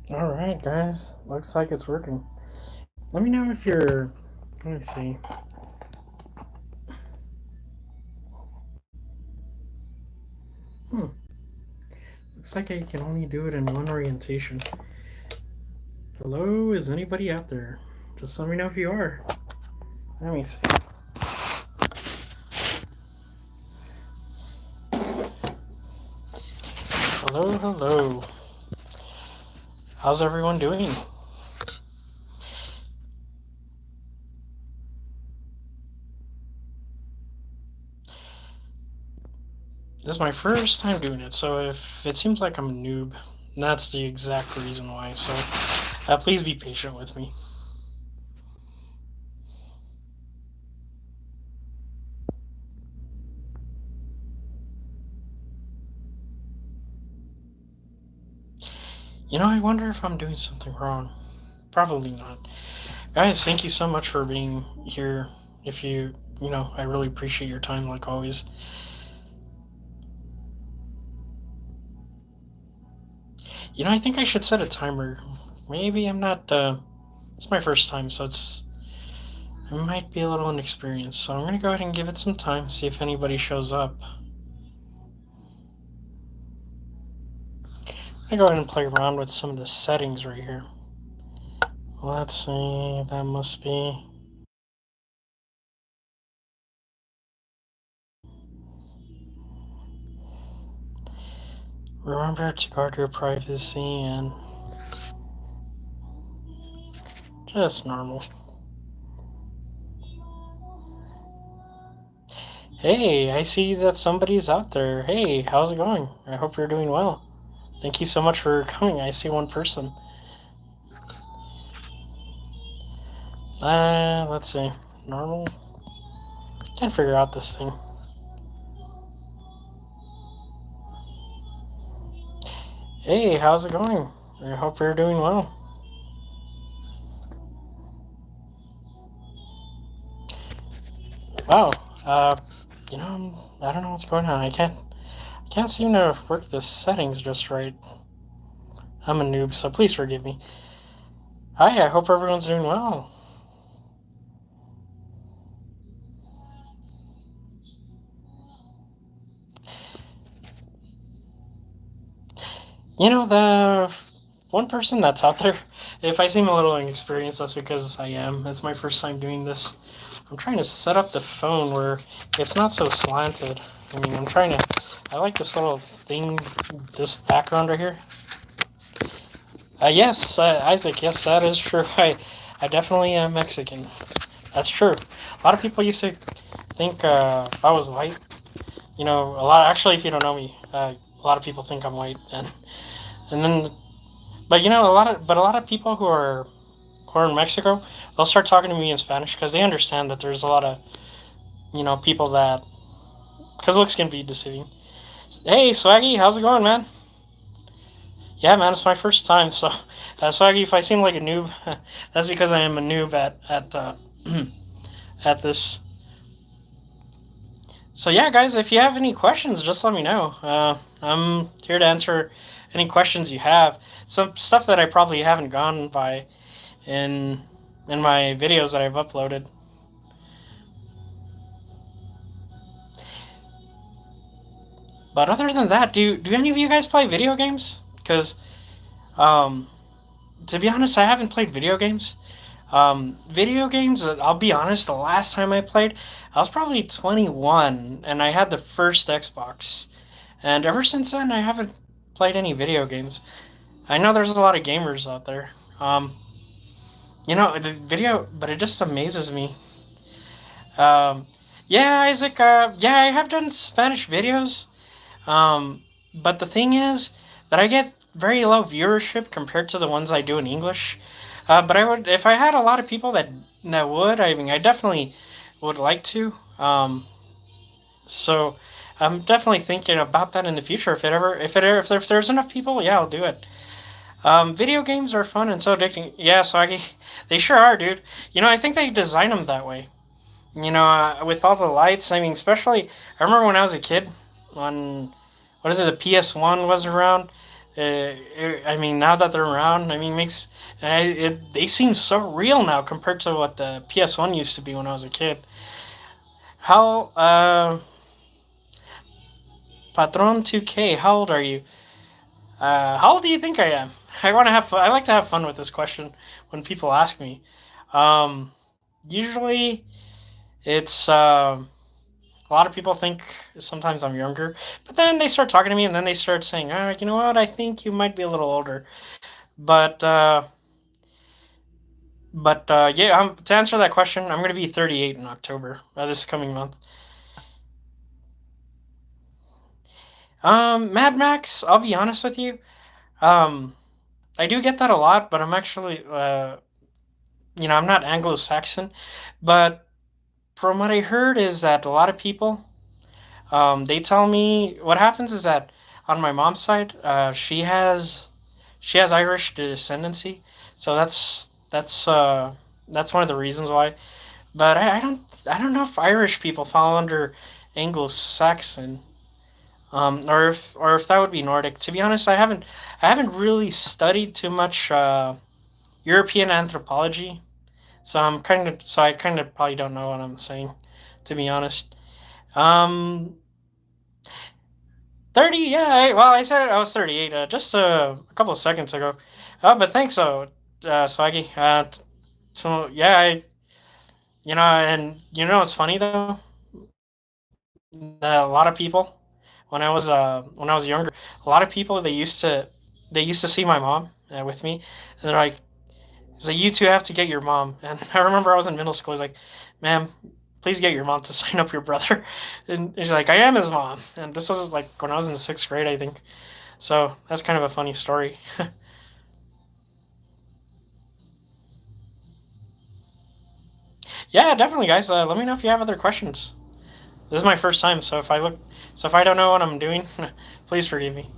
Alright, guys. Looks like it's working. Let me know if you're. Let me see. Hmm. Looks like I can only do it in one orientation. Hello? Is anybody out there? Just let me know if you are. Let me see. Hello, hello. How's everyone doing? This is my first time doing it, so if it seems like I'm a noob, that's the exact reason why. So please be patient with me. I wonder if I'm doing something wrong. Probably not. Guys, thank you so much for being here. If I really appreciate your time like always. I think I should set a timer. Maybe I'm not, it's my first time, so I might be a little inexperienced. So I'm gonna go ahead and give it some time, see if anybody shows up. I'm gonna go ahead and play around with some of the settings right here. Let's see, that must be. Remember to guard your privacy and just normal. Hey, I see that somebody's out there. Hey, how's it going? I hope you're doing well. Thank you so much for coming. I see one person. Let's see. Normal. Can't figure out this thing. Hey, how's it going? I hope you're doing well. Wow. I don't know what's going on. I can't seem to work the settings just right. I'm a noob, so please forgive me. Hi, I hope everyone's doing well. The one person that's out there, if I seem a little inexperienced, that's because I am. It's my first time doing this. I'm trying to set up the phone where it's not so slanted. I like this little thing, this background right here. Yes, Isaac, yes, that is true. I definitely am Mexican. That's true. A lot of people used to think I was white. Actually, if you don't know me, a lot of people think I'm white, and then, but a lot of people who are in Mexico, they'll start talking to me in Spanish because they understand that there's a lot of people that because looks can be deceiving. Hey, Swaggy, how's it going, man? Yeah, man, it's my first time, so Swaggy, if I seem like a noob, that's because I am a noob at at this. So yeah, guys, if you have any questions, just let me know. I'm here to answer any questions you have. Some stuff that I probably haven't gone by in my videos that I've uploaded. But other than that, do any of you guys play video games? Because um, to be honest, I haven't played video games. Video games, I'll be honest, the last time I played, I was probably 21 and I had the first Xbox. And ever since then, I haven't played any video games. I know there's a lot of gamers out there. The video, but it just amazes me. Um, yeah, Isaac, yeah, I have done Spanish videos. But the thing is that I get very low viewership compared to the ones I do in English. But I would, if I had a lot of people that would, I mean, I definitely would like to. So I'm definitely thinking about that in the future. If there's enough people, yeah, I'll do it. Video games are fun and so addicting. Yeah, Swaggy, they sure are, dude. I think they design them that way. With all the lights. I mean, especially I remember when I was a kid, when what is it, the PS1 was around, I mean, now that they're around, I mean, they seem so real now compared to what the PS1 used to be when I was a kid. How Patron 2K? How old are you? How old do you think I am? I want to have. I like to have fun with this question when people ask me. Um, Usually, it's a lot of people think sometimes I'm younger, but then they start talking to me, and then they start saying, you know what? I think you might be a little older." But yeah, to answer that question, I'm going to be 38 in October, this coming month. Mad Max. I'll be honest with you. Um, I do get that a lot, but I'm actually, I'm not Anglo-Saxon, but from what I heard is that a lot of people, they tell me what happens is that on my mom's side, she has Irish descendancy, so that's one of the reasons why. But I don't know if Irish people fall under Anglo-Saxon, or if that would be Nordic. To be honest, I haven't really studied too much European anthropology, so I kind of probably don't know what I'm saying, to be honest. Um, 30, yeah. Well, I said I was 38 just a couple of seconds ago. But thanks, Swaggy. So yeah, and it's funny though that a lot of people when I was younger, a lot of people they used to see my mom with me, and they're like, "It's like you two have to get your mom." And I remember I was in middle school. I was like, "Ma'am, please get your mom to sign up your brother." And he's like, "I am his mom." And this was like when I was in the sixth grade, I think. So that's kind of a funny story. Yeah, definitely, guys. Let me know if you have other questions. This is my first time, so if I don't know what I'm doing, please forgive me.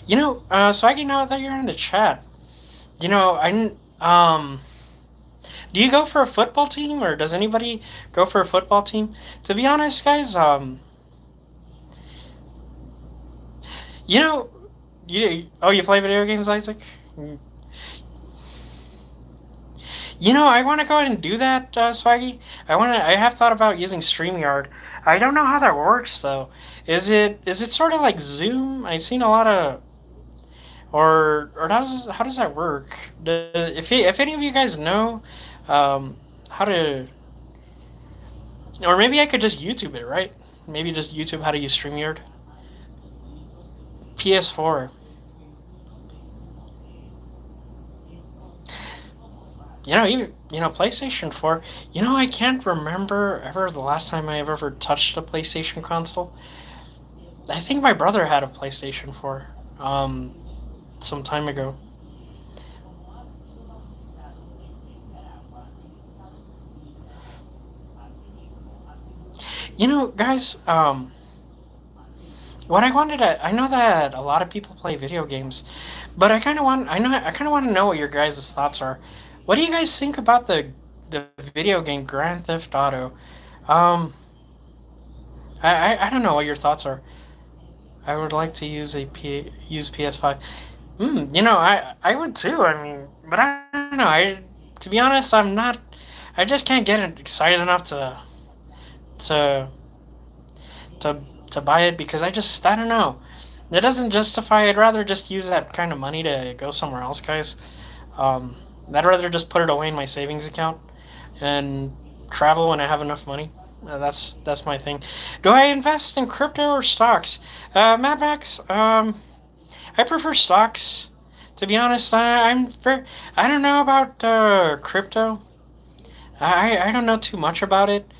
So I can know that you're in the chat. Do you go for a football team, or does anybody go for a football team? To be honest, guys, you know, you play video games, Isaac? I want to go ahead and do that, Swaggy. I have thought about using StreamYard. I don't know how that works though. Is it sort of like Zoom? I've seen a lot of, or how does that work? If any of you guys know, how to, or maybe I could just YouTube it, right? Maybe just YouTube how to use StreamYard. PS4. Even PlayStation 4. I can't remember ever the last time I have ever touched a PlayStation console. I think my brother had a PlayStation 4, some time ago. Guys, what I know that a lot of people play video games, but I kind of want to know what your guys' thoughts are. What do you guys think about the video game Grand Theft Auto? Um, I don't know what your thoughts are. I would like to use PS5. I would too. I mean, but I don't know. To be honest, I'm not. I just can't get excited enough to to to buy it because I don't know. It doesn't justify. I'd rather just use that kind of money to go somewhere else, guys. Um, I'd rather just put it away in my savings account and travel when I have enough money. That's my thing. Do I invest in crypto or stocks? Mad Max. I prefer stocks. To be honest, I don't know about crypto. I don't know too much about it.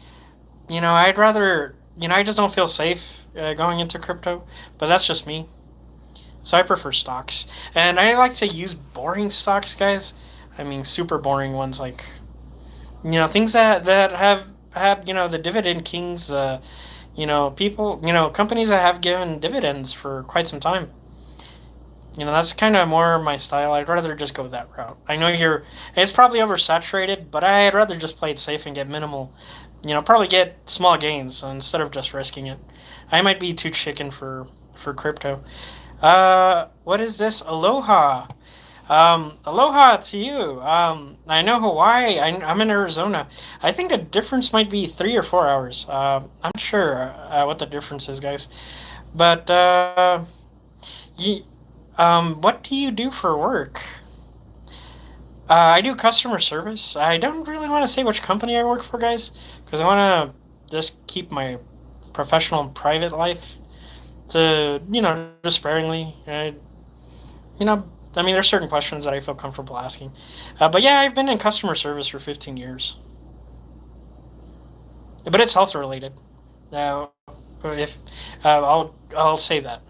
I'd rather. I just don't feel safe going into crypto. But that's just me. So I prefer stocks, and I like to use boring stocks, guys. I mean, super boring ones like things that have had the dividend kings. People. Companies that have given dividends for quite some time. That's kind of more my style. I'd rather just go that route. I know it's probably oversaturated, but I'd rather just play it safe and get Probably get small gains instead of just risking it. I might be too chicken for crypto. What is this? Aloha. Aloha to you. I know Hawaii. I'm in Arizona. I think the difference might be 3 or 4 hours. I'm not sure what the difference is, guys. But what do you do for work? I do customer service. I don't really want to say which company I work for, guys, because I want to just keep my professional and private life to, just sparingly. You know, I mean, there's certain questions that I feel comfortable asking. But yeah, I've been in customer service for 15 years, but it's health related. Now, if I'll say that.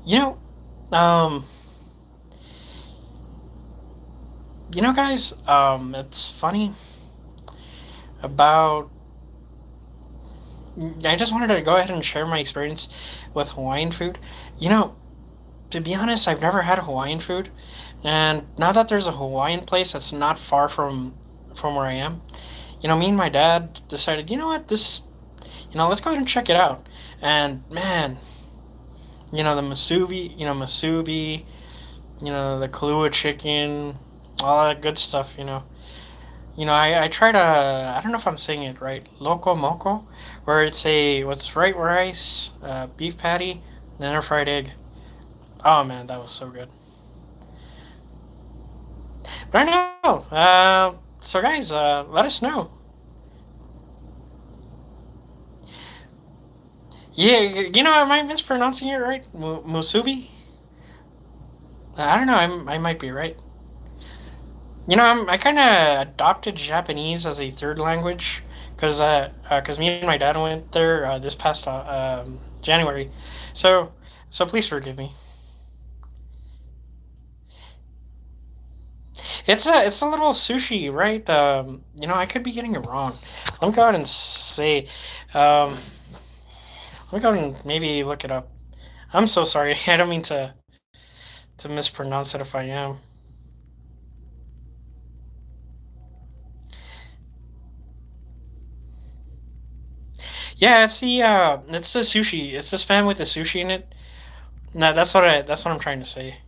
You know, guys, it's funny about. I just wanted to go ahead and share my experience with Hawaiian food. You know, to be honest, I've never had Hawaiian food, and now that there's a Hawaiian place that's not far from where I am, me and my dad decided, let's go ahead and check it out. And man, the masubi, the Kahlua chicken, all that good stuff. I tried I don't know if I'm saying it right, loco moco, where it's what's right rice, beef patty, and then a fried egg. Oh man, that was so good. But I know. So guys, let us know. Yeah, am I mispronouncing it right? Musubi? I don't know. I might be right. I kind of adopted Japanese as a third language because me and my dad went there this past January, so please forgive me. It's a little sushi, right? I could be getting it wrong. Let me go ahead and say, um, let me go ahead and maybe look it up. I'm so sorry. I don't mean to mispronounce it if I am. Yeah, it's the sushi. It's the spam with the sushi in it. No, that's what I'm trying to say.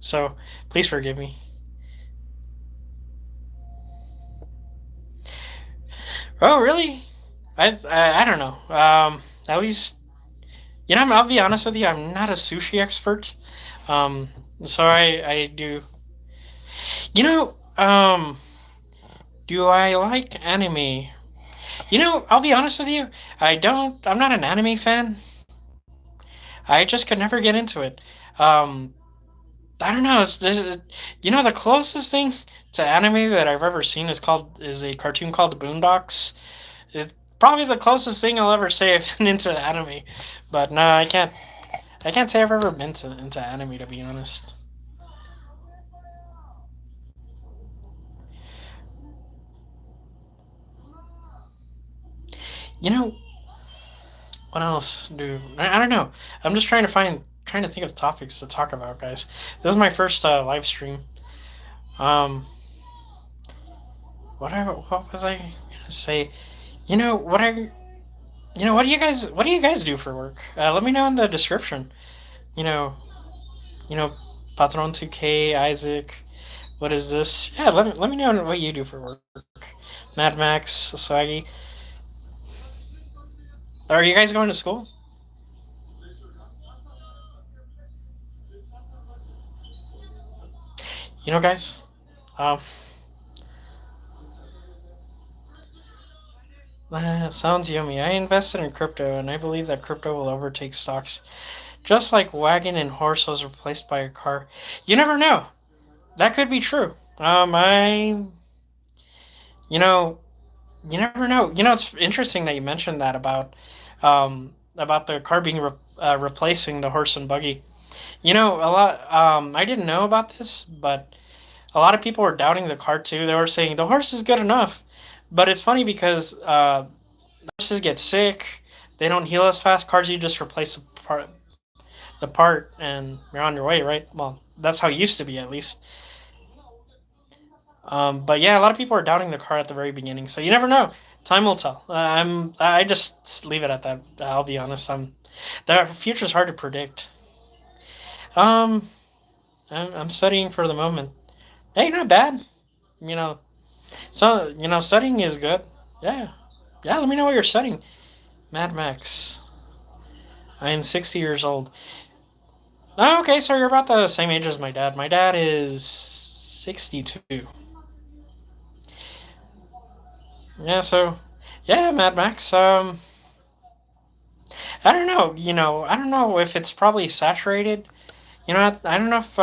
So please forgive me. Oh, really? I don't know. At least I'll be honest with you. I'm not a sushi expert. Um, so I do. You know, um, do I like anime? I'll be honest with you. I don't. I'm not an anime fan. I just could never get into it. Um, I don't know. The closest thing to anime that I've ever seen is a cartoon called The Boondocks. It's probably the closest thing I'll ever say I've been into anime. But no, I can't. I can't say I've ever been into anime, to be honest. You know what else do I don't know. I'm just trying to think of topics to talk about, guys. This is my first live stream. Um, what was I gonna say? You know what I what do you guys do for work? Let me know in the description. You know you know Patron 2K Isaac. What is this? Yeah, let me know what you do for work. Mad Max Swaggy. Are you guys going to school? Guys. Um, sounds yummy. I invested in crypto, and I believe that crypto will overtake stocks, just like wagon and horse was replaced by a car. You never know. That could be true. You know, you never know. It's interesting that you mentioned that about the car being replacing the horse and buggy. A lot. I didn't know about this, but a lot of people were doubting the car too. They were saying the horse is good enough, but it's funny because horses get sick. They don't heal as fast. Cars, you just replace the part and you're on your way, right? Well, that's how it used to be, at least. But yeah, a lot of people are doubting the car at the very beginning, so you never know. Time will tell. I just leave it at that. I'll be honest. The future's hard to predict. Um, I'm studying for the moment. Hey, not bad. You know, studying is good. Yeah, yeah. Let me know what you're studying. Mad Max. I am 60 years old. Oh, okay, so you're about the same age as my dad. My dad is 62. Yeah, so yeah, Mad Max. I don't know. I don't know if it's probably saturated. I don't know if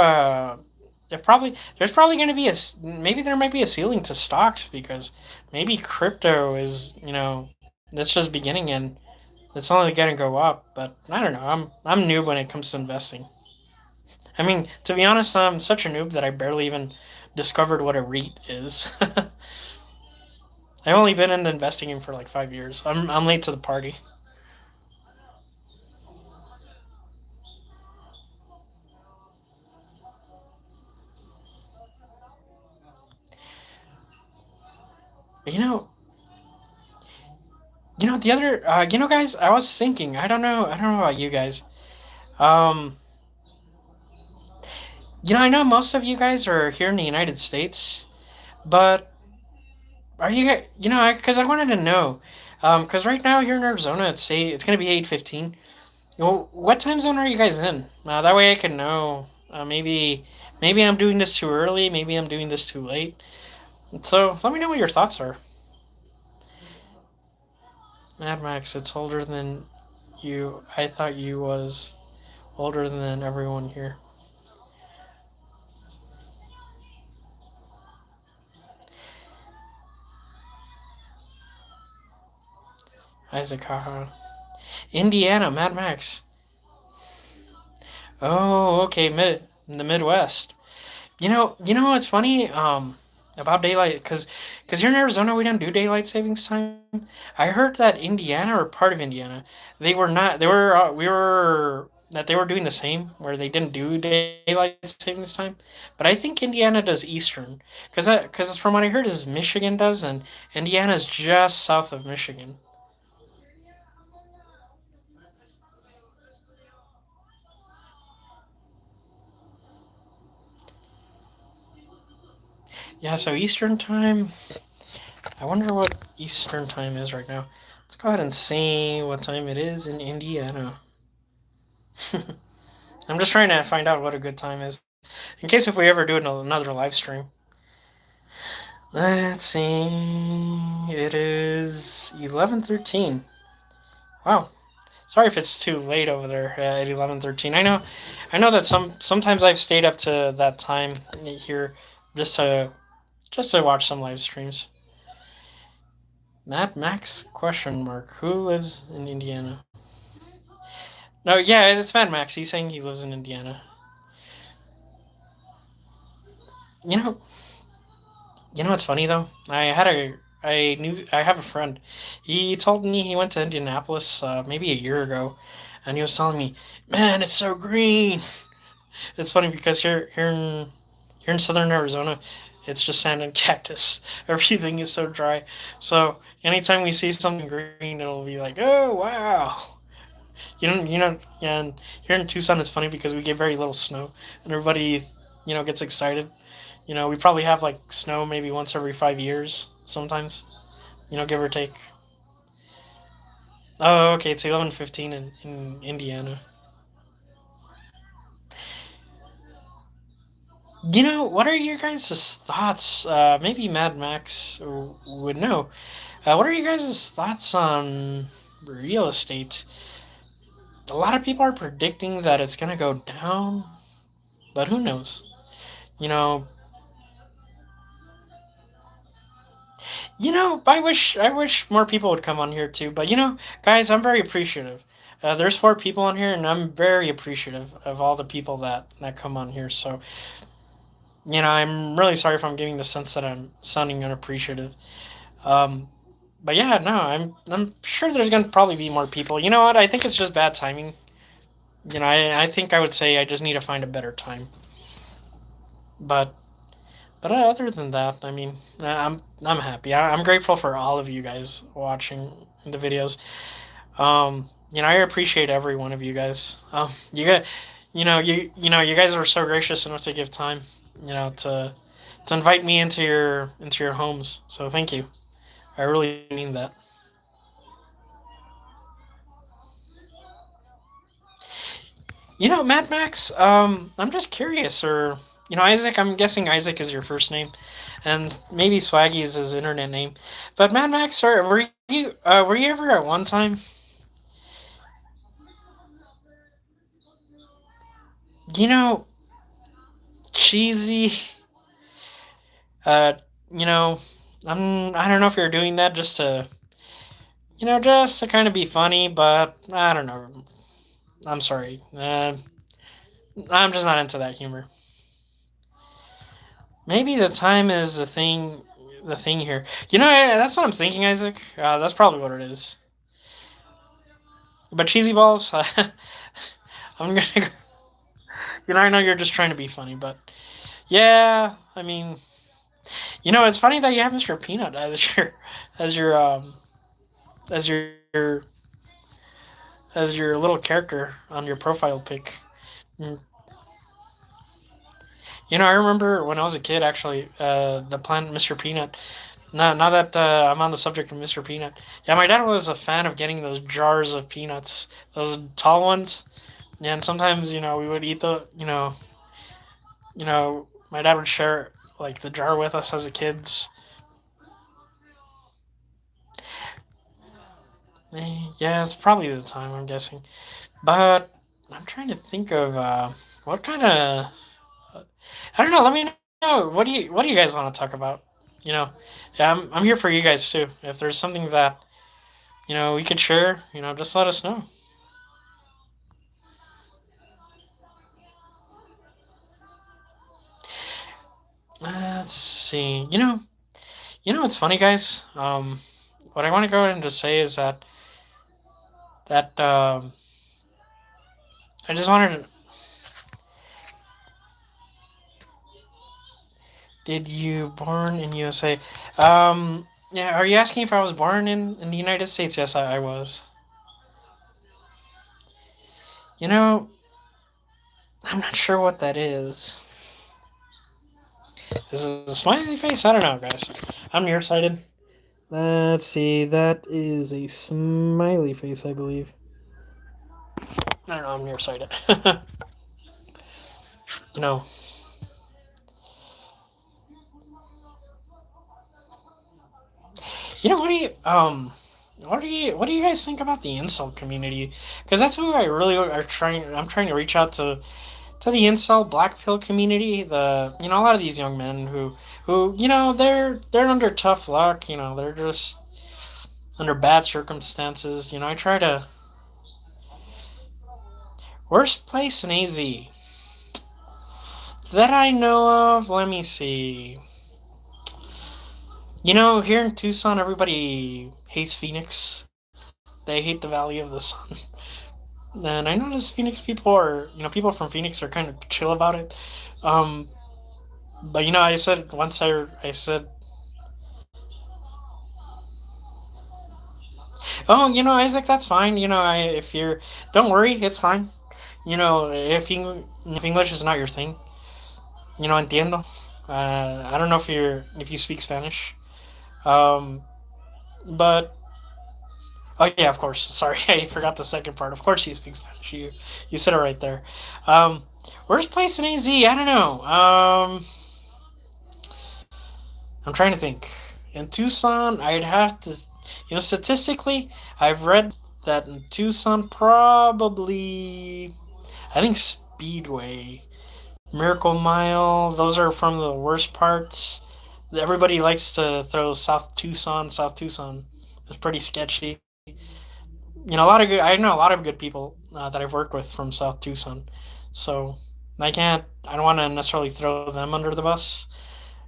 there's probably going to be maybe there might be a ceiling to stocks because maybe crypto is that's just beginning and it's only going to go up. But I don't know. I'm new when it comes to investing. I mean, to be honest, I'm such a noob that I barely even discovered what a REIT is. I've only been in the investing game for like 5 years. I'm late to the party. But the other guys, I was thinking. I don't know about you guys. Um, I know most of you guys are here in the United States, but are you guys? Because I wanted to know. Because right now here in Arizona, it's gonna be 8:15. Well, what time zone are you guys in? That way I can know. Maybe I'm doing this too early. Maybe I'm doing this too late. So let me know what your thoughts are. Mad Max, it's older than you. I thought you was older than everyone here. Isaac, haha. Indiana, Mad Max. Oh, okay, in the Midwest. You know what's funny? About daylight, because here in Arizona we don't do daylight savings time. I heard that Indiana or part of Indiana, they were not. They were. We were that they were doing the same, where they didn't do daylight savings time. But I think Indiana does Eastern, because from what I heard is Michigan does, and Indiana's just south of Michigan. Yeah, so Eastern time. I wonder what Eastern time is right now. Let's go ahead and see what time it is in Indiana. I'm just trying to find out what a good time is. In case if we ever do another live stream. Let's see. It is 11:13. Wow. Sorry if it's too late over there at 11:13. I know that sometimes I've stayed up to that time here just to just to watch some live streams. Mad Max question mark. Who lives in Indiana? No, yeah, it's Mad Max. He's saying he lives in Indiana. You know, what's funny though? I have a friend. He told me he went to Indianapolis maybe a year ago, and he was telling me, "Man, it's so green." It's funny because here in southern Arizona, it's just sand and cactus. Everything is so dry. So anytime we see something green, it'll be like, "Oh wow." And here in Tucson, it's funny because we get very little snow, and everybody, gets excited. We probably have like snow maybe once every 5 years, sometimes. Give or take. Oh, okay, it's 11:15 in Indiana. What are your guys' thoughts? Maybe Mad Max would know. What are you guys' thoughts on real estate? A lot of people are predicting that it's gonna go down, but who knows? You know, I wish more people would come on here too. But guys, I'm very appreciative. There's 4 people on here, and I'm very appreciative of all the people that come on here. So I'm really sorry if I'm giving the sense that I'm sounding unappreciative. Um, but yeah, no, I'm sure there's gonna probably be more people. You know what? I think it's just bad timing. I think I would say I just need to find a better time. But other than that, I mean, I'm happy. I'm grateful for all of you guys watching the videos. I appreciate every one of you guys. You got, you guys are so gracious enough to give time, to invite me into your homes. So thank you. I really mean that. Mad Max. I'm just curious, or Isaac. I'm guessing Isaac is your first name, and maybe Swaggy is his internet name. But Mad Max, sir, were you ever at one time, you know, cheesy? Uh, you know, I don't know if you're doing that just to kind of be funny, but I don't know. I'm sorry. I'm just not into that humor. Maybe the time is the thing here. That's what I'm thinking, Isaac. That's probably what it is. But cheesy balls, I'm gonna. I know you're just trying to be funny, but yeah, I mean, it's funny that you have Mr. Peanut as your as your as your little character on your profile pic. Mm. I remember when I was a kid, actually, the plant Mr. Peanut. Now that I'm on the subject of Mr. Peanut, yeah, my dad was a fan of getting those jars of peanuts, those tall ones. Yeah, and sometimes we would eat my dad would share like the jar with us as a kids. Yeah, it's probably the time I'm guessing, but I'm trying to think of what kind of I don't know. Let me know. What do you guys want to talk about? You know, yeah, I'm here for you guys too. If there's something that we could share, just let us know. Let's see. What's funny, guys. What I want to go ahead and just say is that I just wanted to. Did you born in USA? Yeah. Are you asking if I was born in the United States? Yes, I was. You know, I'm not sure what that is. Is it a smiley face? I don't know, guys. I'm nearsighted. Let's see. That is a smiley face, I believe. I don't know. I'm nearsighted. you know. What do you guys think about the insult community? Because that's who I really are trying. I'm trying to reach out to the incel black pill community. A lot of these young men who they're under tough luck. They're just under bad circumstances. I try to worst place in AZ that I know of. Let me see. Here in Tucson, everybody hates Phoenix. They hate the Valley of the Sun. And I notice Phoenix people people from Phoenix are kind of chill about it. Um, but I said once I said, oh, Isaac, that's fine. If you're, don't worry, it's fine. If English is not your thing, entiendo. I don't know if you speak Spanish. Um, but oh yeah, of course. Sorry, I forgot the second part. Of course, you speak Spanish. You said it right there. Um, worst place in AZ? I don't know. I'm trying to think. In Tucson, I'd have to, statistically, I've read that in Tucson, probably, I think Speedway, Miracle Mile, those are from the worst parts. Everybody likes to throw South Tucson, South Tucson. It's pretty sketchy. I know a lot of good people that I've worked with from South Tucson. So, I don't want to necessarily throw them under the bus.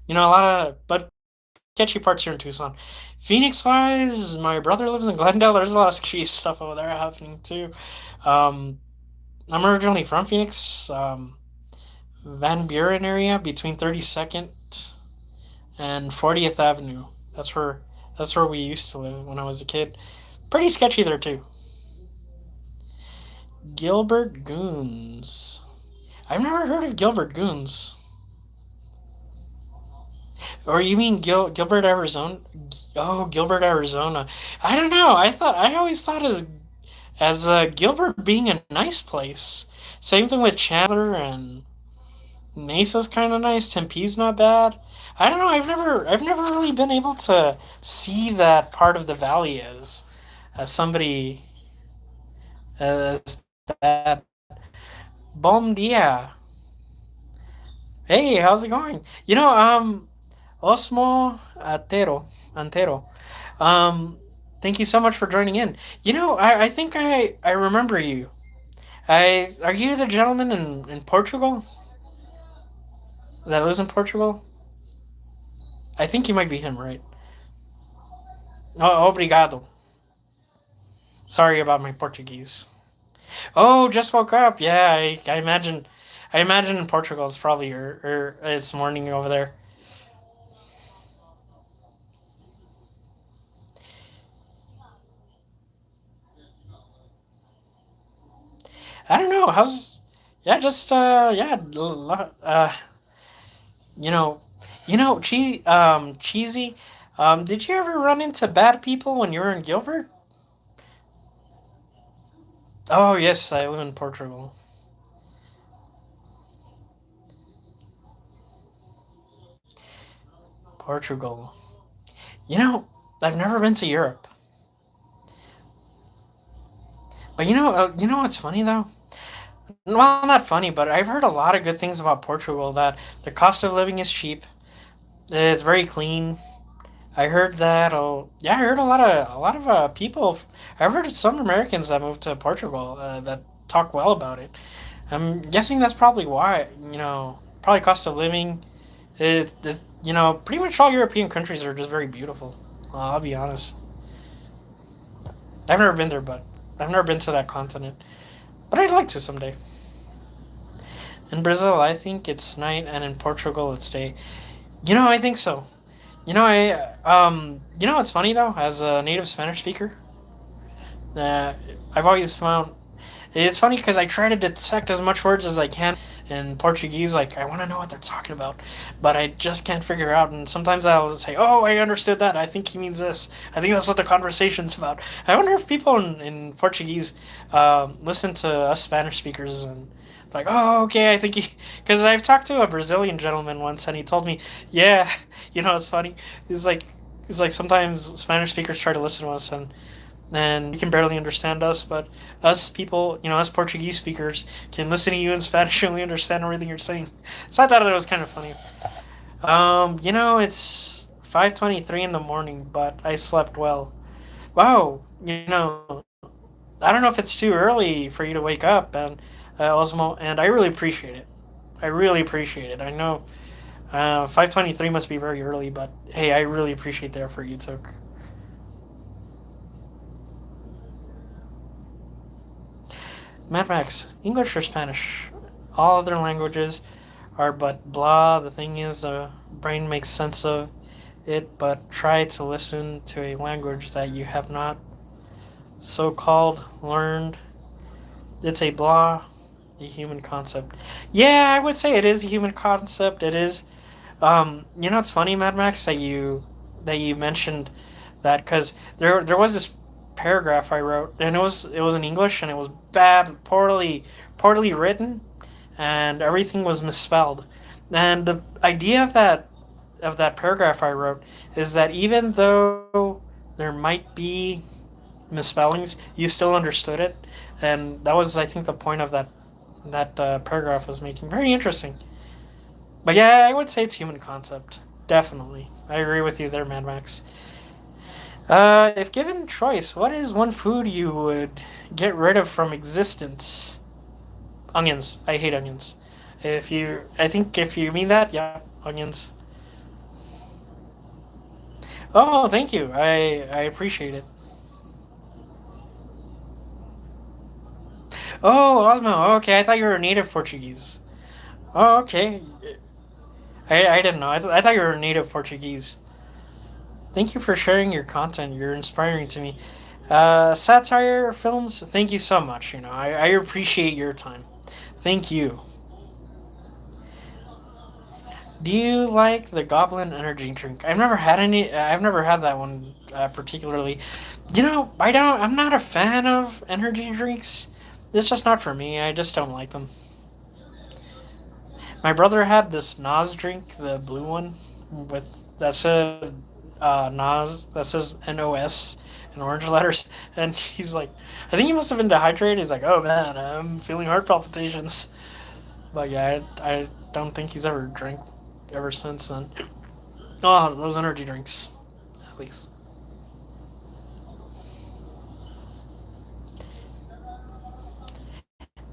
But sketchy parts here in Tucson. Phoenix wise, my brother lives in Glendale. There's a lot of sketchy stuff over there happening too. Um, I'm originally from Phoenix, Van Buren area, between 32nd and 40th Avenue. That's where that's where we used to live when I was a kid. Pretty sketchy there too. Gilbert Goons. I've never heard of Gilbert Goons. Or you mean Gilbert, Arizona? Oh, Gilbert, Arizona. I don't know. I always thought as Gilbert being a nice place. Same thing with Chandler, and Mesa's kind of nice. Tempe's not bad. I don't know. I've never really been able to see that part of the valley as somebody as bad. Bom dia. Hey, how's it going? Osmo Antero. Um, Thank you so much for joining in. I think I remember you. Are you the gentleman in Portugal that lives in Portugal? I think you might be him, right? Oh, obrigado. Sorry about my Portuguese. Oh, just woke up. Yeah, I imagine. I imagine in Portugal it's probably or it's morning over there. I don't know. How's yeah, just yeah, you know, cheesy. Did you ever run into bad people when you were in Gilbert? Oh yes, I live in Portugal. Portugal. You know, I've never been to Europe, but you know what's funny though? Well, not funny, but I've heard a lot of good things about Portugal. That the cost of living is cheap. It's very clean. I heard that. Oh, yeah, I heard a lot of people. I've heard of some Americans that moved to Portugal that talk well about it. I'm guessing that's probably why. Probably cost of living. Pretty much all European countries are just very beautiful. I'll be honest. I've never been there, but I've never been to that continent. But I'd like to someday. In Brazil, I think it's night, and in Portugal, it's day. I think so. It's funny though, as a native Spanish speaker, uh, I've always found it's funny because I try to detect as much words as I can in Portuguese. Like I want to know what they're talking about, but I just can't figure out. And sometimes I'll say, "Oh, I understood that. I think he means this. I think that's what the conversation's about." I wonder if people in Portuguese listen to us Spanish speakers and like, "Oh, okay, I think he." Because I've talked to a Brazilian gentleman once, and he told me, "Yeah, it's funny. He's like." He's like sometimes Spanish speakers try to listen to us and you can barely understand us, but us people, us Portuguese speakers, can listen to you in Spanish and we understand everything you're saying. So I thought it was kind of funny. It's 5:23 in the morning, but I slept well. Wow, I don't know if it's too early for you to wake up, and Osmo, and I really appreciate it. I really appreciate it. I know 5:23 must be very early, but hey, I really appreciate the effort you took. Mad Max, English or Spanish? All other languages are but blah. The thing is, the brain makes sense of it, but try to listen to a language that you have not so called learned. It's a blah, a human concept. Yeah, I would say it is a human concept. It is. It's funny, Mad Max, that you mentioned that because there was this paragraph I wrote, and it was in English, and it was bad, poorly written, and everything was misspelled. And the idea of that paragraph I wrote is that even though there might be misspellings, you still understood it, and that was, I think, the point of that paragraph was making. Very interesting. But yeah, I would say it's human concept. Definitely. I agree with you there, Mad Max. If given choice, what is one food you would get rid of from existence? Onions. I hate onions. I think if you mean that, yeah, onions. Oh, thank you. I appreciate it. Oh, Osmo. Okay, I thought you were native Portuguese. Oh, okay. I didn't know. I thought you were native Portuguese. Thank you for sharing your content. You're inspiring to me. Satire films, thank you so much. I appreciate your time. Thank you. Do you like the Goblin energy drink? I've never had any. I've never had that one particularly. I don't. I'm not a fan of energy drinks. It's just not for me. I just don't like them. My brother had this Nas drink, the blue one, with that said Nas. That says NOS in orange letters, and he's like, I think he must have been dehydrated. He's like, oh man, I'm feeling heart palpitations. But yeah, I don't think he's ever drank ever since then. Oh, those energy drinks, at least.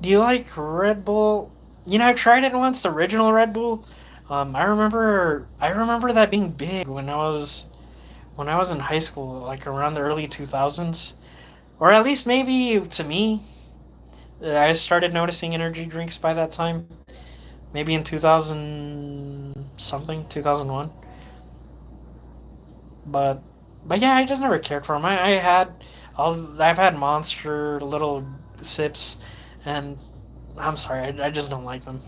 Do you like Red Bull? I tried it once, the original Red Bull. I remember that being big when I was in high school, like around the early 2000s, or at least maybe to me. I started noticing energy drinks by that time, maybe in 2000 something, 2001. But but yeah, I just never cared for them. I've had Monster little sips, and I'm sorry, I just don't like them.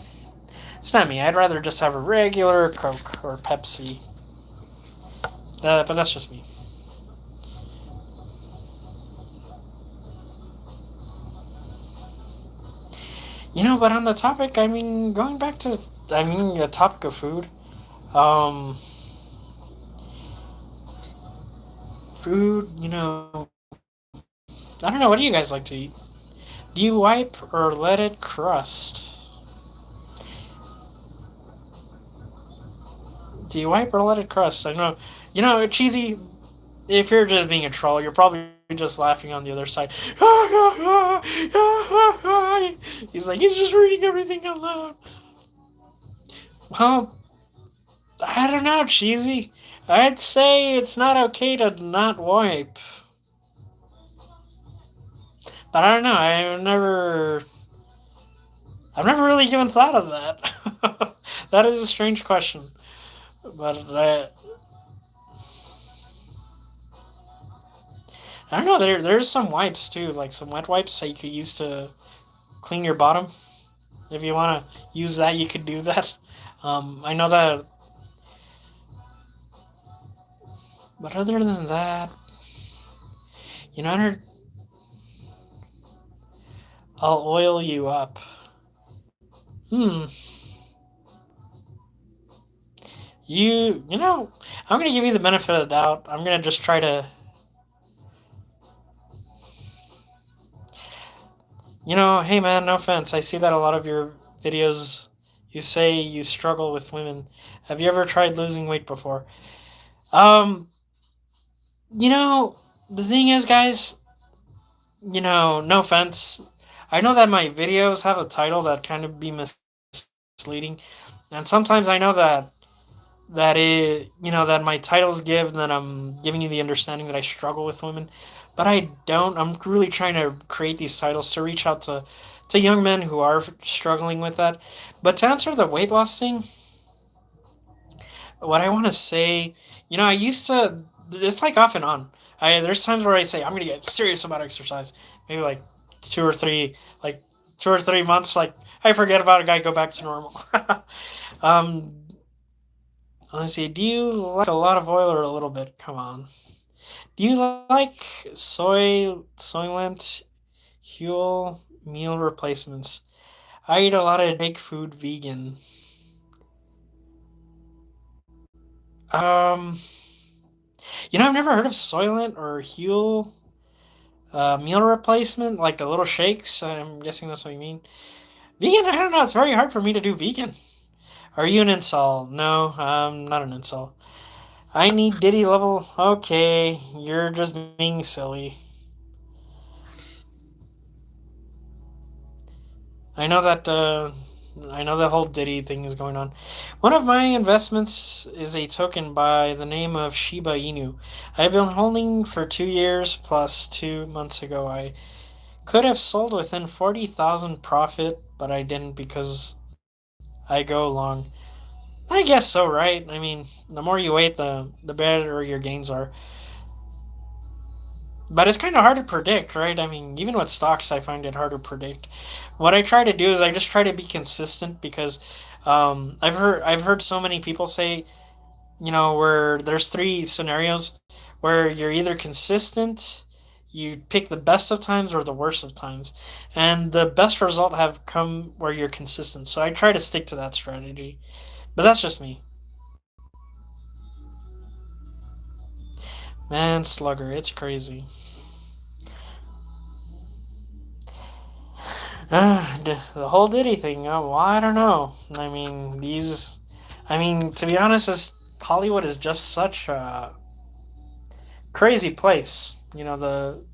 It's not me. I'd rather just have a regular Coke or Pepsi. But that's just me. But on the topic, I mean, going back to, the topic of food, um, food, I don't know, what do you guys like to eat? Do you wipe or let it crust? Do you wipe or let it crust? I know, cheesy. If you're just being a troll, you're probably just laughing on the other side. He's just reading everything out loud. Well, I don't know, cheesy. I'd say it's not okay to not wipe, but I don't know. I've never really given thought of that. That is a strange question, but I don't know. There's some wipes too, like some wet wipes that you could use to clean your bottom. If you want to use that, you could do that. I know that, but other than that, you know, I'll oil you up. Hmm. I'm gonna give you the benefit of the doubt. I'm gonna just try to, hey man, no offense. I see that a lot of your videos, you say you struggle with women. Have you ever tried losing weight before? Um, you know, the thing is, guys, no offense. I know that my videos have a title that kind of be misleading, and sometimes I know that my titles give that I'm giving you the understanding that I struggle with women, but I don't. I'm really trying to create these titles to reach out to young men who are struggling with that. But to answer the weight loss thing, what I want to say, I used to. It's like off and on. There's times where I say I'm gonna get serious about exercise. Maybe like two or three, like 2 or 3 months. Like I forget about it. I go back to normal. um, let's see. Do you like a lot of oil or a little bit? Come on. Do you like Soylent Huel meal replacements? I eat a lot of fake food vegan. Um, I've never heard of Soylent or Huel meal replacement, like the little shakes. I'm guessing that's what you mean. Vegan? I don't know. It's very hard for me to do vegan. Are you an incel? No, I'm not an incel. I need Diddy level. Okay, you're just being silly. I know that. I know the whole Diddy thing is going on. One of my investments is a token by the name of Shiba Inu. I've been holding for 2 years plus 2 months ago. I could have sold within 40,000 profit, but I didn't because I go long. I guess so, right? I mean, the more you wait, the better your gains are. But it's kind of hard to predict, right? I mean, even with stocks, I find it hard to predict. What I try to do is I just try to be consistent because I've heard so many people say, where there's three scenarios where you're either consistent, you pick the best of times or the worst of times, and the best result have come where you're consistent. So I try to stick to that strategy, but that's just me. Man, Slugger, it's crazy. The whole Diddy thing. Well, I don't know. I mean, to be honest, Hollywood is just such a crazy place. The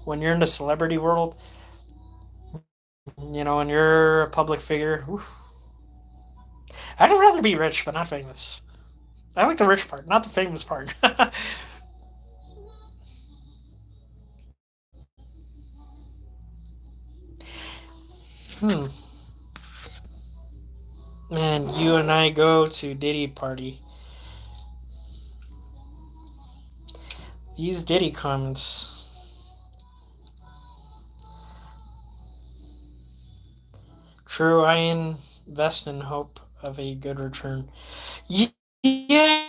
when you're in the celebrity world, when you're a public figure. Oof. I'd rather be rich, but not famous. I like the rich part, not the famous part. hmm. Man, you and I go to Diddy party. These Diddy comments. True, I invest in hope of a good return. Yeah,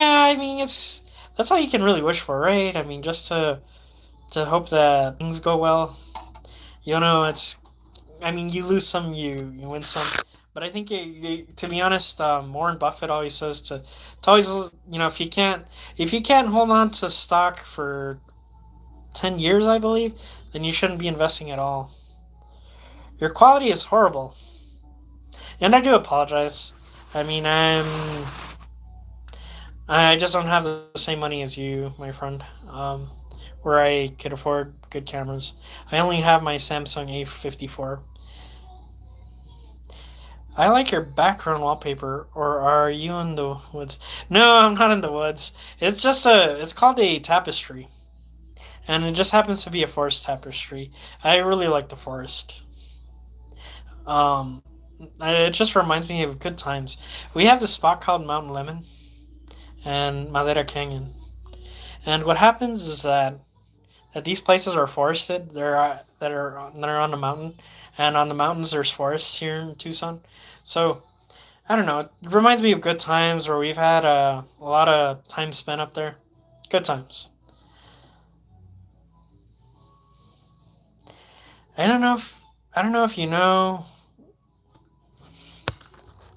I mean that's all you can really wish for, right? I mean, just to hope that things go well. It's. I mean, you lose some, you win some. But I think, to be honest, Warren Buffett always says to always, if you can't hold on to stock for 10 years, I believe, then you shouldn't be investing at all. Your quality is horrible, and I do apologize. I mean, I just don't have the same money as you, my friend. Where I could afford good cameras. I only have my Samsung A54. I like your background wallpaper, or are you in the woods? No, I'm not in the woods. It's called a tapestry, and it just happens to be a forest tapestry. I really like the forest. Um, it just reminds me of good times. We have this spot called Mountain Lemon and Madera Canyon, and what happens is that these places are forested. They're on the mountain, and on the mountains there's forests here in Tucson. So I don't know. It reminds me of good times where we've had a lot of time spent up there. Good times. I don't know if I don't know if you know.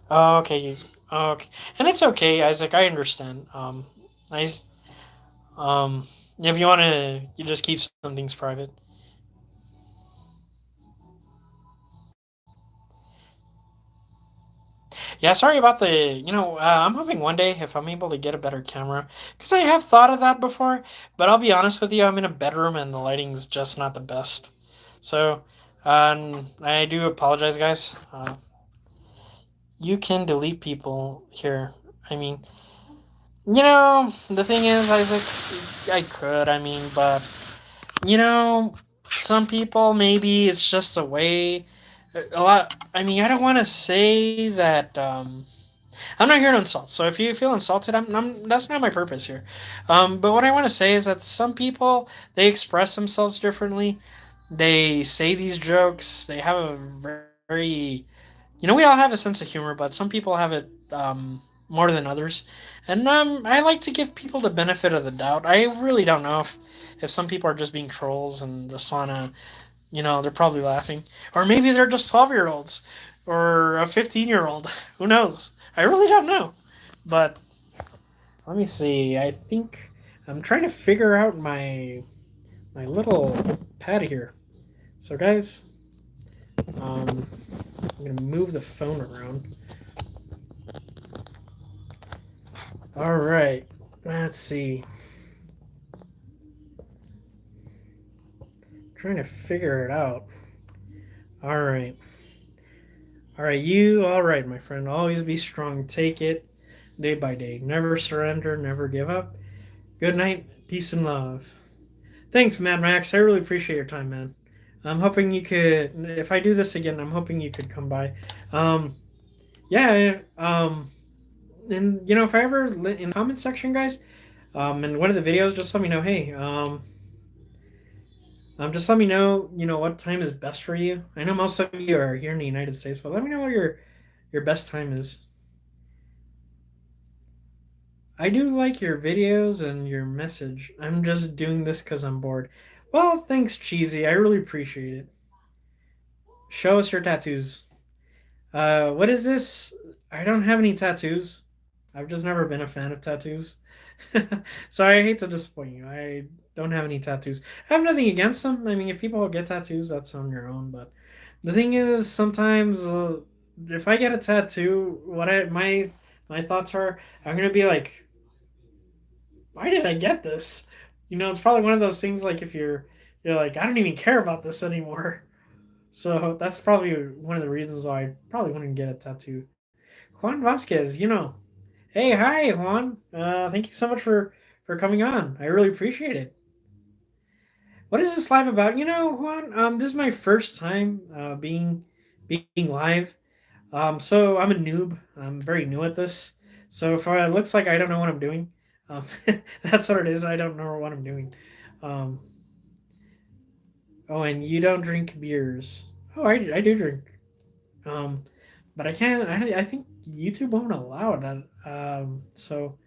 Oh, okay. Oh, okay, and it's okay, Isaac. I understand. I um, if you want to, you just keep some things private. Yeah, sorry about the. I'm hoping one day if I'm able to get a better camera, because I have thought of that before. But I'll be honest with you, I'm in a bedroom and the lighting's just not the best. So, I do apologize, guys. You can delete people here. I mean, the thing is, Isaac, I could. I mean, but you know, some people maybe it's just a way. A lot. I mean, I don't want to say that. I'm not here to insult. So if you feel insulted, that's not my purpose here. But what I want to say is that some people they express themselves differently. They say these jokes. They have a very, we all have a sense of humor, but some people have it more than others. And I like to give people the benefit of the doubt. I really don't know if some people are just being trolls and just wanna, they're probably laughing, or maybe they're just 12-year-olds or a 15-year-old. Who knows? I really don't know. But let me see. I think I'm trying to figure out my little pad here. So guys, um, I'm gonna move the phone around. All right. Let's see. Trying to figure it out. All right. All right. You all right, my friend. Always be strong. Take it day by day. Never surrender. Never give up. Good night. Peace and love. Thanks, Mad Max. I really appreciate your time, man. I'm hoping you could. If I do this again, I'm hoping you could come by. Um, yeah. And if I ever in the comment section, guys, in one of the videos, just let me know. Hey, just let me know. What time is best for you. I know most of you are here in the United States, but let me know what your best time is. I do like your videos and your message. I'm just doing this because I'm bored. Well, thanks, Cheesy. I really appreciate it. Show us your tattoos. What is this? I don't have any tattoos. I've just never been a fan of tattoos. So I hate to disappoint you. I don't have any tattoos. I have nothing against them. I mean, if people get tattoos, that's on your own. But the thing is, sometimes if I get a tattoo, what I my thoughts are, I'm gonna be like, why did I get this? It's probably one of those things like if you're like, I don't even care about this anymore. So that's probably one of the reasons why I probably wouldn't get a tattoo. Juan Vasquez, hey, hi, Juan. Thank you so much for coming on. I really appreciate it. What is this live about? Juan, this is my first time being live. So I'm a noob. I'm very new at this. So if it looks like I don't know what I'm doing, um, that's what it is. I don't know what I'm doing. Um, oh, and you don't drink beers. Oh, I do drink. Um, but I can't. I think YouTube won't allow it. So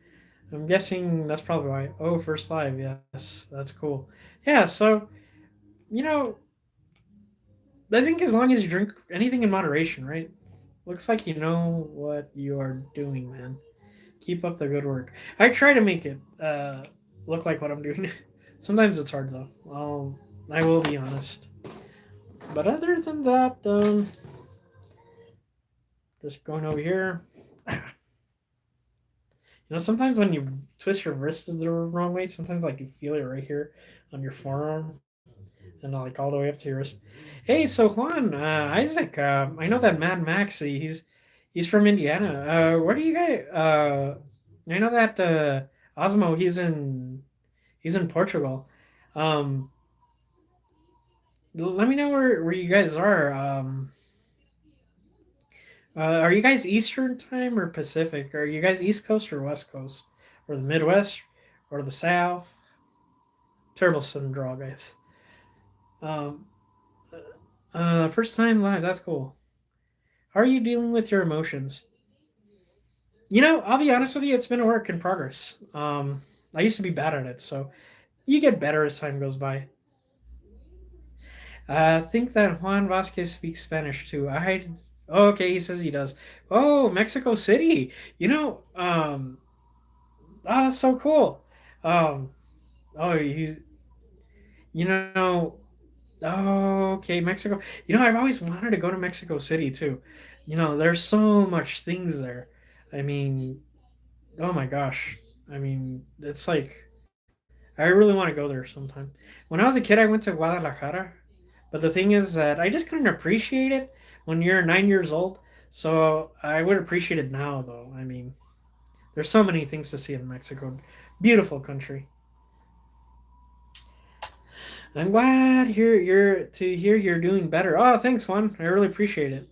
I'm guessing that's probably why. Oh, first live. Yes, that's cool. Yeah. So you know, I think as long as you drink anything in moderation, right? Looks like you know what you are doing, man. Keep up the good work. I try to make it look like what I'm doing. Sometimes it's hard though. I will be honest. But other than that, just going over here. Sometimes when you twist your wrist the wrong way, sometimes like you feel it right here on your forearm and like all the way up to your wrist. Hey, so Juan, Isaac, I know that Mad Max. He's from Indiana. Where do you guys? I know that Osmo. He's in Portugal. Um, Let me know where you guys are. Are you guys Eastern time or Pacific? Are you guys East Coast or West Coast, or the Midwest, or the South? Terrible sudden draw, guys. Um, First time live. That's cool. How are you dealing with your emotions? I'll be honest with you. It's been a work in progress. I used to be bad at it, so you get better as time goes by. I think that Juan Vasquez speaks Spanish too. Oh, okay, he says he does. Oh, Mexico City. Oh, that's so cool. Um, oh, you know, oh, okay, Mexico. I've always wanted to go to Mexico City too. There's so much things there. I mean, oh my gosh. I mean, it's like I really want to go there sometime. When I was a kid, I went to Guadalajara, but the thing is that I just couldn't appreciate it when you're 9 years old. So I would appreciate it now, though. I mean, there's so many things to see in Mexico. Beautiful country. I'm glad you're doing better. Oh, thanks, Juan. I really appreciate it.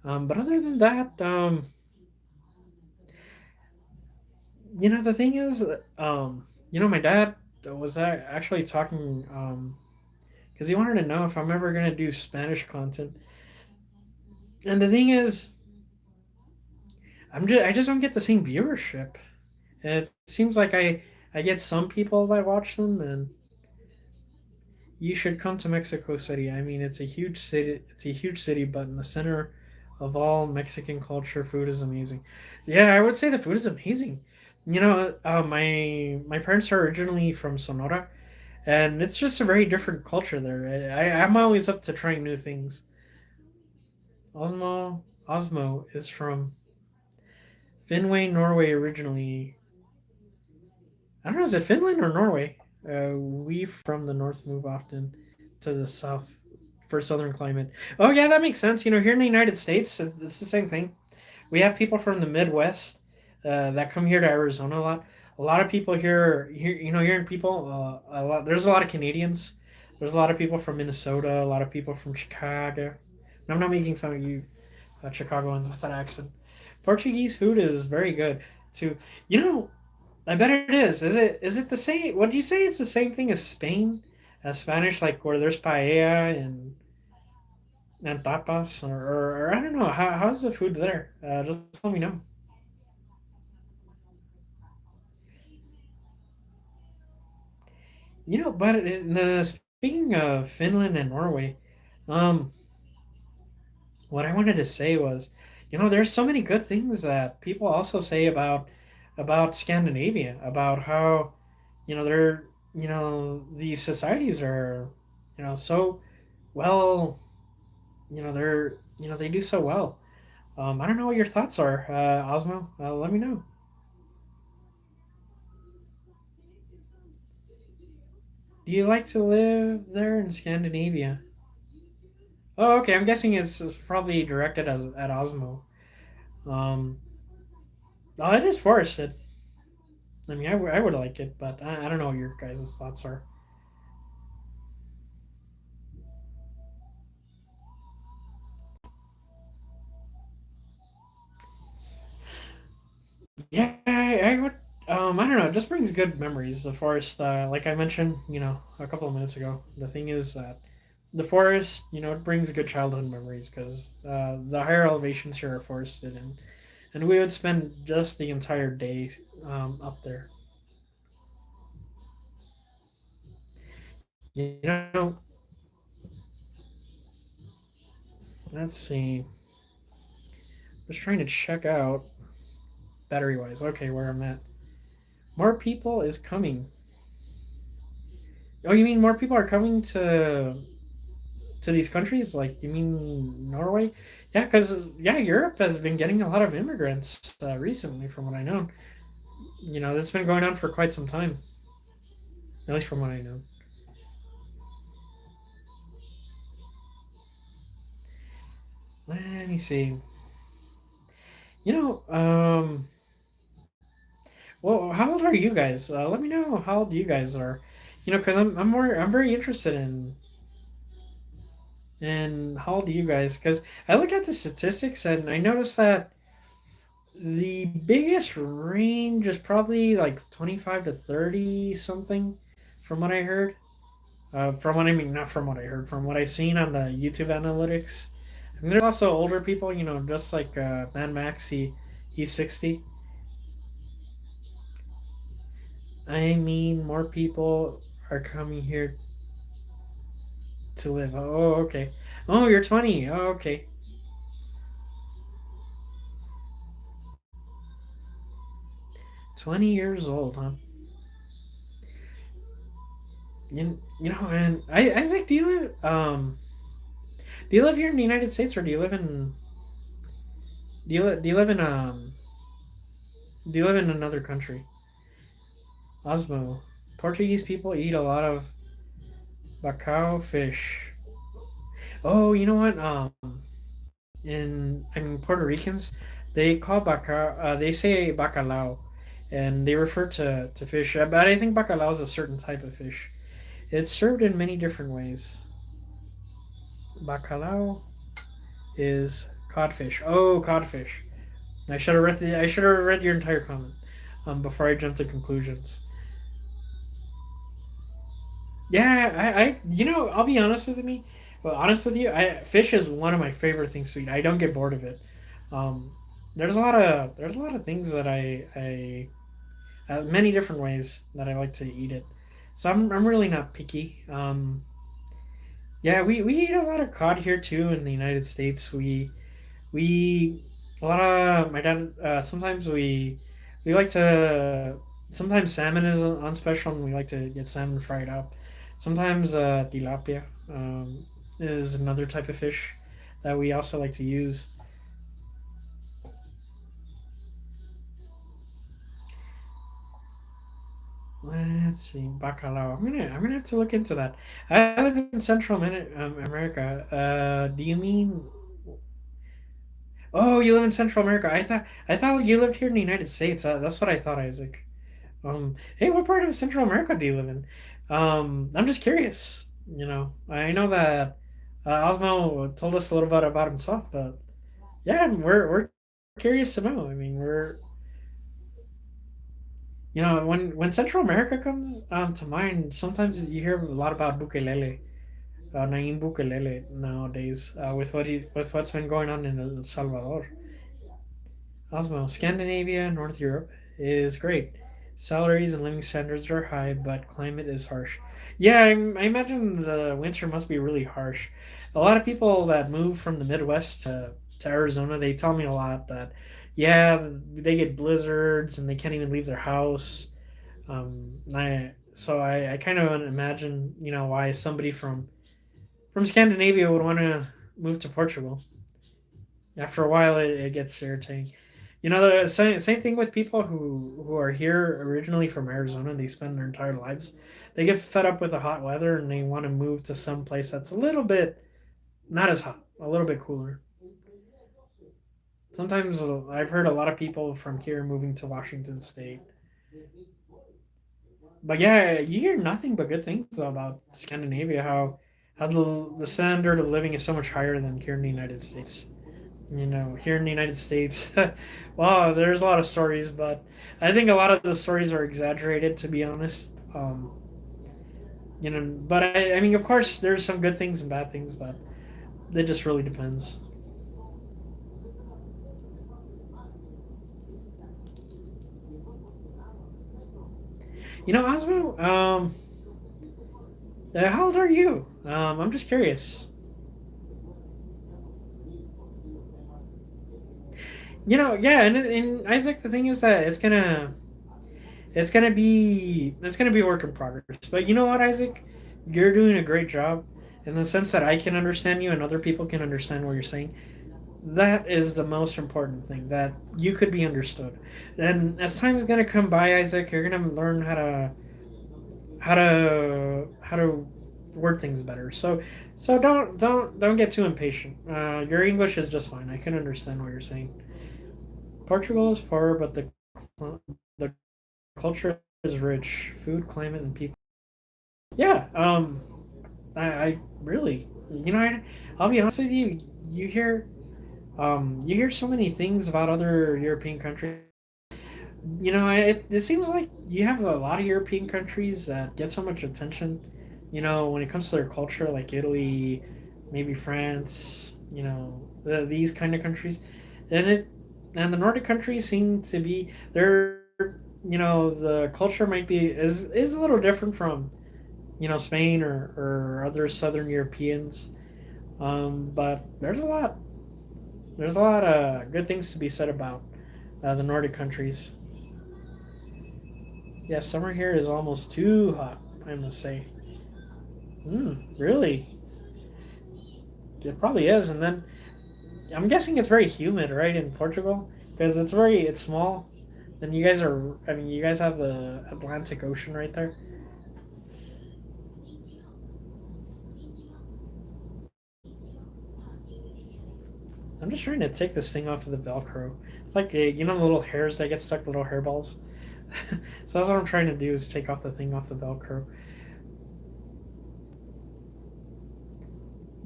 But other than that, the thing is, my dad was actually talking, because he wanted to know if I'm ever gonna do Spanish content. And the thing is, I just don't get the same viewership. It seems like I get some people that watch them, and you should come to Mexico City. I mean, it's a huge city. It's a huge city, but in the center of all Mexican culture, food is amazing. Yeah, I would say the food is amazing. My parents are originally from Sonora, and it's just a very different culture there. I'm always up to trying new things. Osmo is from Finway, Norway originally. I don't know, is it Finland or Norway? We from the north move often to the south for southern climate. Oh yeah, that makes sense. Here in the United States, it's the same thing. We have people from the Midwest that come here to Arizona a lot. A lot of people here, hearing people. A lot. There's a lot of Canadians. There's a lot of people from Minnesota, a lot of people from Chicago. And I'm not making fun of you, Chicagoans with that accent. Portuguese food is very good too. You know, I bet it is. Is it the same? Would you say it's the same thing as Spain, as Spanish, like where there's paella and tapas, or I don't know. How's the food there? Just let me know. But speaking of Finland and Norway, um, what I wanted to say was, there's so many good things that people also say about Scandinavia, about how, they're, these societies are, so well, they do so well. I don't know what your thoughts are, Osmo. Let me know. Do you like to live there in Scandinavia? Oh, okay. I'm guessing it's probably directed at Osmo. Um, oh, it is forested. I mean, I would like it, but I don't know what your guys' thoughts are. Yeah, I would. I don't know. It just brings good memories. The forest, like I mentioned, a couple of minutes ago. The thing is that the forest, it brings good childhood memories because the higher elevations here are forested, and we would spend just the entire day up there. You know, let's see. Just trying to check out battery wise. Okay, where I'm at. More people is coming. Oh, you mean more people are coming to these countries? Like, you mean Norway? Yeah, because Europe has been getting a lot of immigrants recently, from what I know. That's been going on for quite some time, at least from what I know. Let me see. You know, well, how old are you guys? Let me know how old you guys are. Because I'm very interested in how old are you guys? Because I looked at the statistics and I noticed that the biggest range is probably like 25 to 30 something, from what I heard. From what I mean, not from what I heard, from what I've seen on the YouTube analytics. And there's also older people, just like Mad Max. He's 60. I mean, more people are coming here to live. Oh, okay. Oh, you're 20. Oh, okay. 20 years old, huh? And Isaac, do you live here in the United States, or do you live in do you live in another country? Osmo. Portuguese people eat a lot of bacalhau fish. Oh, you know what? In I mean Puerto Ricans, they call they say bacalao, and they refer to fish. But I think bacalao is a certain type of fish. It's served in many different ways. Bacalao is codfish. Oh, codfish. I should have read your entire comment before I jump to conclusions. Yeah, I'll be honest with me. Well, honest with you, fish is one of my favorite things to eat. I don't get bored of it. Um, there's a lot of things that many different ways that I like to eat it. So I'm really not picky. Yeah, we eat a lot of cod here too in the United States. We a lot of my dad. Sometimes we like to. Sometimes salmon is on special, and we like to get salmon fried up. Sometimes tilapia is another type of fish that we also like to use. Let's see, bacalao. I'm gonna have to look into that. I live in Central America. Do you mean? Oh, you live in Central America. I thought you lived here in the United States. That's what I thought, Isaac. Hey, what part of Central America do you live in? I'm just curious. I know that Osmo told us a little bit about himself, but yeah, we're curious to know. I mean, when Central America comes to mind, sometimes you hear a lot about Bukelele, Naim Bukelele nowadays, with what's been going on in El Salvador. Osmo, Scandinavia, North Europe is great. Salaries and living standards are high, but climate is harsh. Yeah, I imagine the winter must be really harsh. A lot of people that move from the Midwest to Arizona, they tell me a lot that, yeah, they get blizzards and they can't even leave their house. So I kind of imagine, why somebody from Scandinavia would want to move to Portugal. After a while, it gets irritating. The same thing with people who are here originally from Arizona. They spend their entire lives. They get fed up with the hot weather and they want to move to some place that's a little bit not as hot, a little bit cooler. Sometimes I've heard a lot of people from here moving to Washington State. But yeah, you hear nothing but good things about Scandinavia. How the standard of living is so much higher than here in the United States. Here in the United States, wow, there's a lot of stories, but I think a lot of the stories are exaggerated, to be honest. But I mean, of course, there's some good things and bad things, but it just really depends. Osmo, how old are you? I'm just curious. Yeah, and Isaac, the thing is that it's gonna be a work in progress. But you know what, Isaac, you're doing a great job in the sense that I can understand you and other people can understand what you're saying. That is the most important thing, that you could be understood. And as time is gonna come by, Isaac, you're gonna learn how to word things better. So don't get too impatient. Your English is just fine. I can understand what you're saying. Portugal is poor, but the culture is rich. Food, climate, and people. Yeah. I really, I'll be honest with you. You hear so many things about other European countries. It seems like you have a lot of European countries that get so much attention. When it comes to their culture, like Italy, maybe France. These kind of countries, and it and the Nordic countries seem to be they're the culture might be is a little different from Spain or other Southern Europeans. But there's a lot of good things to be said about the Nordic countries. Yeah, summer here is almost too hot, I must say. Really? It probably is. And then I'm guessing it's very humid, right, in Portugal? Because it's small. And you guys have the Atlantic Ocean right there. I'm just trying to take this thing off of the Velcro. It's like, the little hairs that get stuck, the little hairballs. So that's what I'm trying to do is take off the thing off the Velcro.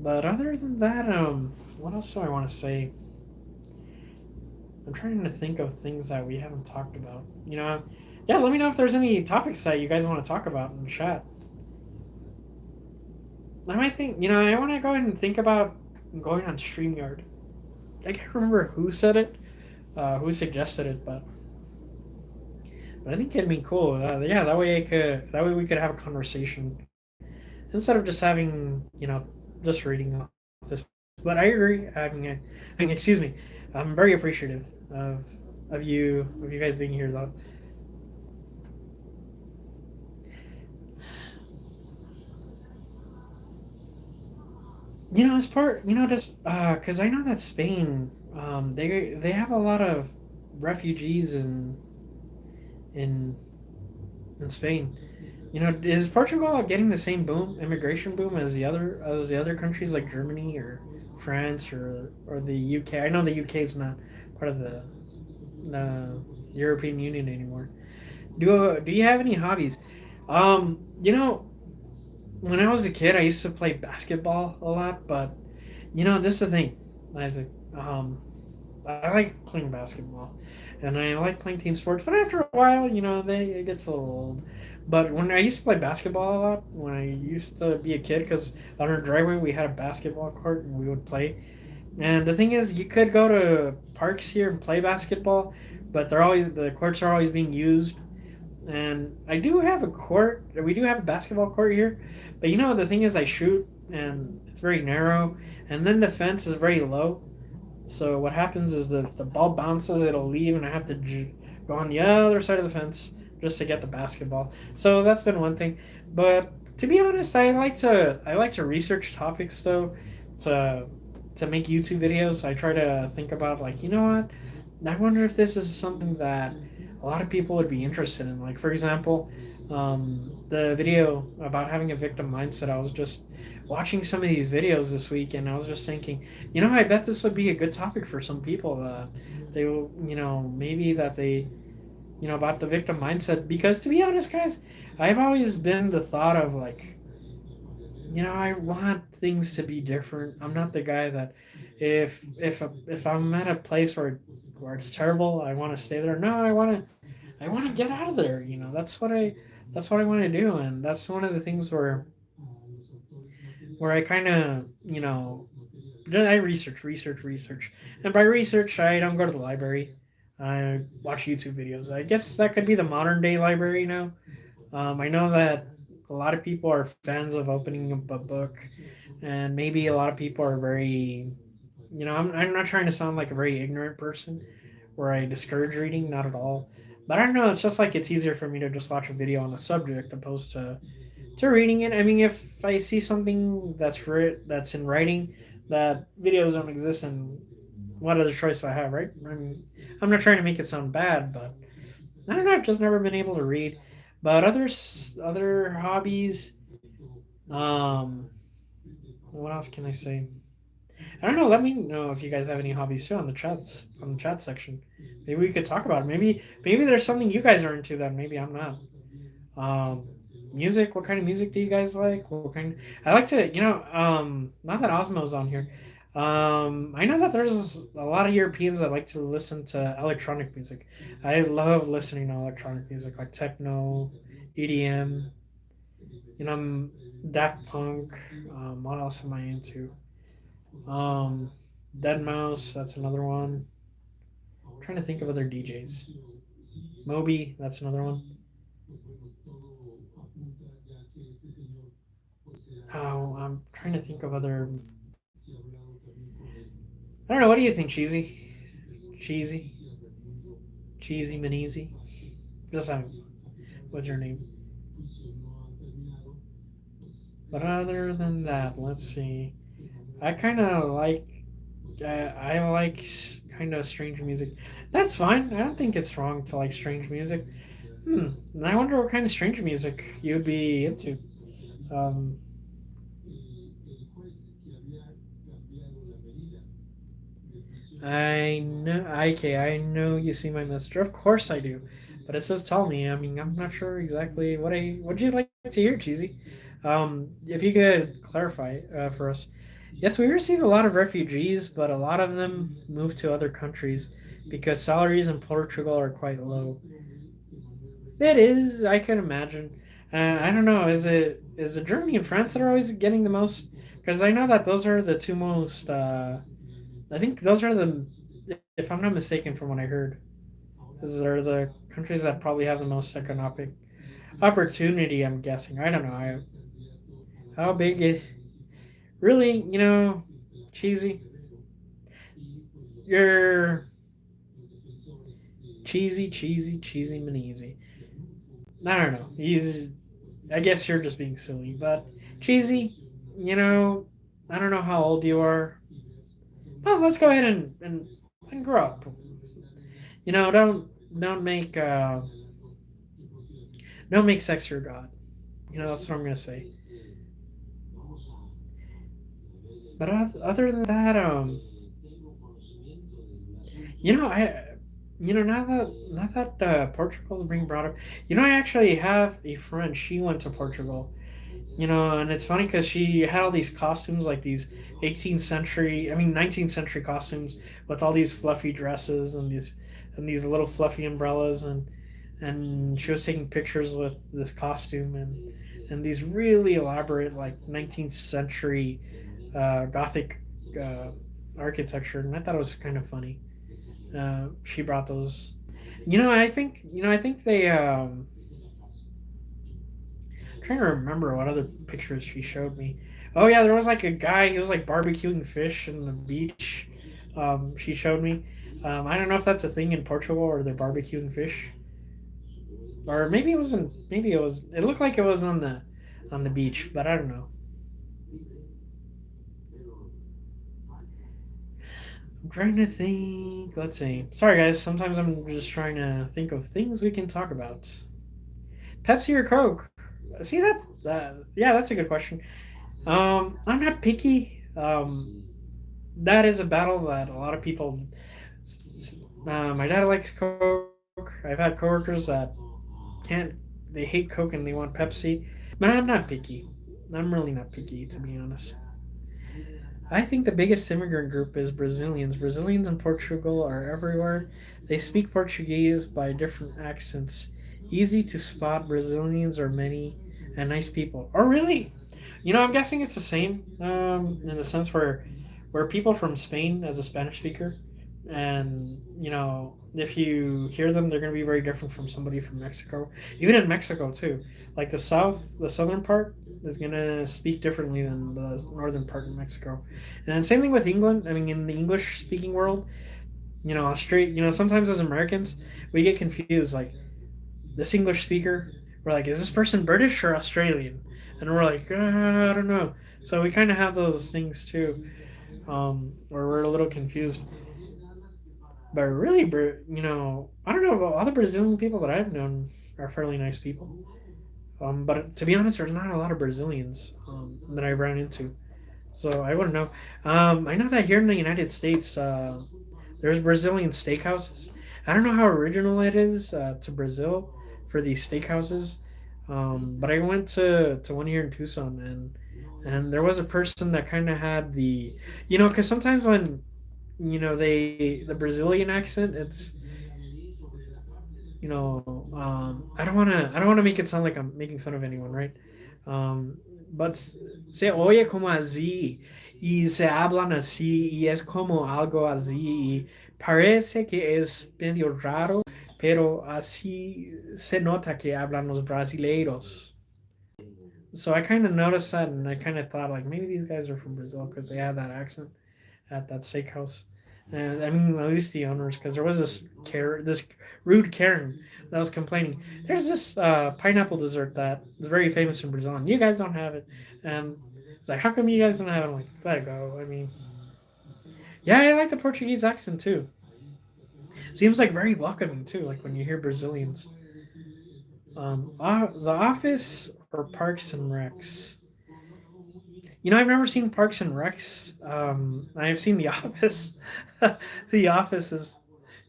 But other than that, what else do I want to say? I'm trying to think of things that we haven't talked about. Yeah. Let me know if there's any topics that you guys want to talk about in the chat. I might think. I want to go ahead and think about going on Streamyard. I can't remember who said it, who suggested it, but I think it'd be cool. Yeah, that way we could have a conversation instead of just having just reading off this. But I agree. I mean, excuse me. I'm very appreciative of of you guys being here though. As part just because I know that Spain they have a lot of refugees in in Spain. Is Portugal getting the same immigration boom as the other countries like Germany or France or the UK? I know the UK is not part of the European Union anymore. Do you have any hobbies? Um, you know, when I was a kid, I used to play basketball a lot, but this is the thing, Isaac. Um, I like playing basketball, and I like playing team sports. But after a while, it gets a little old. But when I used to play basketball a lot, when I used to be a kid, because on our driveway we had a basketball court and we would play. And the thing is, you could go to parks here and play basketball, but the courts are always being used. And I do have a court. We do have a basketball court here, but the thing is, I shoot and it's very narrow, and then the fence is very low. So what happens is that if the ball bounces, it'll leave, and I have to go on the other side of the fence just to get the basketball. So that's been one thing. But to be honest, I like to research topics though, to to make YouTube videos. I try to think about like what I wonder if this is something that a lot of people would be interested in. Like for example, the video about having a victim mindset. I was just watching some of these videos this week, and I was just thinking, I bet this would be a good topic for some people. They will, maybe that they, about the victim mindset. Because to be honest, guys, I've always been the thought of like, I want things to be different. I'm not the guy that, if I'm at a place where it's terrible, I want to stay there. No, I want to get out of there. That's what I want to do, and that's one of the things where I kind of, I research, and by research, I don't go to the library. I watch YouTube videos. I guess that could be the modern day library now. I know that a lot of people are fans of opening up a book, and maybe a lot of people are very, I'm not trying to sound like a very ignorant person where I discourage reading, not at all. But I don't know, it's just like it's easier for me to just watch a video on a subject opposed to reading it. I mean, if I see something that's in writing, that videos don't exist, and what other choice do I have, right? I mean, I'm not trying to make it sound bad, but I don't know. I've just never been able to read. But other hobbies, um, what else can I say? I don't know. Let me know if you guys have any hobbies too on the chat section. Maybe we could talk about it. Maybe there's something you guys are into that maybe I'm not. Um, Music. What kind of music do you guys like? What kind? I like to. Not that Osmo's on here. I know that there's a lot of Europeans that like to listen to electronic music. I love listening to electronic music like techno, EDM. Daft Punk. What else am I into? Um, Dead Mouse. That's another one. I'm trying to think of other DJs. Moby. That's another one. Oh, I'm trying to think of other. I don't know. What do you think, Cheesy, Cheesy Maneezy? Just with your name. But other than that, let's see. I kind of like. I like kind of strange music. That's fine. I don't think it's wrong to like strange music. And I wonder what kind of strange music you'd be into. Um, I know. Okay, I know you see my message. Of course I do, but it says tell me. I mean, I'm not sure exactly what I. Would you like to hear, Cheesy? If you could clarify for us. Yes, we receive a lot of refugees, but a lot of them move to other countries because salaries in Portugal are quite low. It is. I can imagine. I don't know. Is it Germany and France that are always getting the most? Because I know that those are the two most. I think those are the, if I'm not mistaken, from what I heard, those are the countries that probably have the most economic opportunity. I'm guessing. I don't know. How big is really? Cheesy. You're cheesy Maneezy. I don't know. I guess you're just being silly, but cheesy. You know. I don't know how old you are. But let's go ahead and grow up. Don't make don't make sex your god. That's what I'm gonna say. But other than that, I, now that Portugal's being brought up, I actually have a friend. She went to Portugal, And it's funny because she had all these costumes, like these 18th century, I mean 19th century costumes, with all these fluffy dresses and these little fluffy umbrellas, and she was taking pictures with this costume and these really elaborate like 19th century Gothic uh, architecture, and I thought it was kind of funny. She brought those. I think they. Trying to remember what other pictures she showed me. Oh yeah, there was like a guy. He was like barbecuing fish in the beach. She showed me. I don't know if that's a thing in Portugal or they're barbecuing fish, or maybe it wasn't. Maybe it was. It looked like it was on the beach, but I don't know. I'm trying to think. Let's see. Sorry guys. Sometimes I'm just trying to think of things we can talk about. Pepsi or Coke? See that? Yeah, that's a good question. I'm not picky. That is a battle that a lot of people. My dad likes Coke. I've had coworkers that can't. They hate Coke and they want Pepsi, but I'm not picky. I'm really not picky, to be honest. I think the biggest immigrant group is Brazilians. Brazilians in Portugal are everywhere. They speak Portuguese by different accents. Easy to spot. Brazilians are many and nice people. Oh, really? I'm guessing it's the same in the sense where people from Spain as a Spanish speaker, and if you hear them, they're going to be very different from somebody from Mexico. Even in Mexico too, like the southern part is going to speak differently than the northern part in Mexico. And same thing with England. I mean, in the English speaking world, Australia, sometimes as Americans, we get confused. Like this English speaker, we're like, is this person British or Australian? And we're like, I don't know. So we kind of have those things too, where we're a little confused. But really, I don't know about other Brazilian people that I've known are fairly nice people. But to be honest, there's not a lot of Brazilians that I've run into, so I wouldn't know. I know that here in the United States, there's Brazilian steakhouses. I don't know how original it is to Brazil for these steakhouses, but I went to one here in Tucson, and there was a person that kind of had because sometimes when the Brazilian accent, it's I don't want to make it sound like I'm making fun of anyone, right? Um, but se oye como así y se hablan así y es como algo así y parece que es medio raro, pero así se nota que hablan los brasileiros. So I kind of noticed that, and I kind of thought like maybe these guys are from Brazil because they have that accent at that steakhouse. And I mean, at least the owners, because there was this rude Karen that was complaining. There's this pineapple dessert that is very famous in Brazil, and you guys don't have it. And it's like, how come you guys don't have it? I'm like, let it go. I mean, yeah, I like the Portuguese accent too. Seems like very welcoming too. Like when you hear Brazilians. The Office or Parks and Recs. I've never seen Parks and Recs. I've seen The Office. The Office is,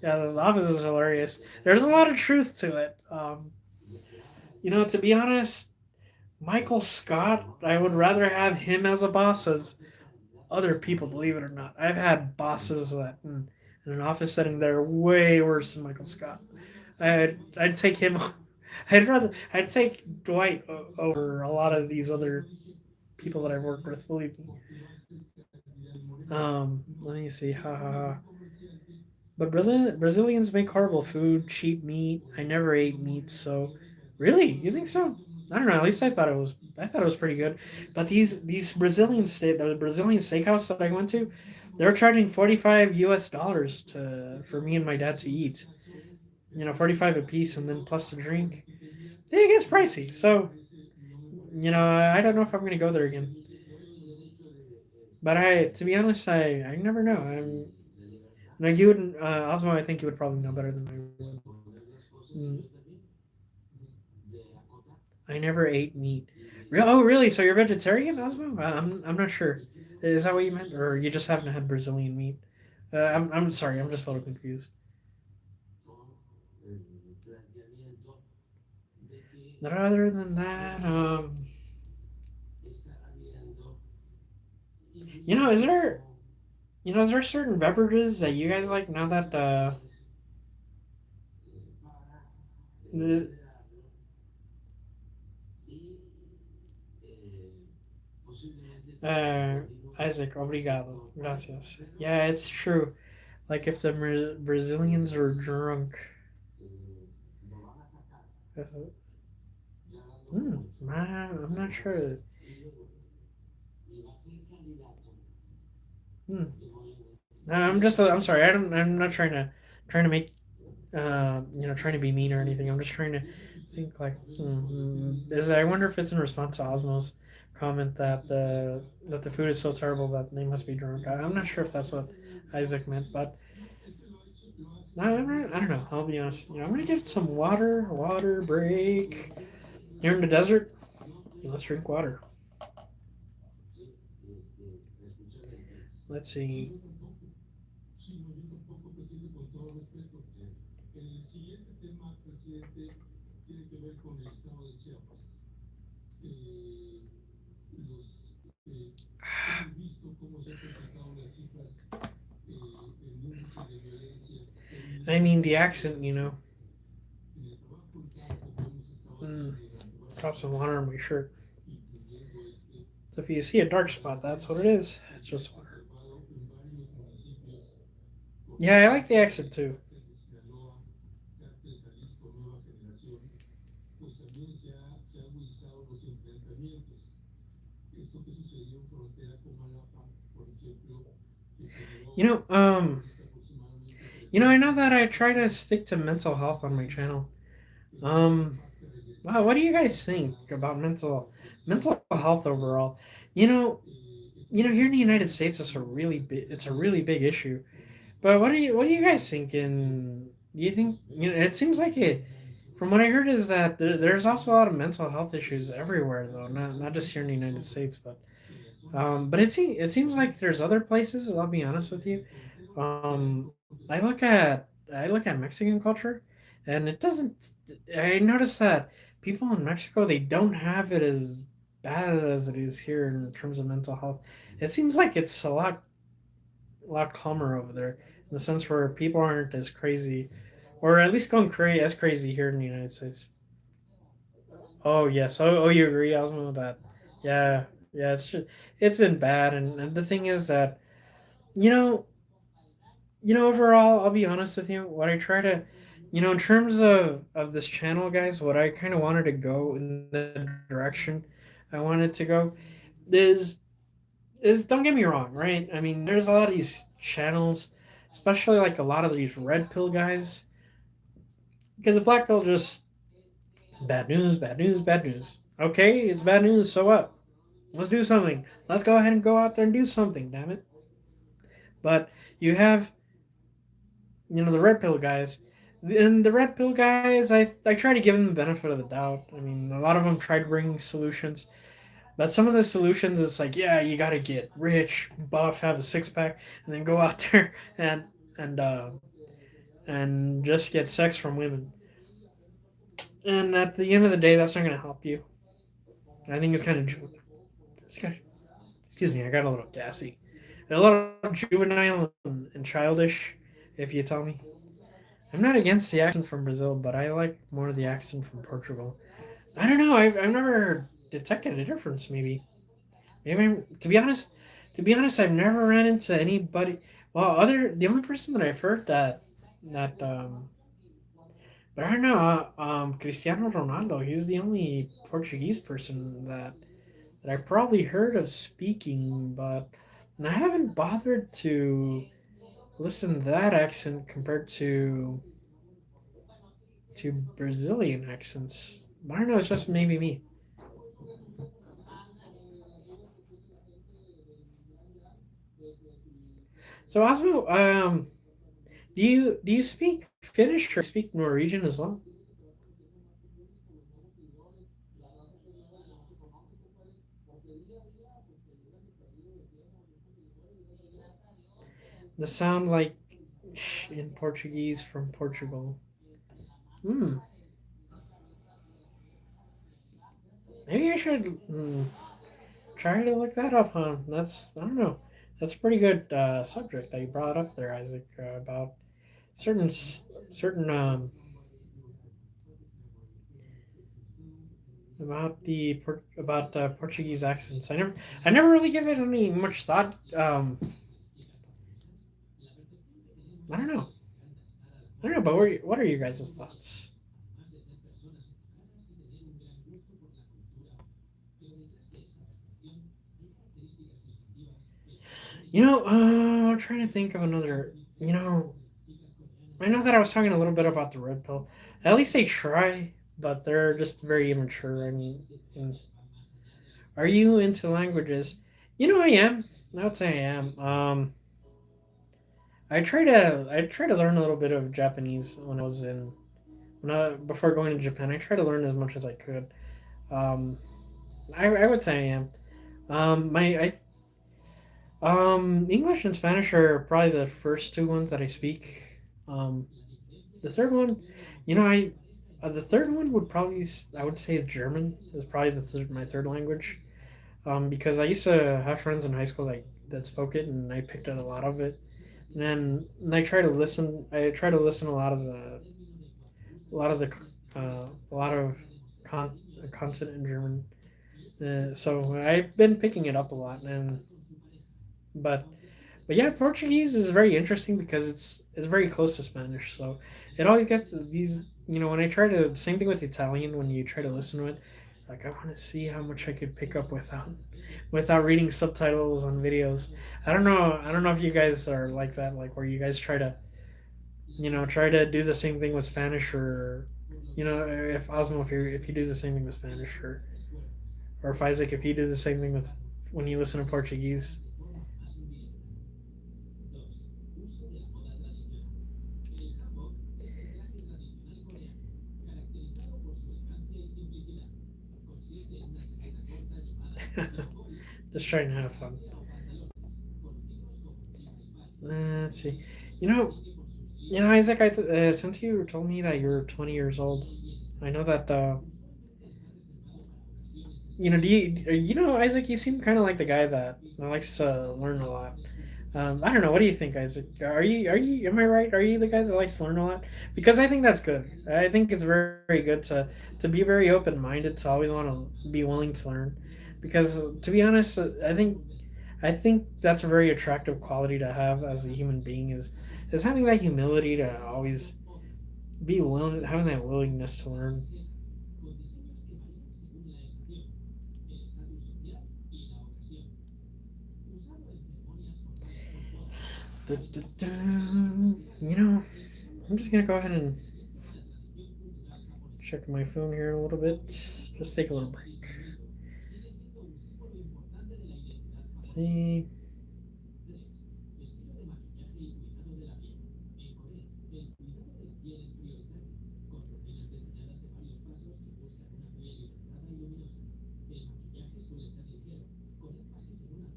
yeah, The Office is hilarious. There's a lot of truth to it. To be honest, Michael Scott, I would rather have him as a boss as other people. Believe it or not, I've had bosses that in an office setting that are way worse than Michael Scott. I'd take him. I'd take Dwight over a lot of these other people that I've worked with. Believe me. Let me see. Ha ha ha. But Brazilians make horrible food, cheap meat. I never ate meat, so really, you think so? I don't know. At least I thought it was. I thought it was pretty good. But these the Brazilian steakhouse that I went to, they were charging $45 to for me and my dad to eat. 45 a piece, and then plus the drink. It gets pricey. So I don't know if I'm gonna go there again. But to be honest, I never know. No, you would, Osmo. I think you would probably know better than I would. Mm, I never ate meat. Oh, really? So you're vegetarian, Osmo? I'm not sure. Is that what you meant, or you just haven't had Brazilian meat? I'm sorry. I'm just a little confused. But other than that, Is there is there certain beverages that you guys like now that the uh Isaac, obrigado, gracias. Yeah, it's true. Like if the Brazilians were drunk, I'm not sure. Hmm. No, I'm sorry. I'm not trying to make trying to be mean or anything. I'm just trying to think like, I wonder if it's in response to Osmo's comment that the food is so terrible that they must be drunk. I'm not sure if that's what Isaac meant, but I don't know. I'll be honest. I'm gonna get some water. Water break. You're in the desert. Let's drink water. Let's see. I mean, the accent. Mm, drop some water on my shirt. So if you see a dark spot, that's what it is. It's just water. Yeah, I like the accent too. You know, um, I know that I try to stick to mental health on my channel. Um, wow, what do you guys think about mental health overall? You know, here in the United States, it's a really big issue. But what do you guys think? Do you think It seems like it. From what I heard, is that there's also a lot of mental health issues everywhere, though, not just here in the United States, but it seems like there's other places. I'll be honest with you. I look at Mexican culture, and it doesn't. I noticed that people in Mexico, they don't have it as bad as it is here in terms of mental health. It seems like it's a lot calmer over there in the sense where people aren't as crazy, or at least going as crazy here in the United States. Oh yes. You agree, Osmo, with that? Yeah, yeah. It's been bad, and the thing is that you know overall, I'll be honest with you. What I try to, in terms of this channel, guys, what I kind of wanted to go in the direction I wanted to go is don't get me wrong, right? I mean, there's a lot of these channels, especially like a lot of these red pill guys, because the black pill just bad news, bad news, bad news. Okay, it's bad news. So what? Let's do something. Let's go ahead and go out there and do something. Damn it! But you have the red pill guys. And the red pill guys, I try to give them the benefit of the doubt. I mean, a lot of them tried bringing solutions, but some of the solutions, it's like, yeah, you got to get rich, buff, have a six pack, and then go out there and and just get sex from women. And at the end of the day, that's not going to help you. I think it's kind of excuse me, I got a little gassy, a little juvenile and childish, if you tell me. I'm not against the accent from Brazil, but I like more the accent from Portugal. I don't know. I've never detected a difference. To be honest, I've never ran into anybody. Well, the only person that I've heard that but I don't know. Cristiano Ronaldo. He's the only Portuguese person that I probably heard of speaking, but I haven't bothered to listen to that accent compared to Brazilian accents. I don't know. It's just maybe me. So Osmo, do you speak Finnish or speak Norwegian as well? The sound like in Portuguese from Portugal. Hmm. Maybe I should try to look that up, huh? I don't know. That's a pretty good subject that you brought up there, Isaac, about certain certain about about Portuguese accents. I never really give it any much thought. I don't know. I don't know, but what are you guys' thoughts? I'm trying to think of another. I know that I was talking a little bit about the red pill. At least they try, but they're just very immature. I mean, are you into languages? I am. I would say I am. I try to learn a little bit of Japanese when I was in when I before going to Japan. I try to learn as much as I could. Um, I would say I am. My English and Spanish are probably the first two ones that I speak. Um, the third one, I the third one would probably I would say German is probably my third language. Because I used to have friends in high school that spoke it, and I picked up a lot of it. And I try to listen. I try to listen a lot of the a lot of content in German. So I've been picking it up a lot, and but But yeah, Portuguese is very interesting because it's very close to Spanish. So it always gets these. When I try to same thing with Italian. When you try to listen to it, like I want to see how much I could pick up without reading subtitles on videos. I don't know. I don't know if you guys are like that, like where you guys try to do the same thing with Spanish, or if Osmo, if you do the same thing with Spanish, or if Isaac, if you do the same thing with when you listen to Portuguese. Just trying to have fun. Let's see. You know, Isaac. Since you told me that you're 20 years old, I know that. Do Isaac? You seem kind of like the guy that likes to learn a lot. I don't know. What do you think, Isaac? Am I right? Are you the guy that likes to learn a lot? Because I think that's good. I think it's very, very good to be very open minded, to always want to be willing to learn. Because to be honest, I think that's a very attractive quality to have as a human being, is having that humility to always be willing, having that willingness to learn. You know, I'm just gonna go ahead and check my phone here a little bit. Just take a little break. See.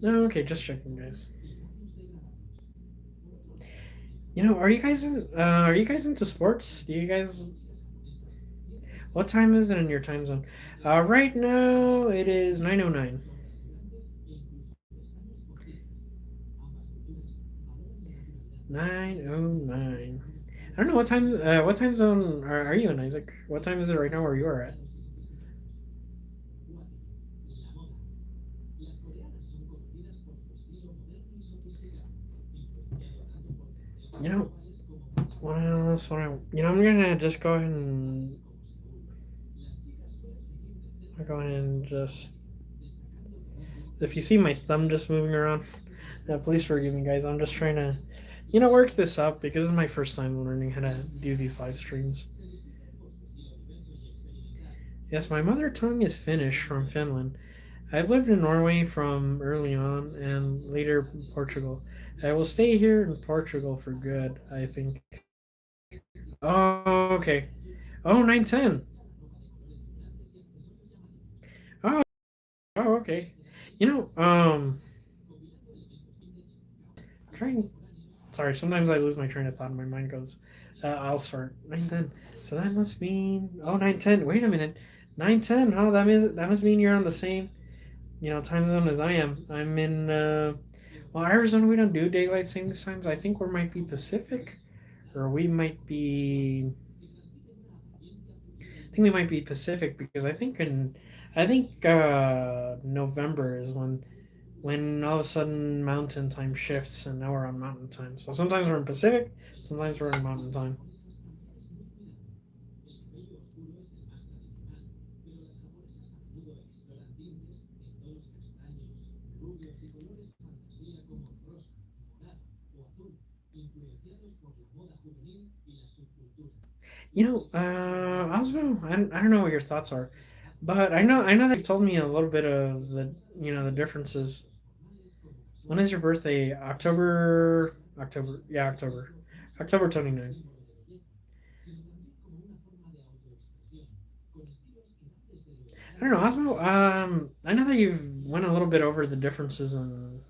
No, okay, just checking, guys. Are you guys into sports? Do you guys What time is it in your time zone? Right now it is 9:09. 9:09. I don't know what time. What time zone are you in, Isaac? What time is it right now where you are at? You know what else? I'm gonna just go ahead and just. If you see my thumb just moving around, please forgive me, guys. I'm just trying to, work this up because it's my first time learning how to do these live streams. Yes, my mother tongue is Finnish from Finland. I've lived in Norway from early on and later Portugal. I will stay here in Portugal for good, I think. Oh, okay. Oh, 9:10. Oh, oh, okay. You know, trying. Sorry, sometimes I lose my train of thought and my mind goes. I'll start 9:10. So that must mean 9:10. Wait a minute, 9:10. That must mean you're on the same time zone as I am. I'm in Well, Arizona, we don't do daylight savings times. I think we might be Pacific, or we might be. I think we might be Pacific because I think November is when all of a sudden Mountain Time shifts and now we're on Mountain Time. So sometimes we're in Pacific, sometimes we're in Mountain Time. Osmo, I don't know what your thoughts are, but I know that you've told me a little bit of the differences. When is your birthday? October 29th. I don't know, Osmo. I know that you've went a little bit over the differences and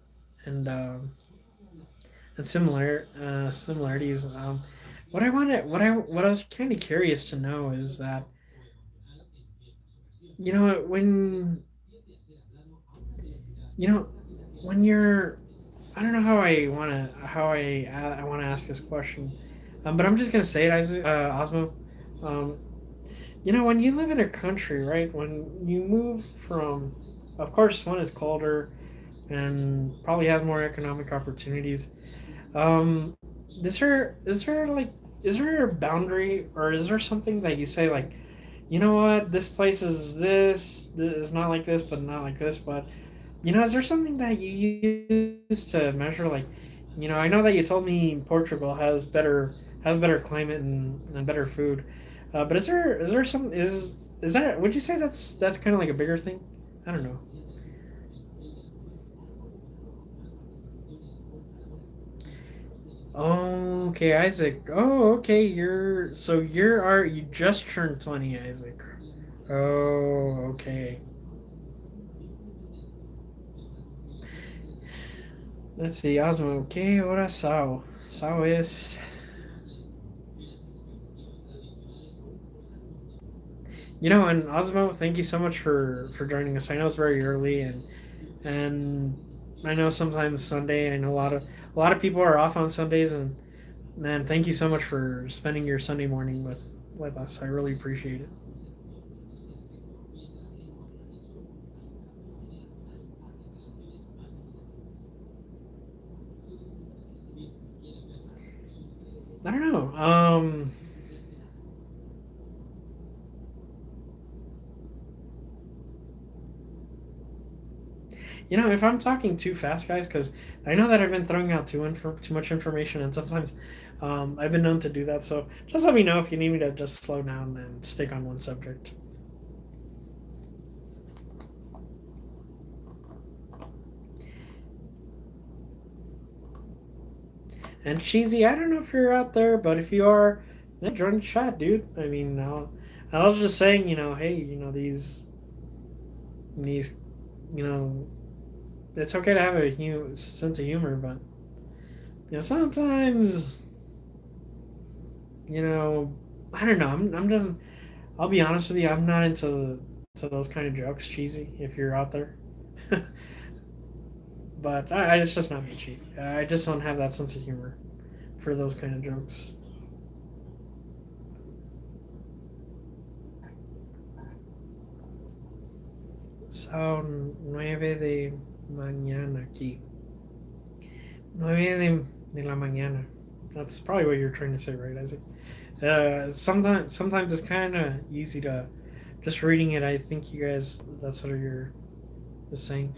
similarities. What I was kind of curious to know is that when you know when you're I don't know how I want to ask this question, but I'm just gonna say it, Isaac, Osmo. Um, when you live in a country, right? When you move from, of course, one is colder and probably has more economic opportunities. Um, is there a boundary or is there something that you say like, you know what, this place is this is not like this, but not like this, but is there something that you use to measure like, I know that you told me Portugal has better climate and better food, but is there some is that would you say that's kind of like a bigger thing? I don't know. Oh, okay, Isaac. Oh, okay. You just turned 20, Isaac. Oh, okay. Let's see, Osmo. ¿Qué hora Sao? Sao is. And Osmo, thank you so much for joining us. I know it's very early, and I know sometimes Sunday. I know a lot of people are off on Sundays, and thank you so much for spending your Sunday morning with us. I really appreciate it. I don't know. If I'm talking too fast, guys, because I know that I've been throwing out too much information, and sometimes I've been known to do that. So just let me know if you need me to just slow down and stick on one subject. And Cheesy, I don't know if you're out there, but if you are, then join the chat, dude. I mean, I was just saying, hey, these, you know, it's okay to have a sense of humor, but sometimes, you know, I don't know. I'm just. I'll be honest with you. I'm not into those kind of jokes, Cheesy. If you're out there, but it's just not me, Cheesy. I just don't have that sense of humor for those kind of jokes. Son 9 de mañana aquí. 9 de la mañana. That's probably what you're trying to say, right, Isaac? Sometimes it's kind of easy to just reading it. I think you guys that's what you're just saying.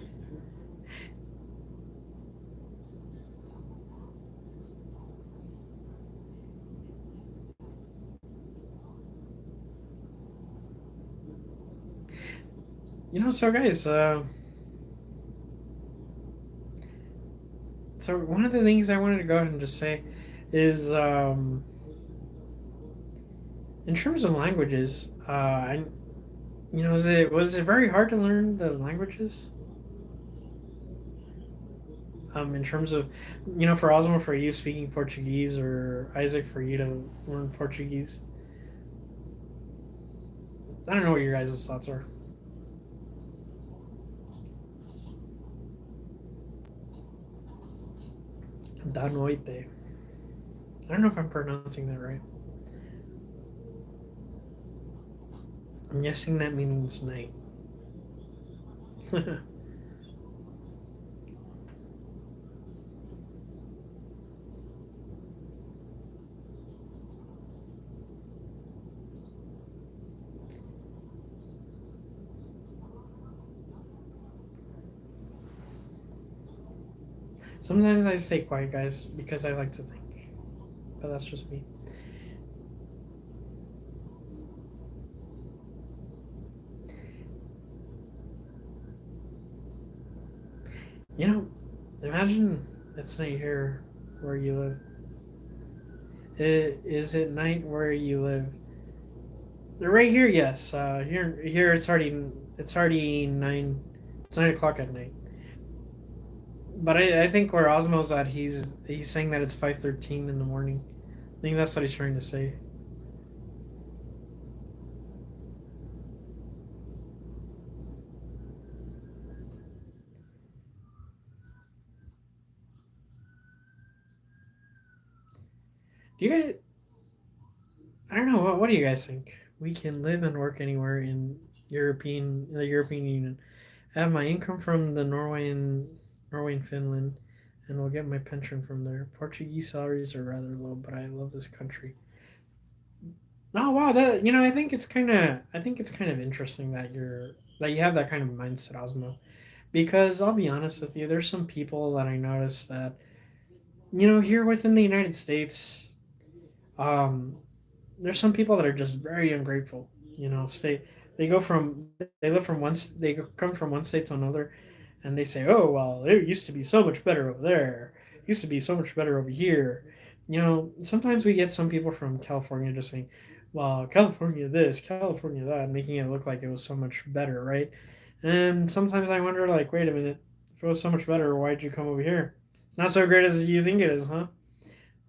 So guys, so one of the things I wanted to go ahead and just say is, in terms of languages, was it very hard to learn the languages? In terms of, for Osmo, for you speaking Portuguese, or Isaac, for you to learn Portuguese. I don't know what your guys' thoughts are. Da noite. I don't know if I'm pronouncing that right. I'm guessing that means night. Sometimes I stay quiet, guys, because I like to think. But that's just me. You know, imagine it's night here where you live. Is it night where you live? Right here, yes. Here it's already 9. It's 9 o'clock at night. But I think where Osmo's at, he's saying that it's 5:13 in the morning. I think that's what he's trying to say. Do you guys? I don't know. What do you guys think? We can live and work anywhere in the European Union. I have my income from the Norway and Finland, and we'll get my pension from there. Portuguese salaries are rather low, but I love this country. Oh wow, that I think it's kind of interesting that you have that kind of mindset, Osmo. Because I'll be honest with you, there's some people that I noticed that here within the United States, um, there's some people that are just very ungrateful. They go from they live from one they come from one state to another, and they say, "Oh well, it used to be so much better over there. It used to be so much better over here." Sometimes we get some people from California just saying, "Well, California this, California that," making it look like it was so much better, right? And sometimes I wonder, like, wait a minute, if it was so much better, why'd you come over here? It's not so great as you think it is, huh?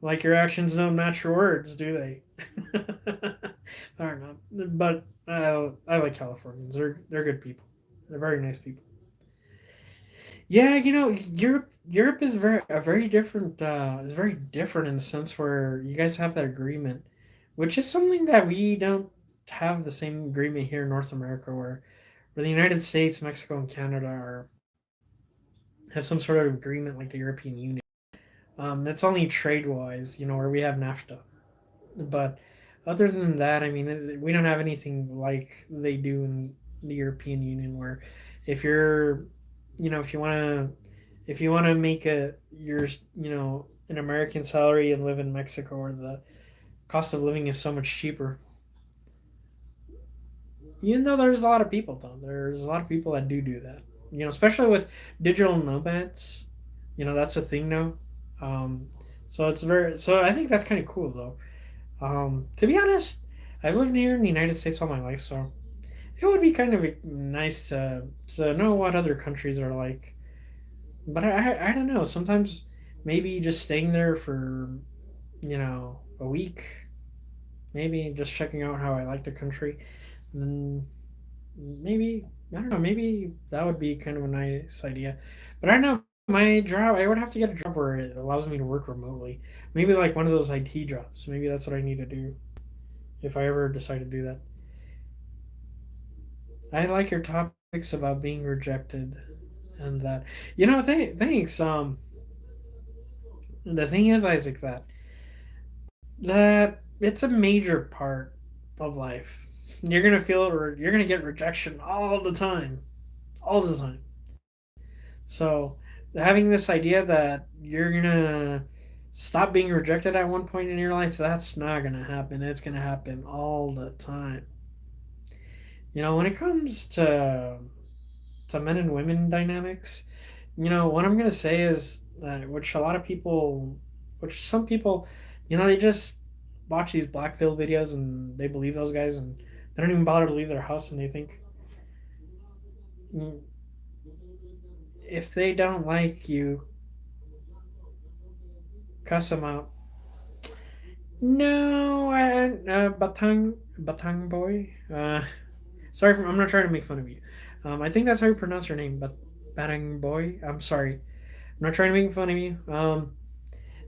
Like your actions don't match your words, do they? I don't know, but I like Californians. They're good people. They're very nice people. Yeah, Europe is very different. Is very different in the sense where you guys have that agreement, which is something that we don't have the same agreement here in North America, where the United States, Mexico, and Canada are have some sort of agreement like the European Union. That's only trade wise, where we have NAFTA. But other than that, I mean, we don't have anything like they do in the European Union, where if you're, if you want to make an American salary and live in Mexico, where the cost of living is so much cheaper. Even though there's a lot of people, though, there's a lot of people that do that. Especially with digital nomads. That's a thing now. Um, so I think that's kind of cool, though. To be honest, I've lived here in the United States all my life, so it would be kind of nice to know what other countries are like. But I don't know. Sometimes maybe just staying there for a week, maybe just checking out how I like the country, then maybe I don't know. Maybe that would be kind of a nice idea. But I don't know. My job, I would have to get a job where it allows me to work remotely. Maybe like one of those IT jobs. Maybe that's what I need to do if I ever decide to do that. I like your topics about being rejected and that. Thanks. The thing is, Isaac, that it's a major part of life. You're gonna feel it, or you're gonna get rejection all the time. So having this idea that you're gonna stop being rejected at one point in your life, that's not gonna happen. It's gonna happen all the time. When it comes to men and women dynamics, what I'm gonna say is that which some people, they just watch these black pill videos and they believe those guys and they don't even bother to leave their house and they think "Mm, if they don't like you, cuss them out." No, Batang boy. Sorry, I'm not trying to make fun of you. I think that's how you pronounce your name, but Batang boy. I'm sorry. I'm not trying to make fun of you.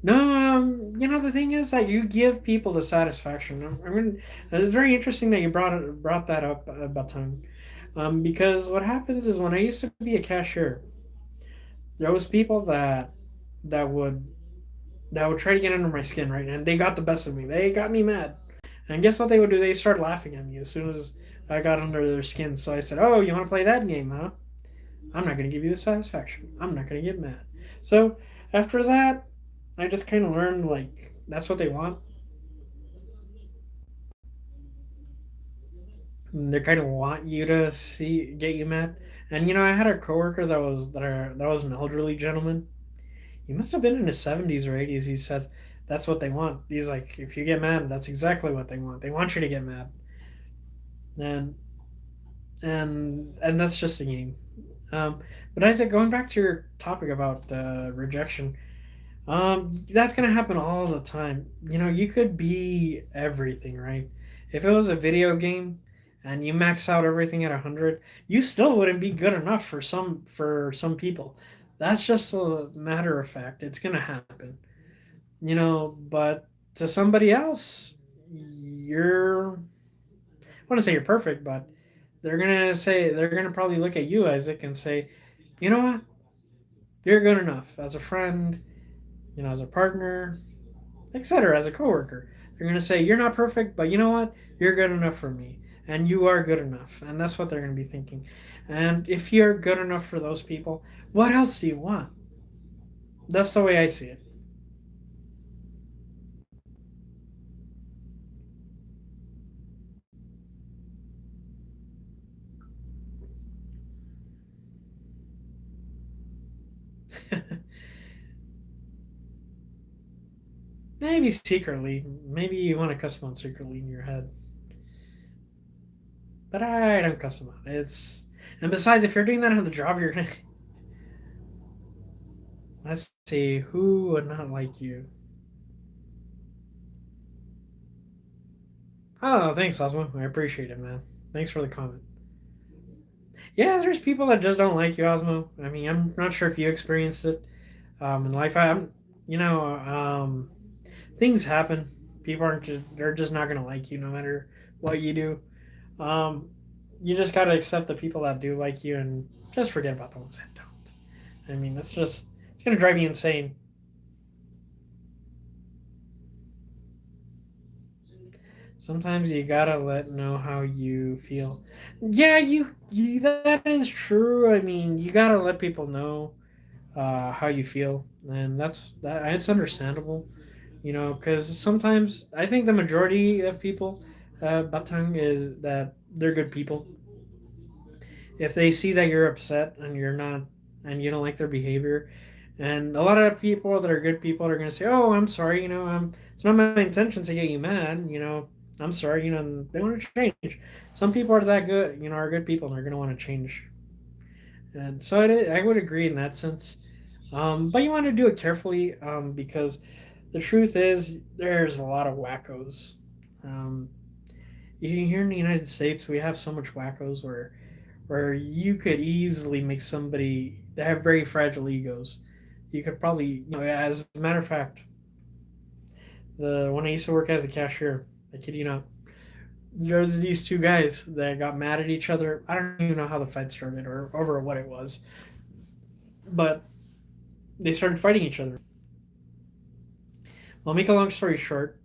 No, the thing is that you give people the satisfaction. I mean, it's very interesting that you brought that up about time, because what happens is when I used to be a cashier, there was people that would that would try to get under my skin, right? And they got the best of me. They got me mad. And guess what they would do? They start laughing at me as soon as I got under their skin. So I said, "Oh, you want to play that game, huh? I'm not going to give you the satisfaction. I'm not going to get mad." So after that, I just kind of learned like that's what they want. And they kind of want you to get you mad. And I had a coworker that was an elderly gentleman. He must have been in his 70s or 80s. He said that's what they want. He's like, if you get mad, that's exactly what they want. They want you to get mad. And and that's just a game. But Isaac, going back to your topic about rejection, that's gonna happen all the time. You could be everything, right? If it was a video game and you max out everything at 100, you still wouldn't be good enough for some people. That's just a matter of fact. It's gonna happen. But to somebody else, I want to say you're perfect, but they're gonna probably look at you, Isaac, and say, you know what, you're good enough as a friend, as a partner, etc., as a coworker. They're gonna say you're not perfect, but you know what, you're good enough for me, and you are good enough, and that's what they're gonna be thinking. And if you're good enough for those people, what else do you want? That's the way I see it. Maybe secretly, maybe you want to custom out secretly in your head, but I don't custom out. And besides, if you're doing that on the job, you're gonna let's see, who would not like you? Oh, thanks, Osmo. I appreciate it, man. Thanks for the comment. Yeah, there's people that just don't like you, Osmo. I mean, I'm not sure if you experienced it in life. You know, um, things happen. People aren't just, they're just not gonna like you no matter what you do. Um, you just gotta accept the people that do like you and just forget about the ones that don't. I mean, it's gonna drive you insane. Sometimes you gotta let know how you feel. Yeah, you that is true. I mean, you gotta let people know how you feel, and that. It's understandable, because sometimes I think the majority of people, Batang, is that they're good people. If they see that you're upset and you're not, and you don't like their behavior, and a lot of people that are good people are gonna say, "Oh, I'm sorry, it's not my intention to get you mad, I'm sorry, and they want to change." Some people are that good, are good people, and they're gonna want to change, and so I would agree in that sense. But you want to do it carefully, because the truth is there's a lot of wackos. Um, here in the United States, we have so much wackos where you could easily make somebody that have very fragile egos. You could probably, as a matter of fact, the when I used to work as a cashier, I kid you not, there was these two guys that got mad at each other. I don't even know how the fight started or over what it was, but they started fighting each other. Well, make a long story short,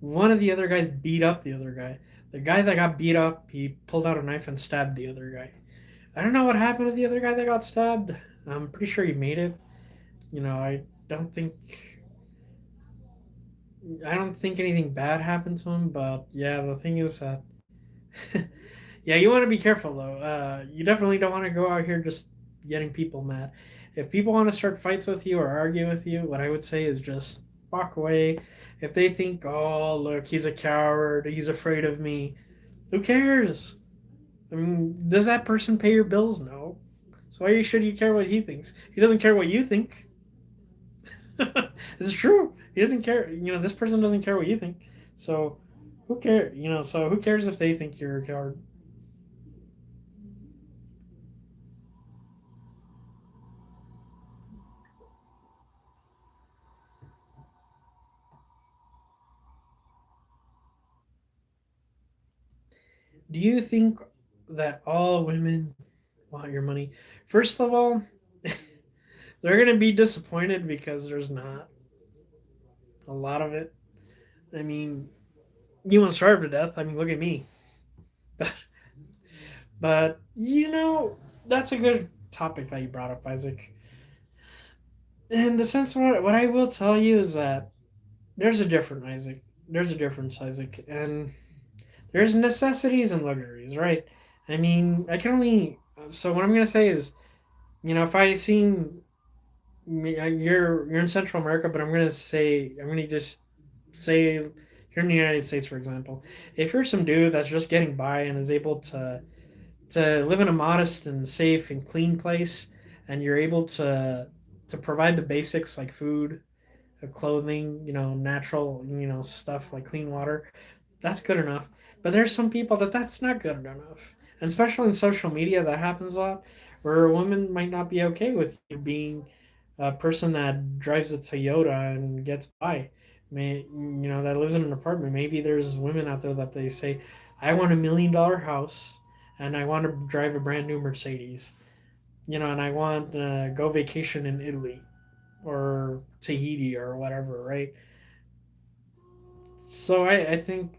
one of the other guys beat up the other guy. The guy that got beat up, he pulled out a knife and stabbed the other guy. I don't know what happened to the other guy that got stabbed. I'm pretty sure he made it. I don't think I don't think anything bad happened to him, but yeah, the thing is that yeah, you want to be careful though. You definitely don't want to go out here just getting people mad. If people want to start fights with you or argue with you, what I would say is just walk away. If they think, "Oh, look, he's a coward, he's afraid of me," who cares? I mean, does that person pay your bills? No. So why should you care what he thinks? He doesn't care what you think. It's true. He doesn't care. This person doesn't care what you think. So who cares? So who cares if they think you're a coward? Do you think that all women want your money? First of all, they're gonna be disappointed because there's not a lot of it. I mean, you want to starve to death. I mean, look at me. But that's a good topic that you brought up, Isaac. In the sense, what I will tell you is that there's a difference, Isaac. There's a difference, Isaac, and there's necessities and luxuries, right? I mean, I can only. So what I'm gonna say is, if I seen you're in Central America, but I'm gonna just say here in the United States, for example, if you're some dude that's just getting by and is able to live in a modest and safe and clean place, and you're able to provide the basics like food, clothing, natural, stuff like clean water, that's good enough. But there's some people that's not good enough, and especially in social media, that happens a lot, where a woman might not be okay with you being a person that drives a Toyota and gets by. That lives in an apartment. Maybe there's women out there that they say, "I want $1 million house, and I want to drive a brand new Mercedes." And I want to go vacation in Italy or Tahiti or whatever, right? So I think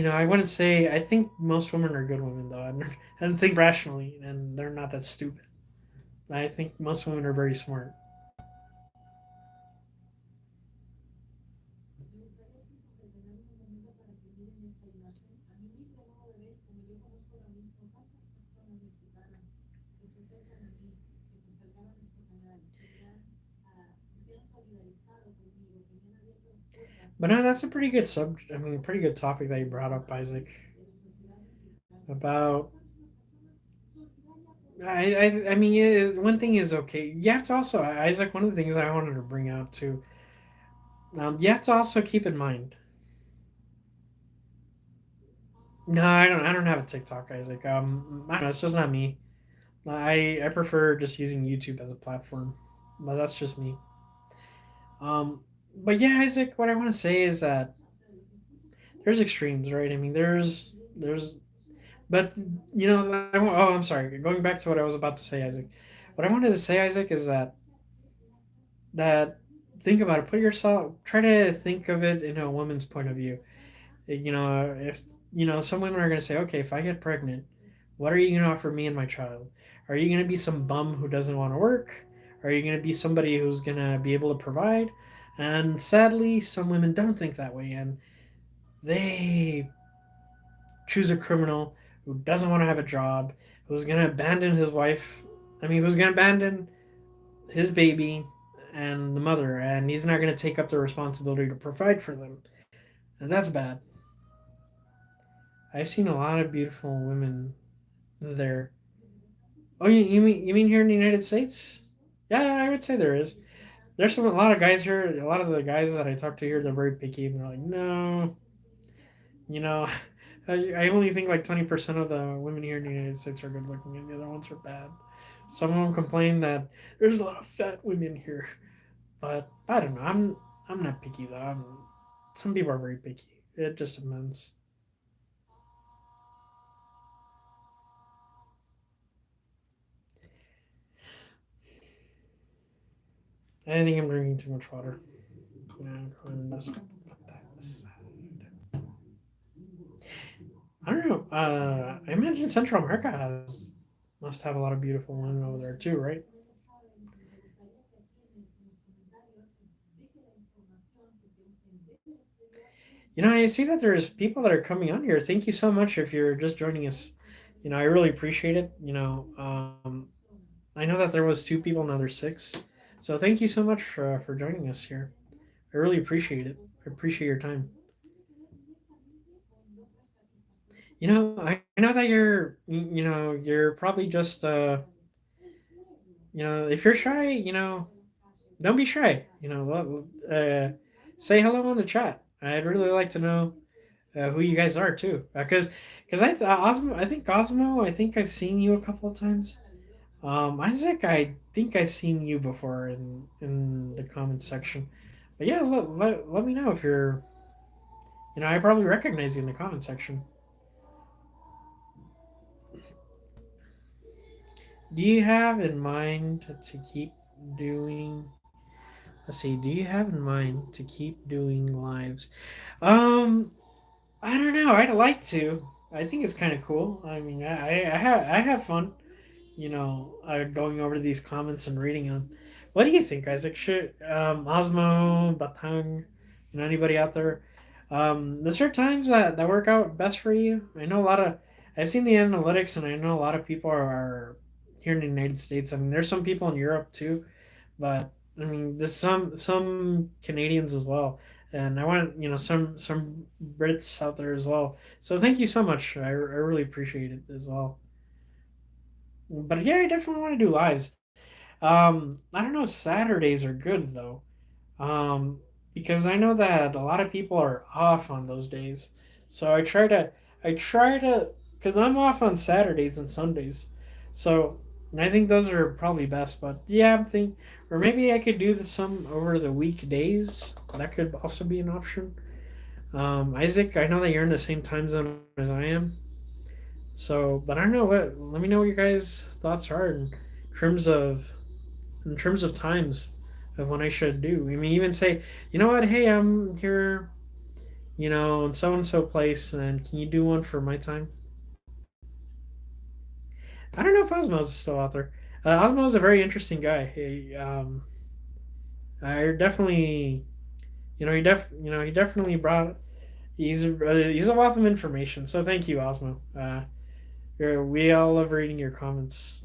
I wouldn't say I think most women are good women though, and think rationally, and they're not that stupid. I think most women are very smart. But no, that's a pretty good subject. I mean, a pretty good topic that you brought up, Isaac. About I mean, one thing is okay. You have to also, Isaac. One of the things I wanted to bring out too. You have to also keep in mind. No, I don't. I don't have a TikTok, Isaac. I don't know. It's just not me. I prefer just using YouTube as a platform, but that's just me. Um, but yeah, Isaac, what I want to say is that there's extremes, right? I mean, but oh, I'm sorry. Going back to what I was about to say, Isaac. What I wanted to say, Isaac, is that think about it. Try to think of it in a woman's point of view. If some women are going to say, okay, if I get pregnant, what are you going to offer me and my child? Are you going to be some bum who doesn't want to work? Are you going to be somebody who's going to be able to provide? And sadly, some women don't think that way, and they choose a criminal who doesn't want to have a job, who's going to abandon his wife. I mean, who's going to abandon his baby and the mother, and he's not going to take up the responsibility to provide for them. And that's bad. I've seen a lot of beautiful women there. Oh, you mean here in the United States? Yeah, I would say there is. There's a lot of guys here. A lot of the guys that I talk to here, they're very picky, and they're like, no, you know, I only think like 20% of the women here in the United States are good looking, and the other ones are bad. Some of them complain that there's a lot of fat women here, but I don't know. I'm not picky though. Some people are very picky. It just depends. I think I'm drinking too much water. Yeah, I don't know. I imagine Central America must have a lot of beautiful women over there too, right? I see that there's people that are coming on here. Thank you so much if you're just joining us. I really appreciate it. I know that there was two people, now there's six. So thank you so much for joining us here. I really appreciate it. I appreciate your time. I know that you're probably just if you're shy, don't be shy. Say hello on the chat. I'd really like to know who you guys are too, because I think Osmo, I think I've seen you a couple of times. Isaac, I think I've seen you before in the comments section. But yeah, let me know if you're. I probably recognize you in the comment section. Do you have in mind to keep doing? Let's see. Do you have in mind to keep doing lives? Um, I don't know. I'd like to. I think it's kind of cool. I mean, I have fun. Going over these comments and reading them. What do you think, Isaac? Should Osmo, Batang, anybody out there? Is there times that work out best for you? I know a lot of. I've seen the analytics, and I know a lot of people are here in the United States. I mean, there's some people in Europe too, but I mean, there's some Canadians as well, and I want some Brits out there as well. So thank you so much. I really appreciate it as well. But yeah, I definitely want to do lives. I don't know. Saturdays are good though, um, because I know that a lot of people are off on those days. So I try to, because I'm off on Saturdays and Sundays. So I think those are probably best. But yeah, I'm thinking, or maybe I could do some over the weekdays. That could also be an option. Isaac, I know that you're in the same time zone as I am. So, but I don't know what. Let me know what your guys' thoughts are terms of in terms of times of when I should do. I mean, even say, you know what? Hey, I'm here, in so and so place, and can you do one for my time? I don't know if Osmo's still out there. Osmo's a very interesting guy. I definitely, he definitely brought. He's a wealth of information. So thank you, Osmo. We all love reading your comments.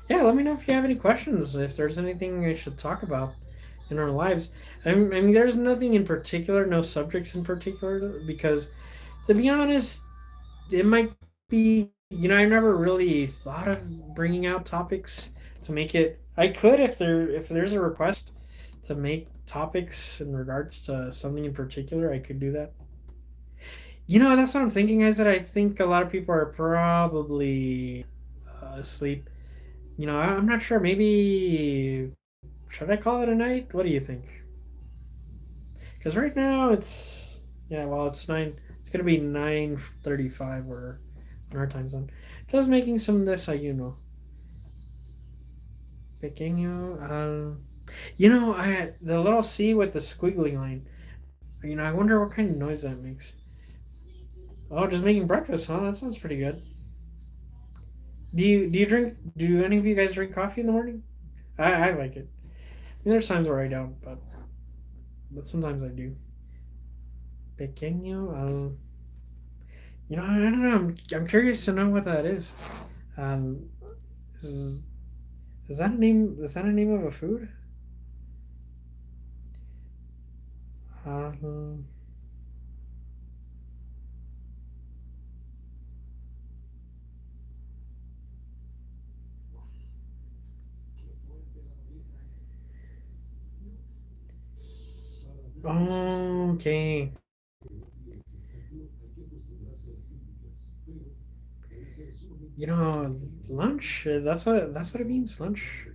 Yeah, let me know if you have any questions. If there's anything I should talk about in our lives. I mean, there's nothing in particular, no subjects in particular, because to be honest, it might be, I've never really thought of bringing out topics to make it. I could if there's a request to make topics in regards to something in particular, I could do that. That's what I'm thinking is that I think a lot of people are probably asleep. I'm not sure. Maybe should I call it a night? What do you think? Because right now it's yeah, well, it's nine. It's gonna be 9:35 or in our time zone. Just making some desayuno. Pequeño. I the little C with the squiggly line. I wonder what kind of noise that makes. Oh, just making breakfast, huh? That sounds pretty good. Do you drink? Do any of you guys drink coffee in the morning? I like it. There's times where I don't, but sometimes I do. Pequeño. I don't know. I'm curious to know what that is. Um, is, is that a name? Is that a name of a food? Um, okay. Lunch. That's what it means. Lunch.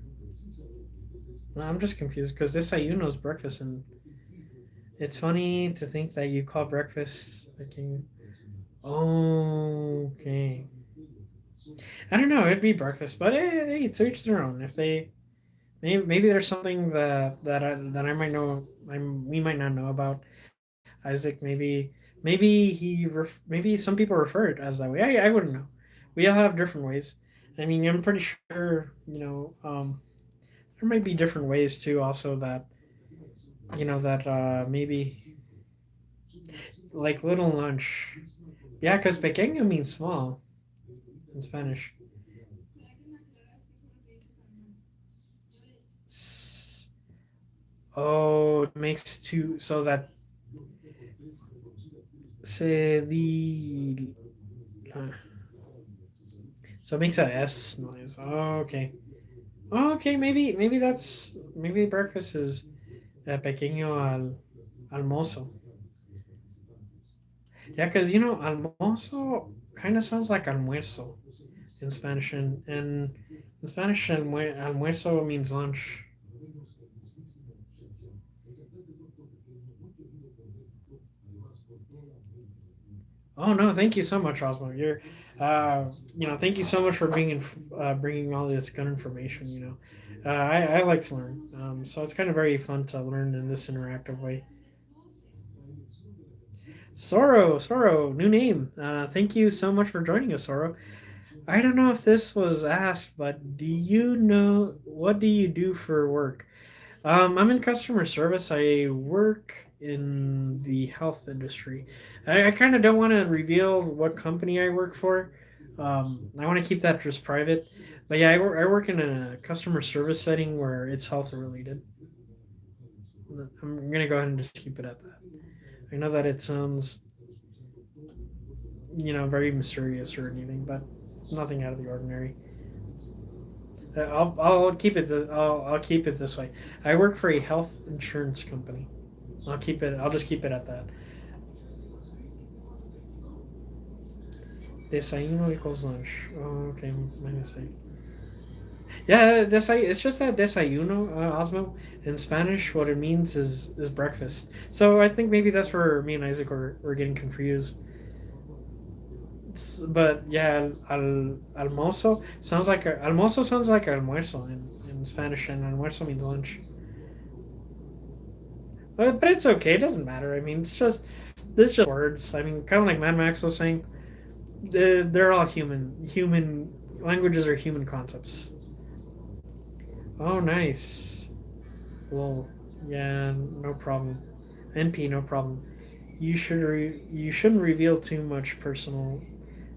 No, I'm just confused because desayuno is breakfast, and it's funny to think that you call breakfast like. Oh, okay. I don't know. It'd be breakfast, but hey, to each their own. If they maybe there's something that I might know. We might not know about Isaac. Maybe some people refer it as that way. I wouldn't know. We all have different ways. I mean, I'm pretty sure there might be different ways too. Also that maybe like little lunch. Yeah, because pequeño means small in Spanish. Oh, it makes two so that se the so it makes a S noise. Oh, okay. Oh, okay. Maybe breakfast is pequeño almozo. Yeah, because almuerzo kind of sounds like almuerzo in Spanish, and in Spanish, almuerzo means lunch. Oh no, thank you so much, Osmo. Thank you so much for bringing all this good information. I like to learn, so it's kind of very fun to learn in this interactive way. Sorrow, new name. Thank you so much for joining us, Sorrow. I don't know if this was asked, but do you know what do you do for work? I'm in customer service. I work in the health industry. I kind of don't want to reveal what company I work for. I want to keep that just private. But yeah, I work in a customer service setting where it's health related. I'm gonna go ahead and just keep it at that. I know that it sounds, very mysterious or anything, but nothing out of the ordinary. I'll keep it this way. I work for a health insurance company. I'll just keep it at that. Desayuno equals lunch. Oh, okay, my mistake. Yeah, it's just that desayuno, Osmo. In Spanish, what it means is breakfast. So I think maybe that's where me and Isaac were getting confused. But yeah, almuerzo sounds like almuerzo in Spanish, and almuerzo means lunch. But it's okay. It doesn't matter. I mean, it's just words. I mean, kind of like Mad Max was saying, they're all human. Human languages are human concepts. Oh, nice. Well, yeah, no problem. NP, no problem. You shouldn't reveal too much personal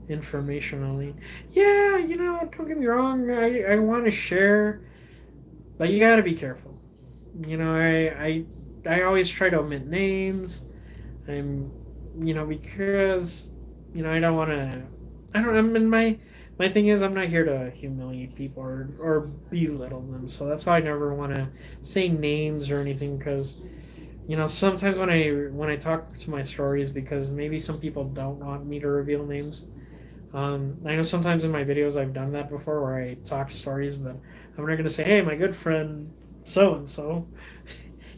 information, Aline. Yeah, don't get me wrong. I want to share, but you got to be careful. I always try to omit names. I'm, because I don't want to. I don't. I mean, my thing is I'm not here to humiliate people or belittle them. So that's why I never want to say names or anything because sometimes when I talk to my stories because maybe some people don't want me to reveal names. I know sometimes in my videos I've done that before where I talk stories, but I'm not gonna say, "Hey, my good friend so and so."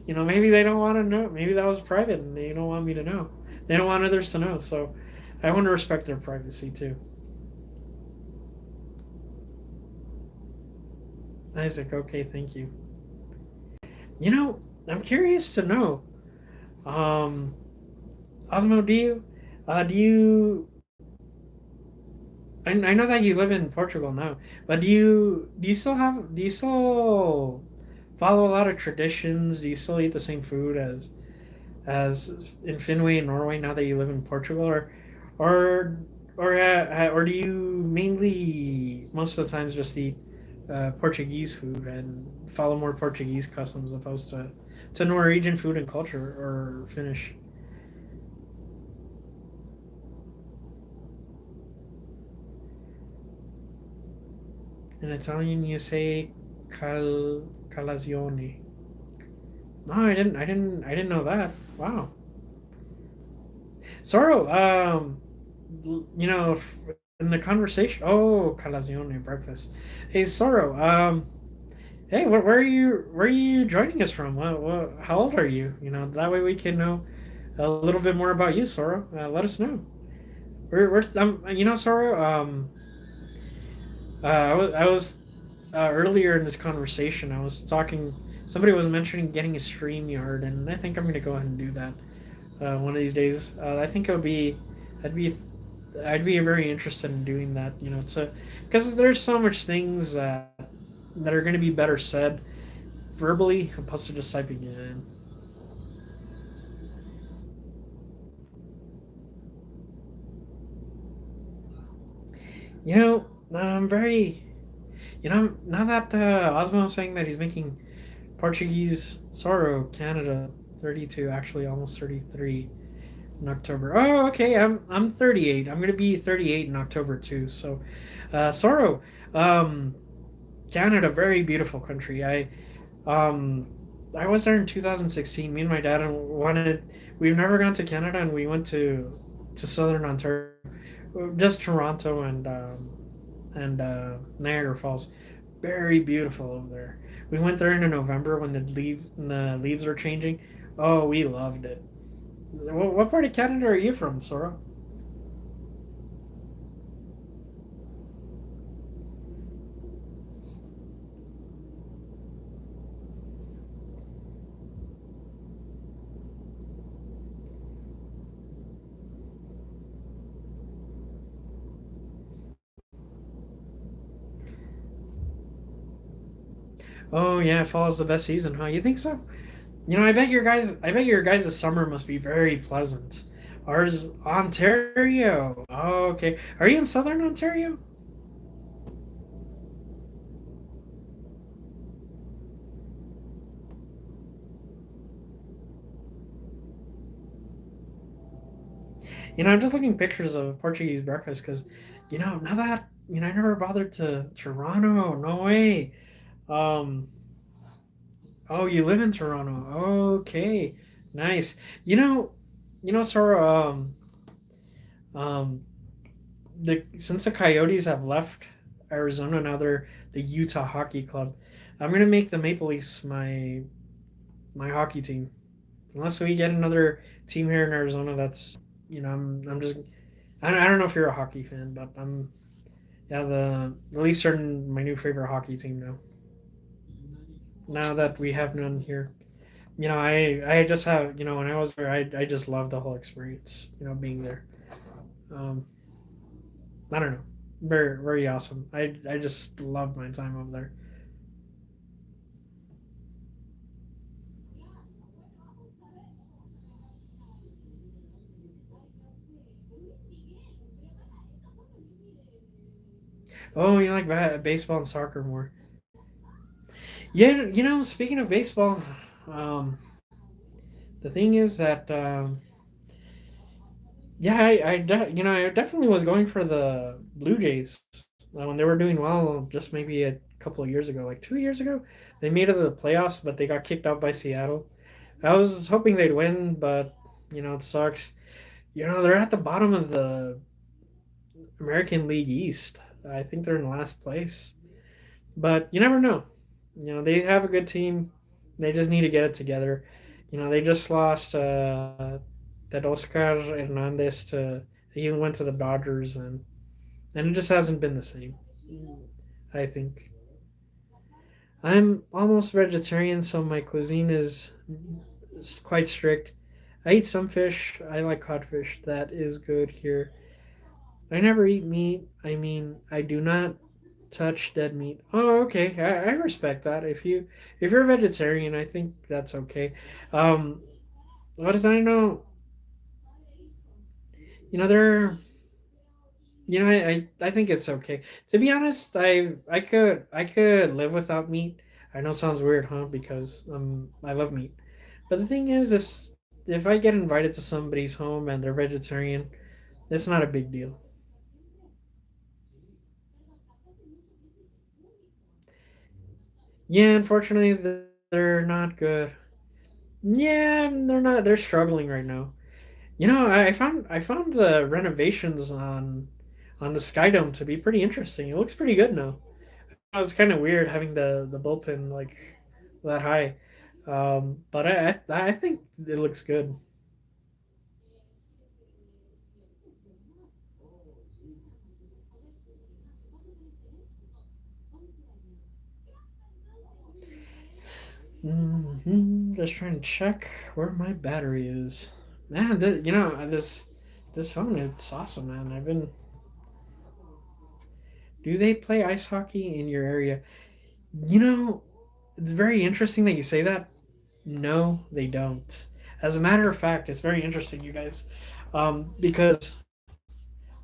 Maybe they don't want to know. Maybe that was private and they don't want me to know. They don't want others to know. So I want to respect their privacy too. Isaac, okay, thank you. I'm curious to know. Um, Osmo, I know that you live in Portugal now, but do you still follow a lot of traditions? Do you still eat the same food as in Finway and Norway now that you live in Portugal, or or do you mainly most of the times just eat Portuguese food and follow more Portuguese customs opposed to Norwegian food and culture or Finnish? In Italian, you say calazione. No, I didn't know that. Wow. Sorrow. You know, in the conversation. Oh, calazione breakfast. Hey, Sorrow. Hey, where are you joining us from? How old are you? That way we can know a little bit more about you, Sorrow. Let us know. Sorrow. I was earlier in this conversation. I was talking. Somebody was mentioning getting a stream yard, and I think I'm gonna go ahead and do that one of these days. I think I'd be, I'd be very interested in doing that. Because there's so much things that are gonna be better said verbally opposed to just typing it in. I'm very, now that Osmo is saying that he's making Portuguese Sorrow Canada 32, actually almost 33 in October. Oh, okay. I'm 38. I'm gonna be 38 in October too. So, Sorrow, um, Canada, very beautiful country. Um, I was there in 2016. Me and my dad wanted. We've never gone to Canada, and we went to. to Southern Ontario, just Toronto and Niagara Falls. Very beautiful over there. We went there in November when the leaves were changing. Oh, we loved it. What part of Canada are you from, Sora? Oh yeah, fall is the best season, huh? You think so? You know, I bet your guys' summer must be very pleasant. Ours, Ontario. Oh, okay. Are you in Southern Ontario? You know, I'm just looking pictures of Portuguese breakfast because, now that I never bothered to Toronto. No way. Um, oh, you live in Toronto. Okay, nice. You know, Sora. Um, since the Coyotes have left Arizona, now they're the Utah Hockey Club. I'm gonna make the Maple Leafs my hockey team. Unless we get another team here in Arizona, that's I'm just I don't know if you're a hockey fan, but yeah, the Leafs are my new favorite hockey team now. Now that we have none here, I just have when I was there, I just loved the whole experience. Being there. Um, I don't know, very awesome. I just loved my time over there. Oh, you like baseball and soccer more? Yeah, speaking of baseball, um, the thing is that yeah, I definitely was going for the Blue Jays when they were doing well. Just maybe a couple of years ago, like 2 years ago, they made it to the playoffs, but they got kicked out by Seattle. I was hoping they'd win, but it sucks. They're at the bottom of the American League East. I think they're in last place, but you never know. They have a good team. They just need to get it together. They just lost that Oscar Hernandez to. He went to the Dodgers, and it just hasn't been the same. I think I'm almost vegetarian, so my cuisine is quite strict. I eat some fish. I like codfish. That is good here. I never eat meat. I mean, I do not touch dead meat. Oh, okay. I respect that. If you're a vegetarian, I think that's okay. Um, what does I know? There. I think it's okay. To be honest, I could live without meat. I know it sounds weird, huh? Because I love meat. But the thing is, if I get invited to somebody's home and they're vegetarian, it's not a big deal. Yeah, unfortunately, they're not good. Yeah, they're not. They're struggling right now. I found the renovations on the Sky Dome to be pretty interesting. It looks pretty good now. It's kind of weird having the bullpen like that high, but I think it looks good. Just trying to check where my battery is. Man, this phone it's awesome, man. I've been. Do they play ice hockey in your area? You know, it's very interesting that you say that. No, they don't. As a matter of fact, it's very interesting, you guys, because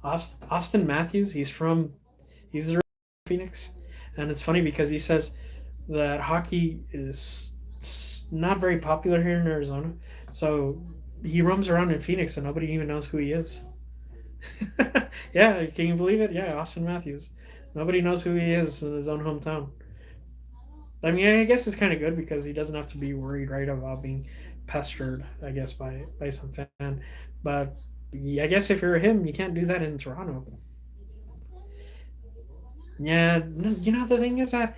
Austin Matthews, he's from Phoenix, and it's funny because he says that hockey is not very popular here in Arizona, so he roams around in Phoenix and nobody even knows who he is. Yeah, can you believe it? Yeah, Austin Matthews. Nobody knows who he is in his own hometown. I mean, I guess it's kind of good because he doesn't have to be worried, right, about being pestered, I guess, by some fan. But I guess if you're him, you can't do that in Toronto. Yeah, the thing is that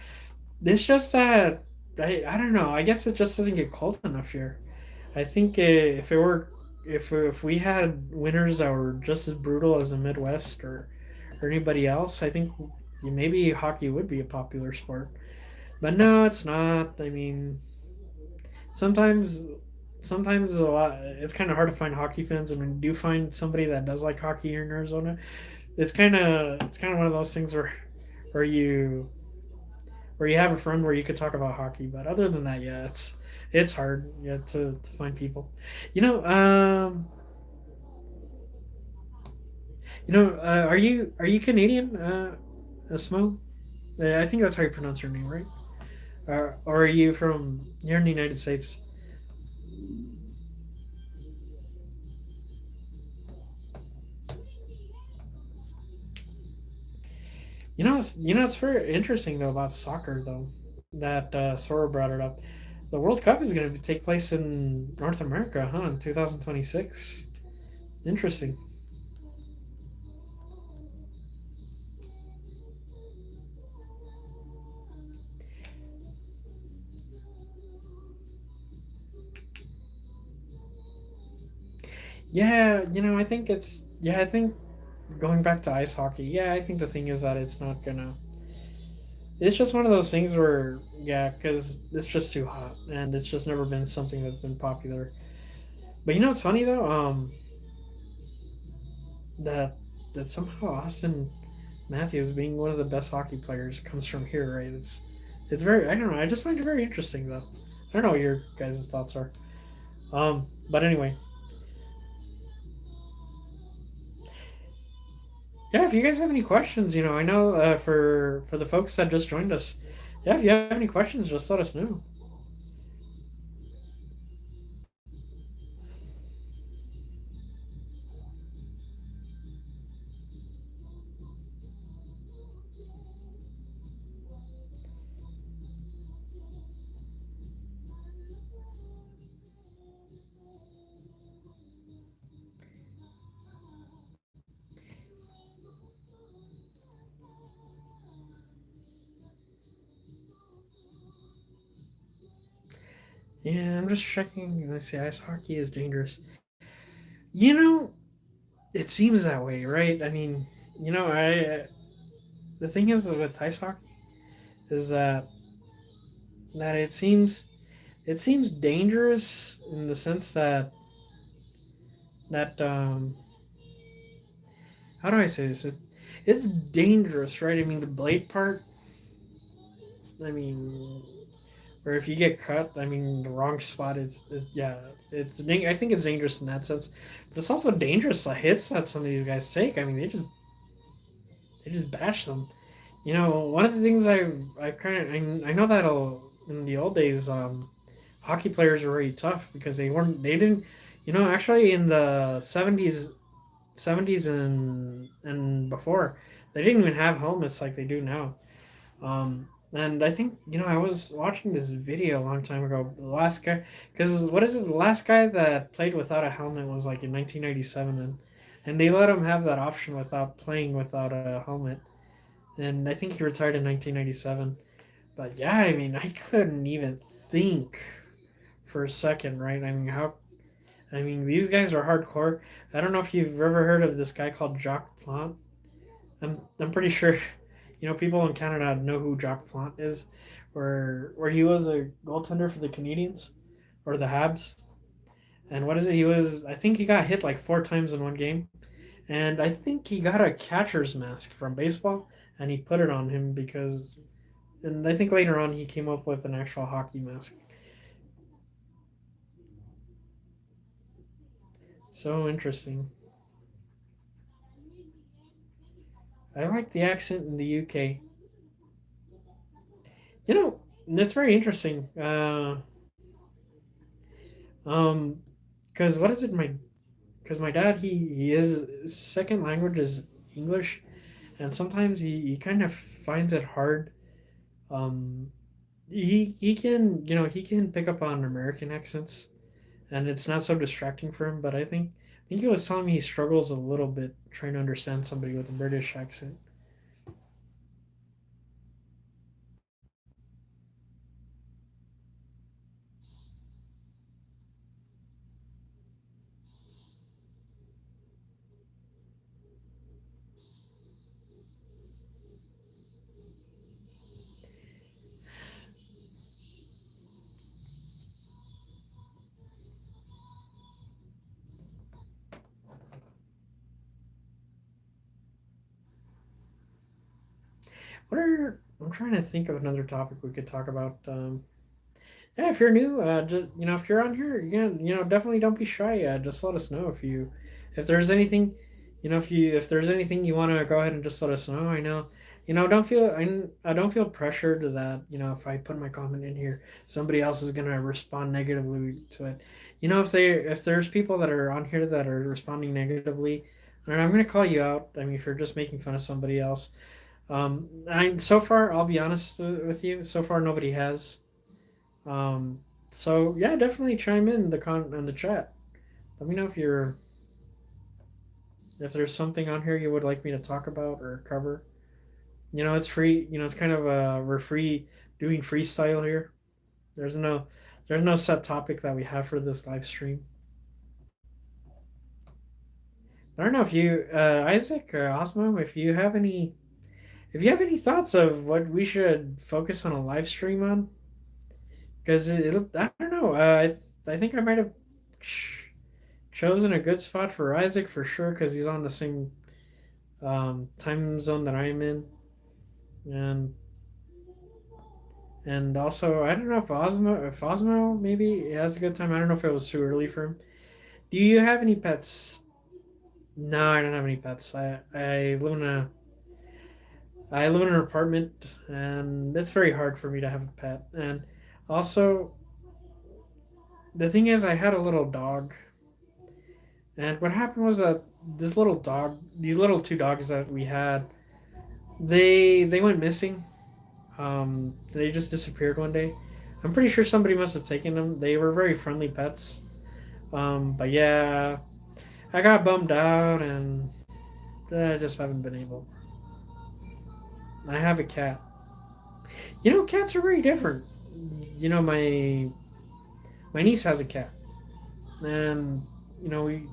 it's just that I don't know. I guess it just doesn't get cold enough here. I think if it were if we had winters that were just as brutal as the Midwest or anybody else, I think maybe hockey would be a popular sport. But no, it's not. I mean, sometimes sometimes a lot it's kind of hard to find hockey fans. I mean, do you find somebody that does like hockey here in Arizona? It's kind of one of those things where you where you have a friend where you could talk about hockey. But other than that, yeah, it's hard, yeah, to find people. You know, are you Canadian, Smo? I think that's how you pronounce your name, right? Or are you from? You're in the United States. It's very interesting though about soccer though. That Sora brought it up. The World Cup is going to take place in North America, huh? In 2026. Interesting. Yeah, I think going back to ice hockey. Yeah, I think the thing is that it's not gonna. It's just one of those things where, yeah, because it's just too hot, and it's just never been something that's been popular. But it's funny though. That that somehow Austin Matthews being one of the best hockey players comes from here, right? It's very. I don't know. I just find it very interesting though. I don't know what your guys' thoughts are. But anyway, yeah. If you guys have any questions, I know for the folks that just joined us, yeah. If you have any questions, just let us know. Yeah, I'm just checking. Let's see. Ice hockey is dangerous. You know, it seems that way, right? I mean, I the thing is with ice hockey is that it seems dangerous in the sense that how do I say this? It's dangerous, right? I mean, the blade part. I mean, or if you get cut, I mean, the wrong spot. Yeah, I think it's dangerous in that sense, but it's also dangerous the hits that some of these guys take. I mean, they just bash them. One of the things I kind of I know that in the old days, hockey players were very tough because they didn't, actually in the seventies and before, they didn't even have helmets like they do now. And I think I was watching this video a long time ago. The last guy, because what is it? The last guy that played without a helmet was like in 1997, and they let him have that option without playing without a helmet. And I think he retired in 1997. But yeah, I mean, I couldn't even think for a second, right? I mean, these guys are hardcore. I don't know if you've ever heard of this guy called Jacques Plant. I'm pretty sure, people in Canada know who Jacques Plant is, where he was a goaltender for the Canadians or the Habs. And what is it? I think he got hit like 4 times in one game, and I think he got a catcher's mask from baseball, and he put it on him because, and I think later on he came up with an actual hockey mask. So interesting. I like the accent in the UK. You know, that's very interesting. Um, because what is it? Because my dad, he is his second language is English, and sometimes he kind of finds it hard. Um, he can pick up on American accents, and it's not so distracting for him. But I think I think he was telling me he struggles a little bit trying to understand somebody with a British accent. I'm trying to think of another topic we could talk about. Yeah, if you're new, just, if you're on here, definitely don't be shy. Just let us know if there's anything, if there's anything you want to go ahead and just let us know. I know, I don't feel pressured to that. If I put my comment in here, somebody else is gonna respond negatively to it. If there's people that are on here that are responding negatively, and I'm gonna call you out. I mean, if you're just making fun of somebody else, so far, I'll be honest with you. So far, nobody has. Um, so yeah, definitely chime in in the chat. Let me know if there's something on here you would like me to talk about or cover. It's free. It's kind of we're free doing freestyle here. There's no there's no set topic that we have for this live stream. I don't know if you Isaac or Osmo, if you have any thoughts of what we should focus on a live stream on, because I don't know. I think I might have chosen a good spot for Isaac for sure because he's on the same time zone that I'm in, and also I don't know if Osmo maybe has a good time. I don't know if it was too early for him. Do you have any pets? No, I don't have any pets. I live in an apartment, and it's very hard for me to have a pet. And also, the thing is, I had a little dog, and what happened was that these little two dogs that we had, they went missing. They just disappeared one day. I'm pretty sure somebody must have taken them. They were very friendly pets. But yeah, I got bummed out, and I just haven't been able. I have a cat. Cats are very different. My niece has a cat, and we.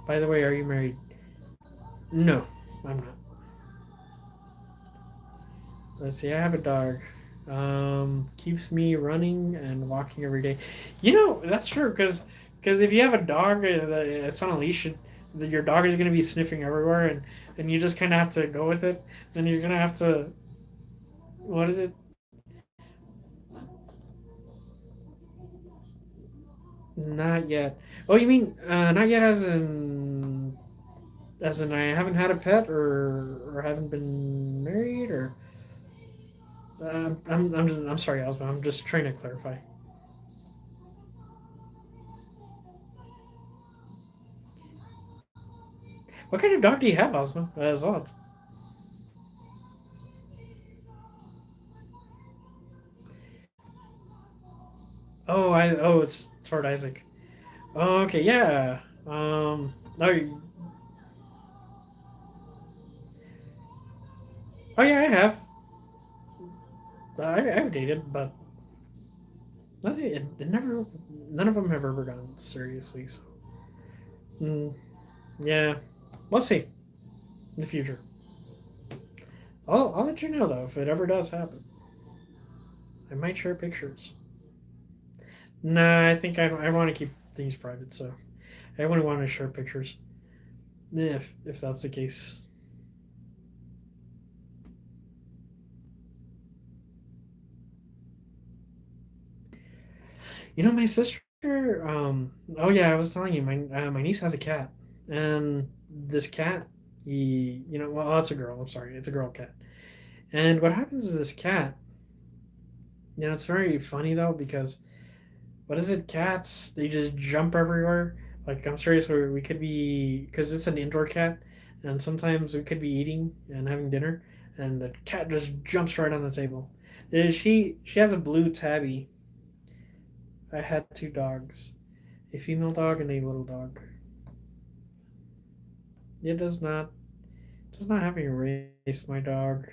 By the way, are you married? No, I'm not. Let's see. I have a dog. Keeps me running and walking every day. That's true because if you have a dog that's on a leash, your dog is going to be sniffing everywhere, and you just kind of have to go with it. Then you're going to have to what is it? Not yet. Oh, you mean not yet as in I haven't had a pet or haven't been married or I'm sorry, Osma. I'm just trying to clarify. What kind of dog do you have, Osma? As well. It's Sword Isaac. Oh, okay, yeah. No, oh yeah, I have. I've dated, but nothing. It never. None of them have ever gone seriously. So, mm, yeah, we'll see in the future. I'll let you know though if it ever does happen. I might share pictures. Nah, I think I want to keep things private, so I wouldn't want to share pictures if that's the case. My sister. Oh yeah, I was telling you, my niece has a cat, and this cat, well, it's a girl. I'm sorry, it's a girl cat. And what happens to this cat? It's very funny though because what is it? Cats, they just jump everywhere. Like I'm serious, we could be because it's an indoor cat, and sometimes we could be eating and having dinner, and the cat just jumps right on the table. She has a blue tabby. I had two dogs. A female dog and a little dog. It does not have a race, my dog,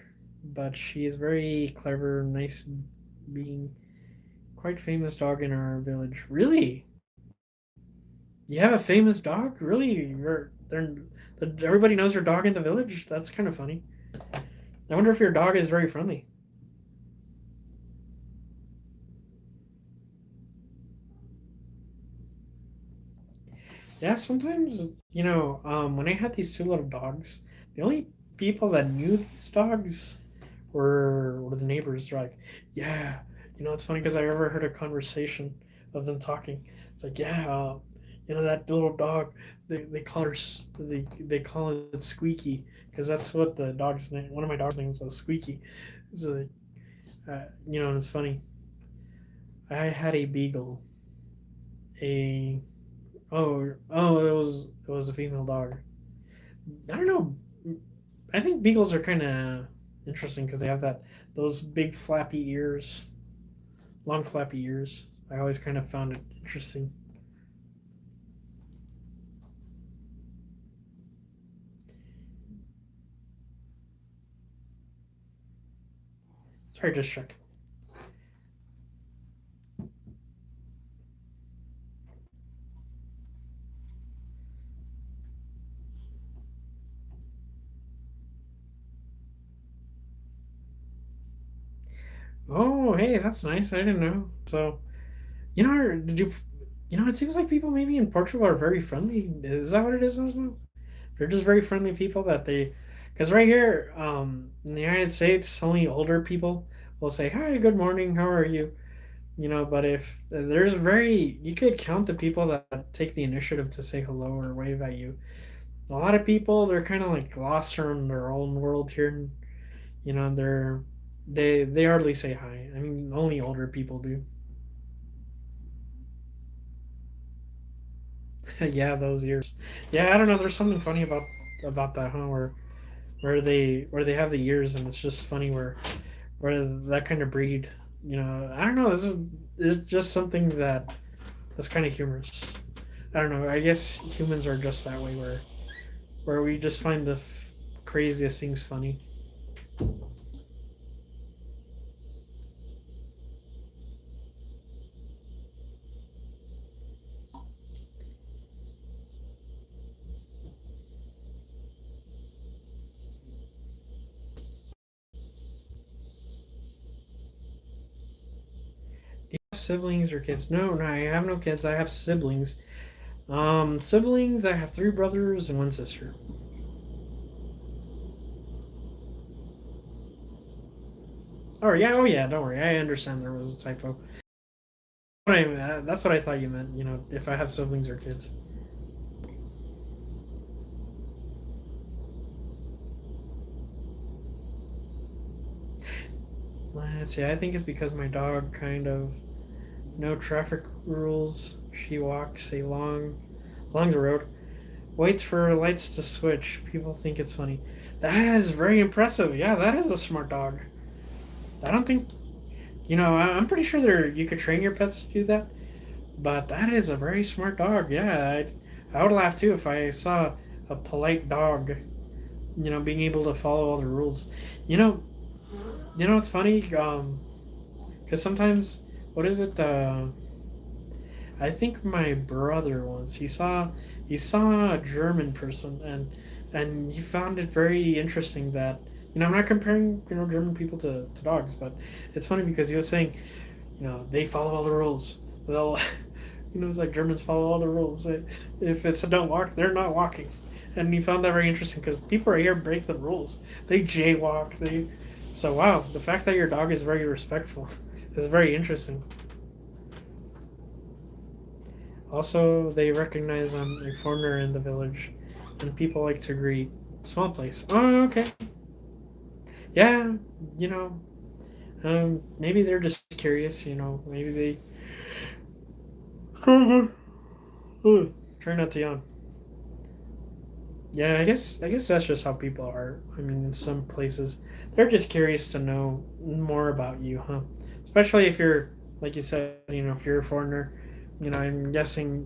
but she is very clever, nice being, quite famous dog in our village. Really? You have a famous dog? Really? Everybody knows your dog in the village? That's kind of funny. I wonder if your dog is very friendly. Yeah, sometimes, when I had these two little dogs, the only people that knew these dogs were the neighbors. They're like, yeah, it's funny because I ever heard a conversation of them talking. It's like, yeah, that little dog, they call her, they call it Squeaky because that's what the dog's name, one of my dog's names was Squeaky. So, and it's funny. I had a beagle, a it was a female dog. I don't know. I think beagles are kind of interesting because they have those big flappy ears, long flappy ears. I always kind of found it interesting. Sorry, just check. Oh, hey, that's nice. I didn't know. So, did you? It seems like people maybe in Portugal are very friendly. Is that what it is, Osmo? They're just very friendly people that they. Because right here, in the United States, only older people will say, "Hi, good morning, how are you?" But if there's you could count the people that take the initiative to say hello or wave at you. A lot of people, they're kind of like lost in their own world here, and they hardly say hi. I mean, only older people do. Yeah, those ears. Yeah, I don't know. There's something funny about that, huh? Where they have the ears, and it's just funny where that kind of breed. I don't know. This is just something that's kind of humorous. I don't know. I guess humans are just that way, where we just find the craziest things funny. Do you have siblings or kids? No, no, I have no kids. I have siblings. Siblings. I have three brothers and one sister. Oh yeah, oh yeah. Don't worry. I understand there was a typo. That's what I thought you meant. If I have siblings or kids. Let's see. I think it's because my dog kind of no traffic rules. She walks along the road, waits for lights to switch. People think it's funny. That is very impressive. Yeah, that is a smart dog. I don't think I'm pretty sure you could train your pets to do that, but that is a very smart dog. Yeah, I would laugh too if I saw a polite dog, being able to follow all the rules. You know, it's funny. Because sometimes, what is it? I think my brother once he saw a German person and he found it very interesting that I'm not comparing German people to dogs, but it's funny because he was saying they follow all the rules. They'll it's like Germans follow all the rules. If it's a don't walk, they're not walking, and he found that very interesting because people right here break the rules. They jaywalk. So wow, the fact that your dog is very respectful is very interesting. Also, they recognize I'm a foreigner in the village, and people like to greet. Small place. Oh, okay. Yeah, you know, maybe they're just curious. Maybe they try not to yawn. Yeah, I guess that's just how people are. I mean, in some places, they're just curious to know more about you, huh? Especially if you're, like you said, if you're a foreigner. I'm guessing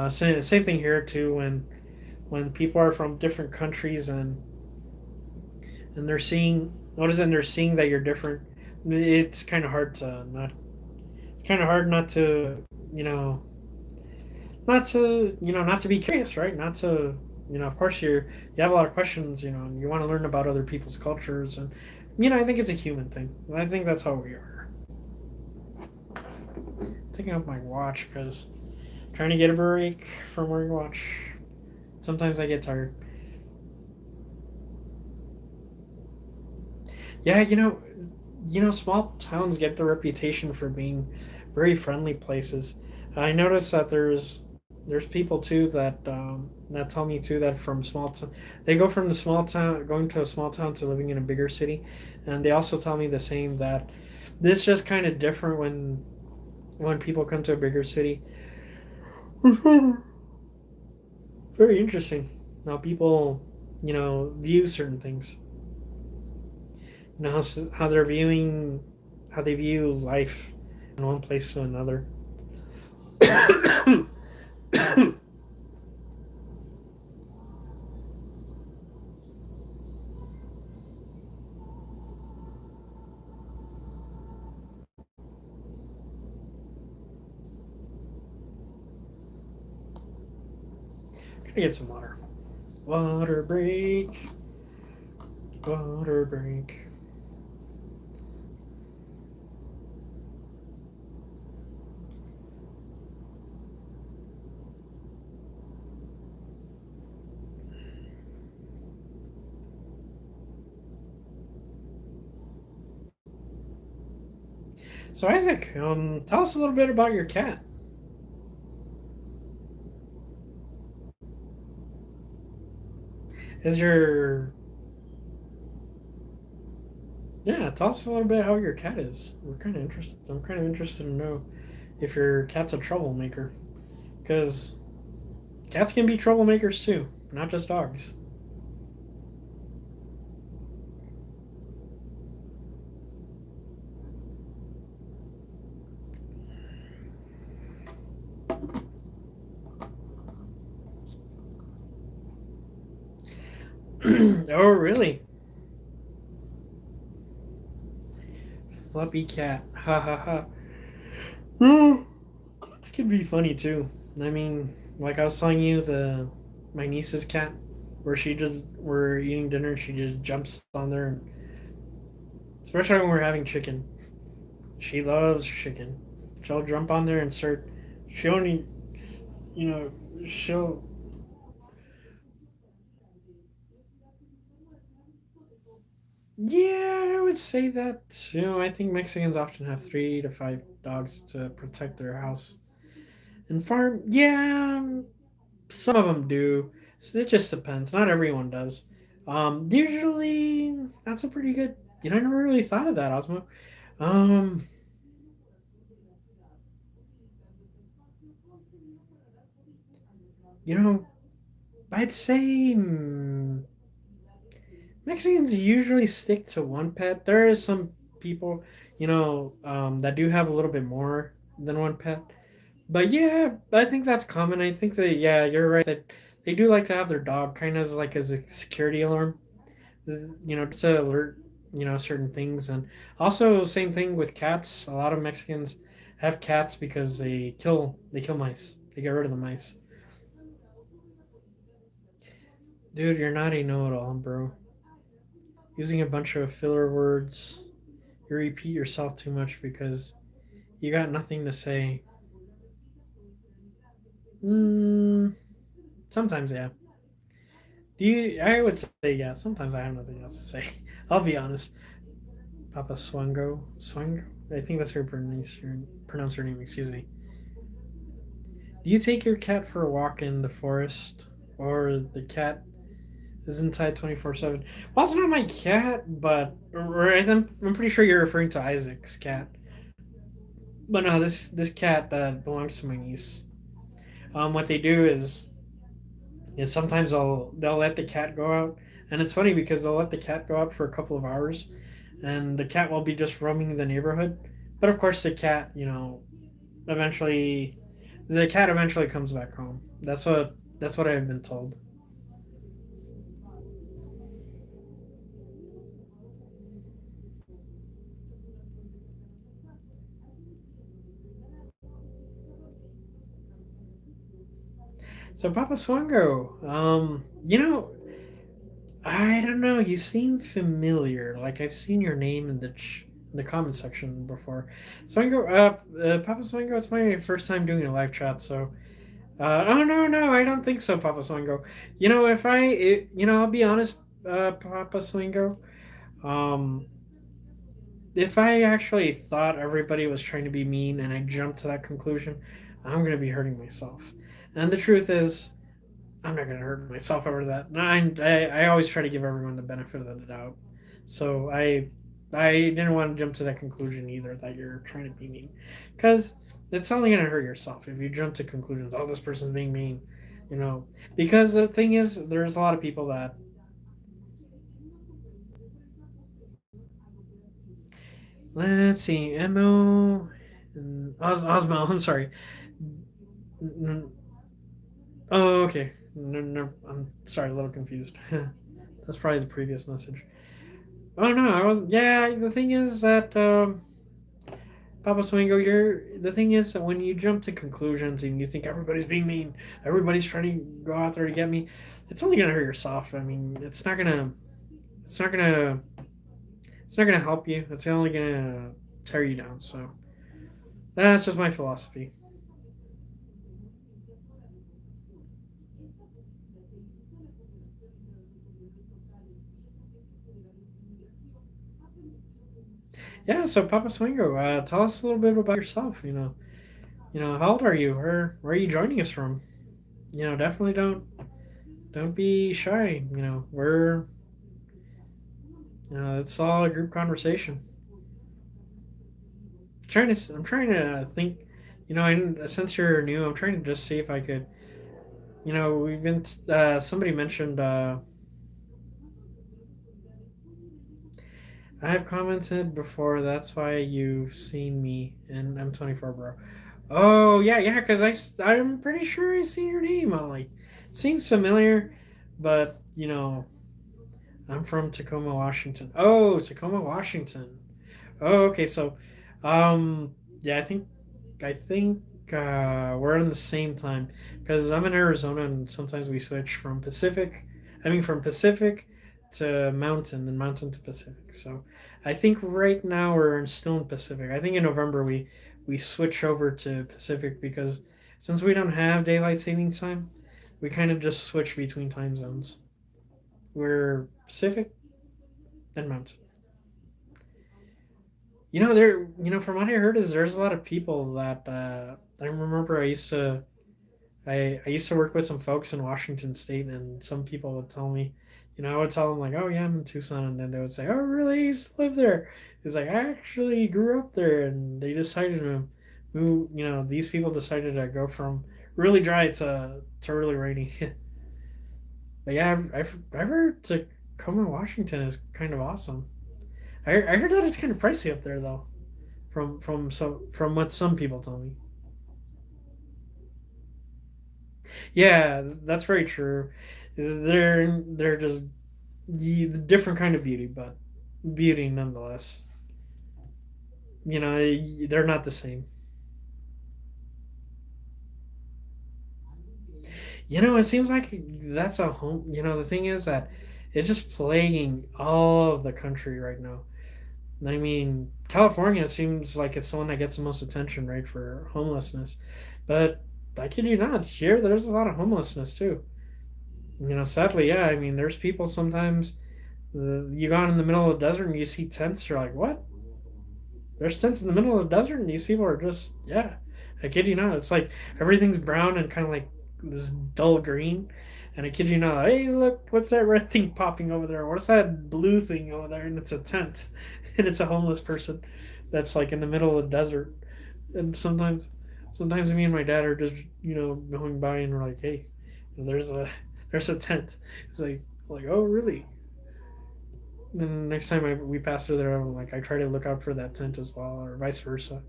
Same thing here too. When people are from different countries and they're seeing what is it? And they're seeing that you're different. It's kind of hard to not. It's kind of hard not to you know not to be curious, right? Not to of course you have a lot of questions, and you want to learn about other people's cultures, and I think it's a human thing. I think that's how we are. Taking off my watch because trying to get a break from wearing a watch. Sometimes I get tired. Yeah, small towns get the reputation for being very friendly places. I noticed that there's people too that tell me too that from small town they go from the small town going to a small town to living in a bigger city, and they also tell me the same that this just kind of different when people come to a bigger city. Very interesting how people view certain things. How they're viewing how they view life in one place to another. Kind of get some water. Water break. Water break. So Isaac, tell us a little bit about your cat. Is your Yeah, tell us a little bit how your cat is. We're kind of interested. I'm kind of interested to know if your cat's a troublemaker, because cats can be troublemakers too, not just dogs. Oh, really? Fluffy cat. Ha ha ha. Mm, Cats can be funny too. I mean, like I was telling you, the my niece's cat, where we're eating dinner, and she just jumps on there, and especially when we're having chicken. She loves chicken. She'll jump on there and start. She only, you know, she'll. Yeah, I would say that too. I think Mexicans often have 3 to 5 dogs to protect their house and farm. Yeah, some of them do. So it just depends. Not everyone does. Usually that's a pretty good. I never really thought of that, Osmo. Um, you know, I'd say Mexicans usually stick to one pet. There is some people, that do have a little bit more than one pet. But yeah, I think that's common. I think that yeah, you're right that they do like to have their dog kind of like as a security alarm. Just to alert certain things, and also same thing with cats. A lot of Mexicans have cats because they kill mice. They get rid of the mice. Dude, you're not a know-it-all, bro. Using a bunch of filler words. You repeat yourself too much because you got nothing to say. Mm, sometimes, yeah. I would say yeah. Sometimes I have nothing else to say. I'll be honest. Papa Swango. I think that's her pronounce her name. Excuse me. Do you take your cat for a walk in the forest, or the cat is inside 24/7? Well, it's not my cat, but I'm pretty sure you're referring to Isaac's cat. But no, this cat that belongs to my niece. What they do is sometimes they'll let the cat go out, and it's funny because they'll let the cat go out for a couple of hours, and the cat will be just roaming the neighborhood. But of course, the cat, eventually The cat eventually comes back home. That's what I've been told. So Papa Swango, I don't know. You seem familiar. Like I've seen your name in the comment section before. Swango, Papa Swango. It's my first time doing a live chat, so oh no, no, I don't think so, Papa Swango. I'll be honest, Papa Swango. Um, if I actually thought everybody was trying to be mean and I jumped to that conclusion, I'm gonna be hurting myself. And the truth is, I'm not gonna hurt myself over that. No, I always try to give everyone the benefit of the doubt. So I didn't want to jump to that conclusion either that you're trying to be mean, because it's only gonna hurt yourself if you jump to conclusions. Oh, this person's being mean, you know. Because the thing is, there's a lot of people that let's see, Mo, Osmo. I'm sorry. Oh, okay. No, no, I'm sorry, a little confused. That's probably the previous message. Oh no, I wasn't. Yeah, the thing is that Papa Swingo, you're the thing is that when you jump to conclusions and you think everybody's being mean, everybody's trying to go out there to get me, it's only gonna hurt yourself. I mean, it's not gonna, it's not gonna help you. It's only gonna tear you down. So that's just my philosophy. Yeah. So Papa Swingo, tell us a little bit about yourself. How old are you? Where are you joining us from? Definitely don't be shy. It's all a group conversation. I'm trying to think. Since you're new, I'm trying to just see if I could. We've been. Somebody mentioned. I have commented before. That's why you've seen me, and I'm 24, bro. Oh yeah, yeah. Because I'm pretty sure I seen your name. I'm like, it seems familiar, but I'm from Tacoma, Washington. Oh, Tacoma, Washington. Oh, okay. So, yeah, I think we're on the same time because I'm in Arizona and sometimes we switch from Pacific. I mean, from Pacific to Mountain and Mountain to Pacific. So, I think right now still in Pacific. I think in November we switch over to Pacific because since we don't have daylight savings time, we kind of just switch between time zones. We're Pacific and Mountain. From what I heard is there's a lot of people that I remember I used to work with some folks in Washington State, and some people would tell me, I would tell them like, oh yeah, I'm in Tucson, and then they would say, oh really, I used to live there. It's like I actually grew up there, and they decided to move. These people decided to go from really dry to really rainy. But yeah, I've heard Tacoma, Washington is kind of awesome. I heard that it's kind of pricey up there though. From what some people tell me. Yeah, that's very true. They're just different kind of beauty, but beauty nonetheless. They're not the same. It seems like that's a home. The thing is that it's just plaguing all of the country right now. I mean, California seems like it's the one that gets the most attention, right, for homelessness. But I kid you not, here there's a lot of homelessness too. Sadly, yeah. I mean, there's people sometimes. You go out in the middle of the desert and you see tents. You're like, what? There's tents in the middle of the desert, and these people are just, yeah. I kid you not. It's like everything's brown and kind of like this dull green. And I kid you not. Hey, look, what's that red thing popping over there? What's that blue thing over there? And it's a tent, and it's a homeless person that's like in the middle of the desert. And sometimes me and my dad are just going by and we're like, hey, there's a tent. It's like oh really? And then next time we pass through there, I'm like I try to look out for that tent as well, or vice versa.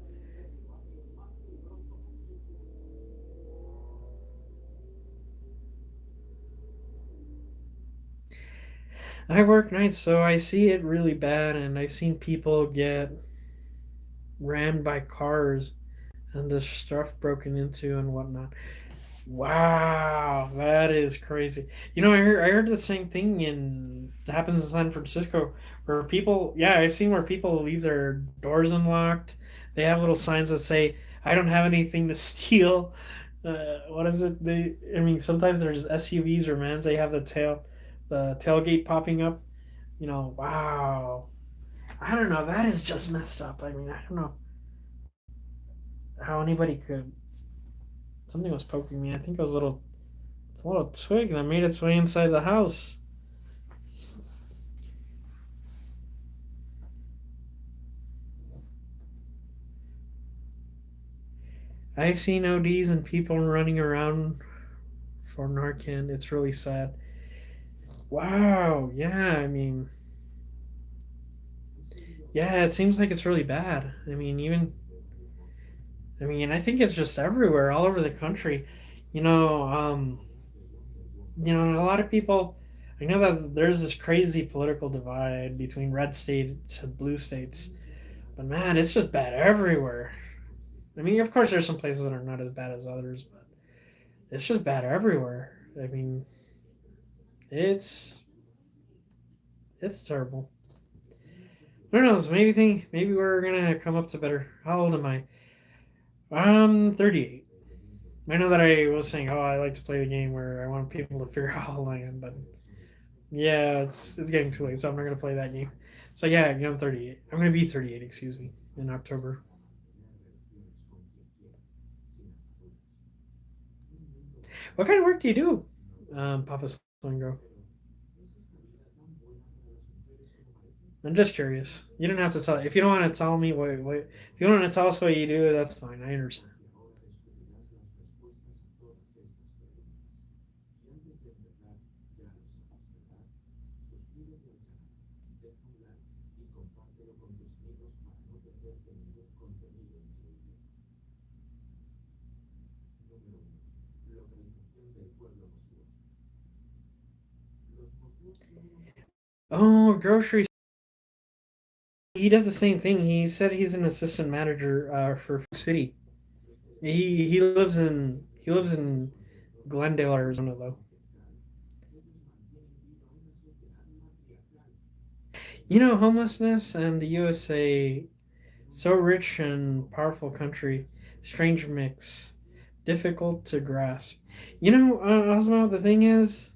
I work nights, so I see it really bad, and I've seen people get rammed by cars and the stuff broken into and whatnot. Wow, that is crazy. I heard the same thing in that happens in San Francisco, where people, yeah, I've seen where people leave their doors unlocked. They have little signs that say, "I don't have anything to steal." What is it? I mean, sometimes there's SUVs or vans. They have the tailgate popping up. Wow. I don't know. That is just messed up. I mean, I don't know how anybody could. Something was poking me. I think it was a little twig that made its way inside the house. I've seen ODs and people running around for Narcan. It's really sad. Wow. Yeah. I mean, yeah. It seems like it's really bad. I mean, I think it's just everywhere, all over the country. You know. A lot of people. I know that there's this crazy political divide between red states and blue states, but man, it's just bad everywhere. I mean, of course, there's some places that are not as bad as others, but it's just bad everywhere. I mean, it's it's terrible. Who knows? Maybe we're gonna come up to better. How old am I? I'm 38. I know that I was saying, oh, I like to play the game where I want people to figure out how old I am, but yeah, it's getting too late, so I'm not gonna play that game. So yeah, I'm 38. I'm gonna be 38, excuse me, in October. What kind of work do you do, Papa Slingo? I'm just curious. You don't have to tell. If you don't want to tell me if you don't want to tell us what you do, that's fine. I understand. Oh, groceries. He does the same thing. He said he's an assistant manager for Food City. He lives in Glendale, Arizona, though. Homelessness and the USA, so rich and powerful country, strange mix, difficult to grasp. Osmo, the thing is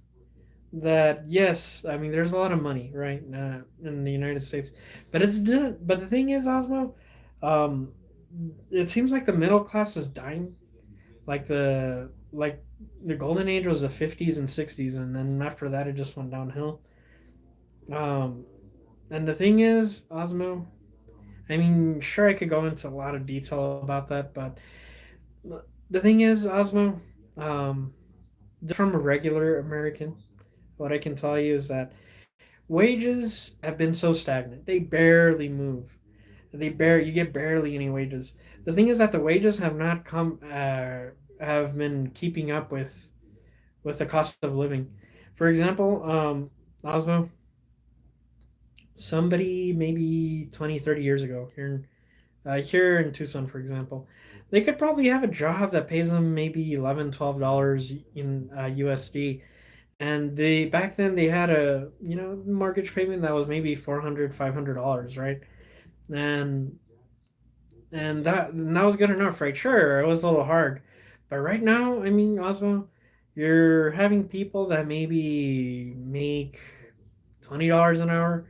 that yes, I mean there's a lot of money, right, in the United States, but but the thing is, Osmo, um, it seems like the middle class is dying. Like the golden age was the 50s and 60s, and then after that it just went downhill. Um, and the thing is, Osmo, I mean, sure, I could go into a lot of detail about that, but the thing is, Osmo, um, from a regular American, what I can tell you is that wages have been so stagnant; they barely move. You get barely any wages. The thing is that the wages have not have been keeping up with the cost of living. For example, Osmo, somebody maybe 20, 30 years ago here in Tucson, for example, they could probably have a job that pays them maybe 11, $12 in USD. And they back then they had a mortgage payment that was maybe 400, $500, right? And that was good enough, right? Sure, it was a little hard, but right now, I mean, Osmo, you're having people that maybe make $20 an hour,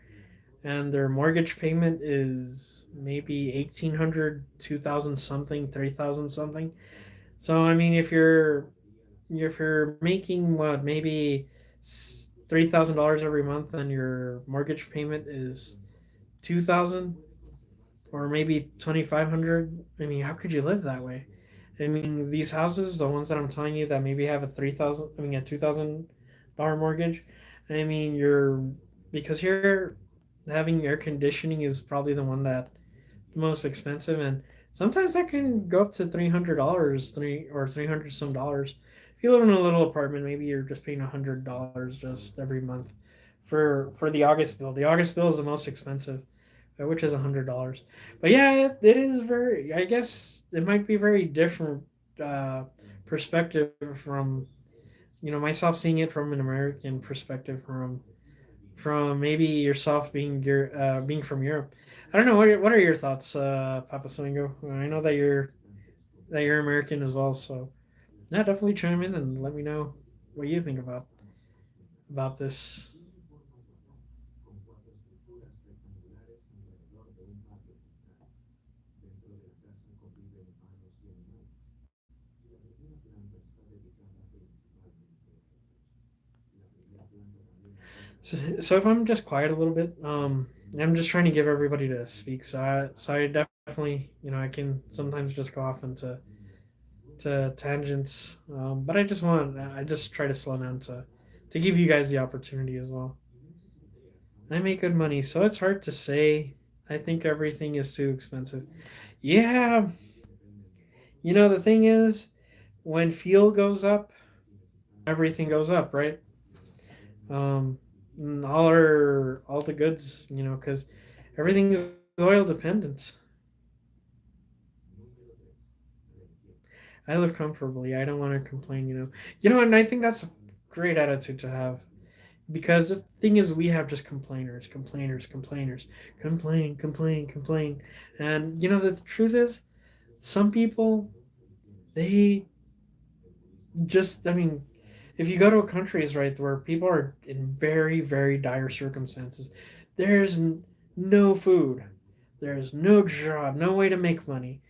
and their mortgage payment is maybe 1,800, 2,000 something, 3,000 something. So I mean, if you're making what maybe $3,000 every month, and your mortgage payment is 2,000 or maybe 2,500. I mean, how could you live that way? I mean, these houses, the ones that I'm telling you that maybe have a 3,000, I mean, a $2,000 mortgage. I mean, because here having air conditioning is probably the one that the most expensive, and sometimes that can go up to $300, 300 some dollars. If you live in a little apartment, maybe you're just paying $100 just every month for the August bill. The August bill is the most expensive, which is $100. But yeah, it is very. I guess it might be very different uh, perspective from myself seeing it from an American perspective from maybe yourself being from Europe. I don't know. What are your thoughts, Papa Swingo? I know that you're American as well, so yeah, definitely chime in and let me know what you think about this. So if I'm just quiet a little bit, I'm just trying to give everybody to speak. So I definitely, I can sometimes just go off into tangents. But I just try to slow down to give you guys the opportunity as well. I make good money, so it's hard to say. I think everything is too expensive. Yeah, the thing is, when fuel goes up, everything goes up, right? Um, and all the goods, because everything is oil dependent. I live comfortably. I don't want to complain. And I think that's a great attitude to have because the thing is, we have just complainers, complainers, complainers, complain, complain, complain, and the truth is, some people they just, I mean, if you go to countries right where people are in very very dire circumstances, there's no food, there's no job, no way to make money,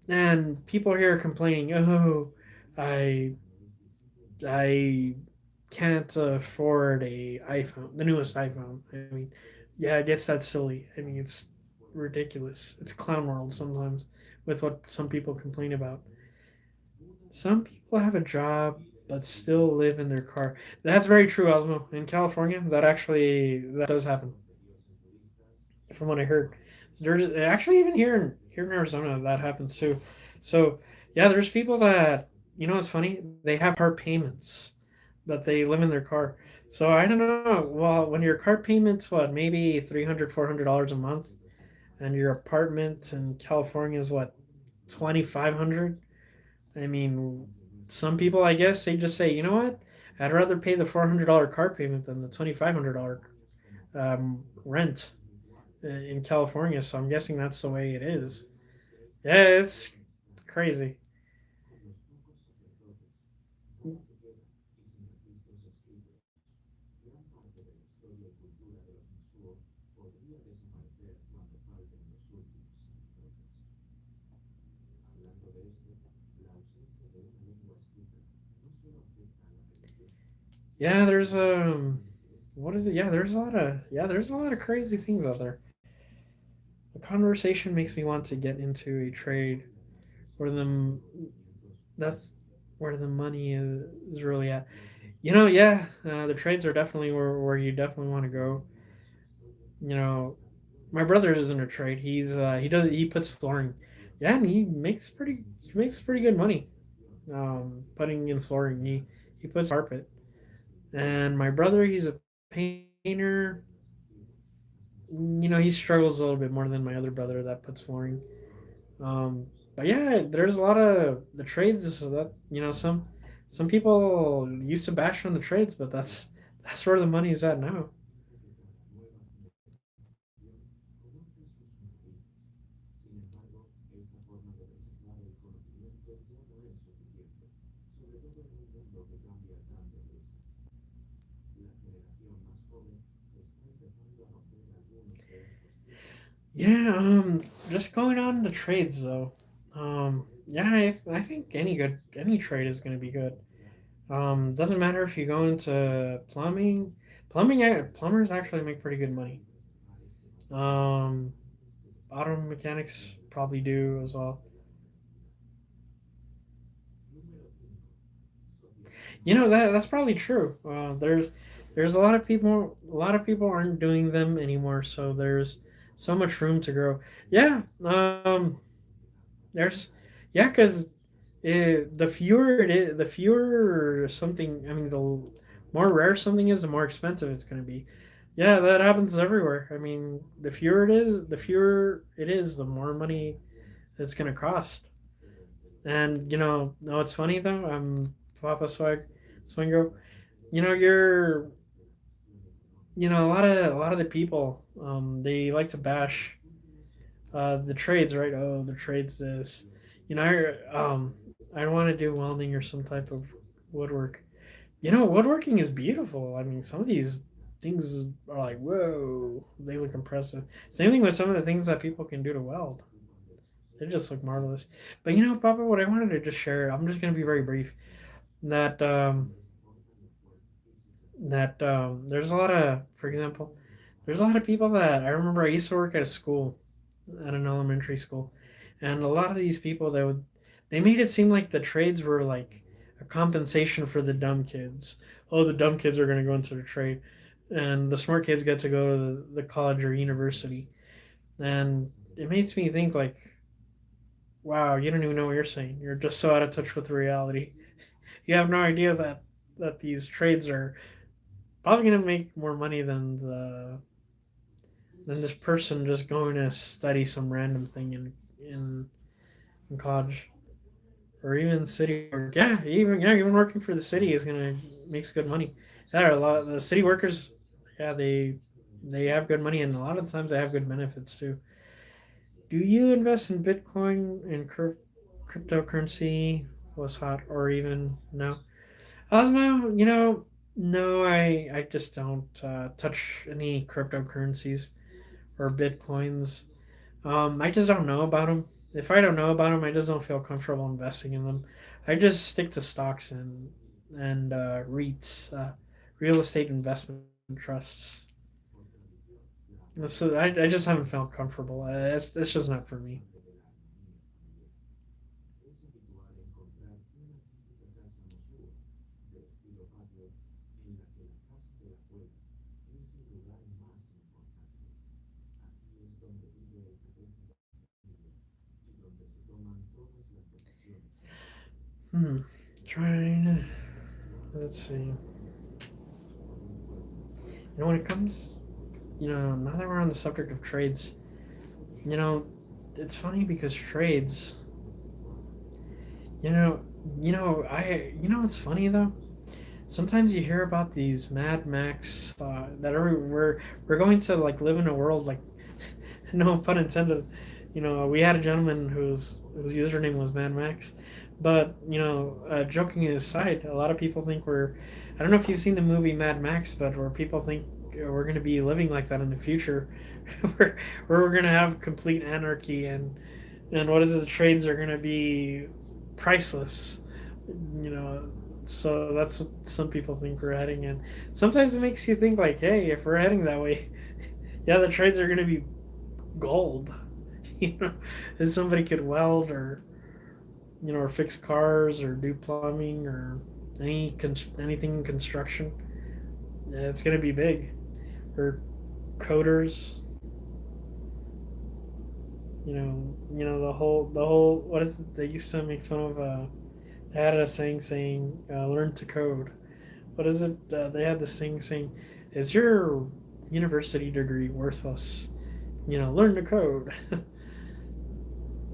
and people here are complaining, oh, I I can't afford a iPhone, the newest iPhone. I mean, yeah, it gets that silly. I mean, it's ridiculous. It's clown world sometimes with what some people complain about. Some people have a job but still live in their car. That's very true, Osmo. In California, that does happen, from what I heard. There's actually even here in Arizona that happens too. So yeah, there's people that it's funny, they have car payments, but they live in their car. So I don't know. Well, when your car payments what maybe $300 $400 a month, and your apartment in California is what 2,500. I mean, some people I guess they just say, you know what, I'd rather pay the $400 car payment than the $2,500 rent in California, so I'm guessing that's the way it is. Yeah, it's crazy. Yeah, there's what is it? Yeah, there's a lot of crazy things out there. The conversation makes me want to get into a trade where that's where the money is really at. Yeah, the trades are definitely where you definitely want to go. You know, my brother is in a trade. He puts flooring. Yeah, and he makes pretty good money. Putting in flooring. He puts carpet. And my brother, he's a painter. He struggles a little bit more than my other brother that puts flooring. Um, but yeah, there's a lot of the trades that some people used to bash on the trades, but that's where the money is at now. Yeah, just going on the trades though. Yeah, I think any trade is going to be good. Doesn't matter if you go into plumbing. Plumbers actually make pretty good money. Um, Auto mechanics probably do as well. That's probably true. There's a lot of people aren't doing them anymore, so there's so much room to grow. Yeah, there's yeah, because the fewer something. I mean, more rare something is, the more expensive it's going to be. Yeah, that happens everywhere. I mean, the fewer it is, the more money it's going to cost. And no, it's funny though. Papa Swingo. You know, you're a lot of the people they like to bash the trades, right? Oh, the trades this. I want to do welding or some type of woodwork. Woodworking is beautiful. I mean, some of these things are like, whoa, they look impressive. Same thing with some of the things that people can do to weld. They just look marvelous. But Papa, what I wanted to just share, I'm just going to be very brief. That there's a lot of, for example, there's a lot of people that I remember. I used to work at a school, at an elementary school, and a lot of these people they made it seem like the trades were like a compensation for the dumb kids. Oh, the dumb kids are going to go into the trade, and the smart kids get to go to the college or university. And it makes me think like, wow, you don't even know what you're saying. You're just so out of touch with reality. You have no idea that these trades are probably going to make more money than this person just going to study some random thing in college or even city work. Yeah, even working for the city is gonna makes good money. Yeah, a lot of the city workers, yeah, they have good money and a lot of times they have good benefits too. Do you invest in Bitcoin and cryptocurrency? Was hot or even no? Osmo, no, I just don't touch any cryptocurrencies or bitcoins. I just don't know about them. If I don't know about them, I just don't feel comfortable investing in them. I just stick to stocks and REITs, real estate investment trusts. So I just haven't felt comfortable. It's just not for me. Hmm. Trying. Let's see. When it comes, now that we're on the subject of trades, you know, it's funny because trades, you know, it's funny though. Sometimes you hear about these Mad Max that are we're going to like live in a world like no pun intended. We had a gentleman whose username was Mad Max, but joking aside, a lot of people think we're. I don't know if you've seen the movie Mad Max, but where people think we're going to be living like that in the future, where we're going to have complete anarchy and what is it? The trades are going to be priceless. You know, so that's what some people think we're heading in. Sometimes it makes you think like, hey, if we're heading that way, yeah, the trades are going to be gold. You know, if somebody could weld or fix cars or do plumbing or anything in construction, yeah, it's gonna be big. Or coders, the whole what is it? They used to make fun of. They had a saying learn to code. What is it? They had this thing saying, "Is your university degree worthless? Learn to code."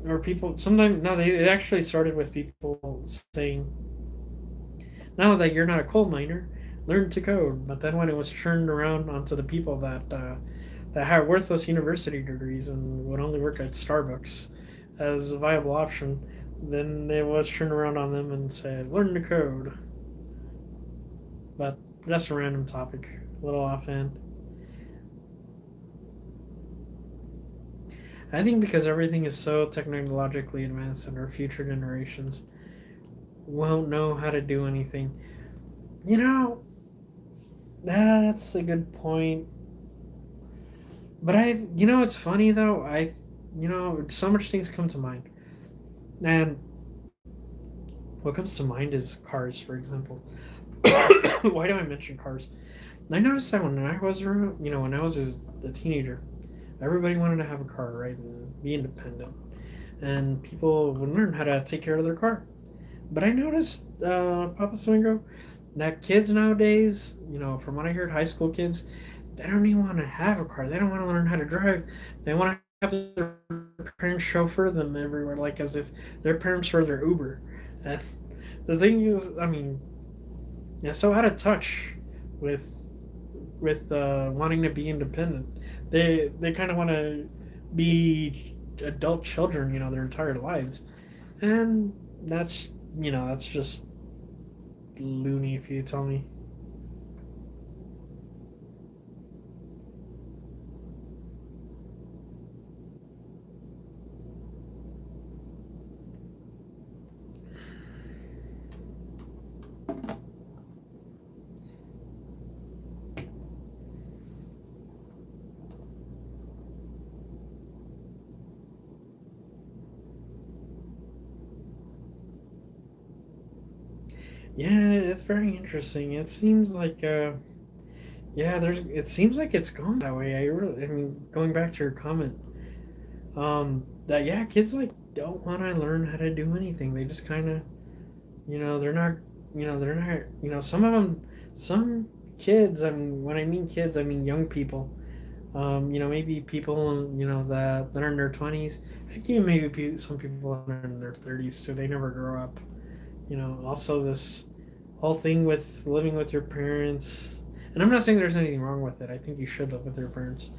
Or people sometimes no, they it actually started with people saying, now that you're not a coal miner, learn to code. But then when it was turned around onto the people that had worthless university degrees and would only work at Starbucks as a viable option, then it was turned around on them and said, learn to code. But that's a random topic, a little offhand. I think because everything is so technologically advanced and our future generations won't know how to do anything. You know, that's a good point. But it's funny though. So much things come to mind, and what comes to mind is cars, for example. Why do I mention cars? I noticed that when I was a teenager, everybody wanted to have a car, right, and be independent, and people would learn how to take care of their car. But I noticed, Papa Swingo, that kids nowadays, from what I heard, high school kids, they don't even want to have a car. They don't want to learn how to drive. They want to have their parents chauffeur them everywhere, like as if their parents were their Uber. And the thing is, I mean, yeah, so out of touch with wanting to be independent. They kind of want to be adult children, their entire lives, and that's that's just loony if you tell me. Yeah, it's very interesting. It seems like yeah, there's. It seems like it's going that way. I mean, going back to your comment, that yeah, kids like don't want to learn how to do anything. They just kind of, they're not, they're not, some of them, some kids. I mean, when I mean kids, I mean young people. Maybe people, that are in their 20s. Heck, even maybe some people that are in their 30s too. They never grow up. Also this whole thing with living with your parents. And I'm not saying there's anything wrong with it. I think you should live with your parents.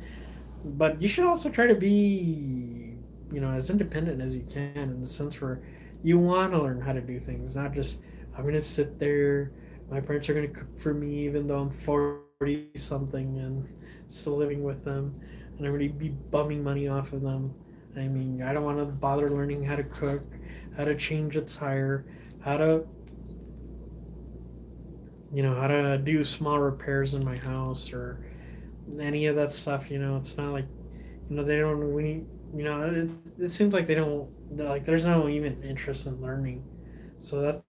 But you should also try to be, as independent as you can in the sense where you want to learn how to do things, not just, I'm going to sit there, my parents are going to cook for me even though I'm 40 something and still living with them, and I'm going to be bumming money off of them. I mean, I don't want to bother learning how to cook, how to change a tire, how to how to do small repairs in my house or any of that stuff. It's not like they don't. It seems like they don't. Like there's no even interest in learning. So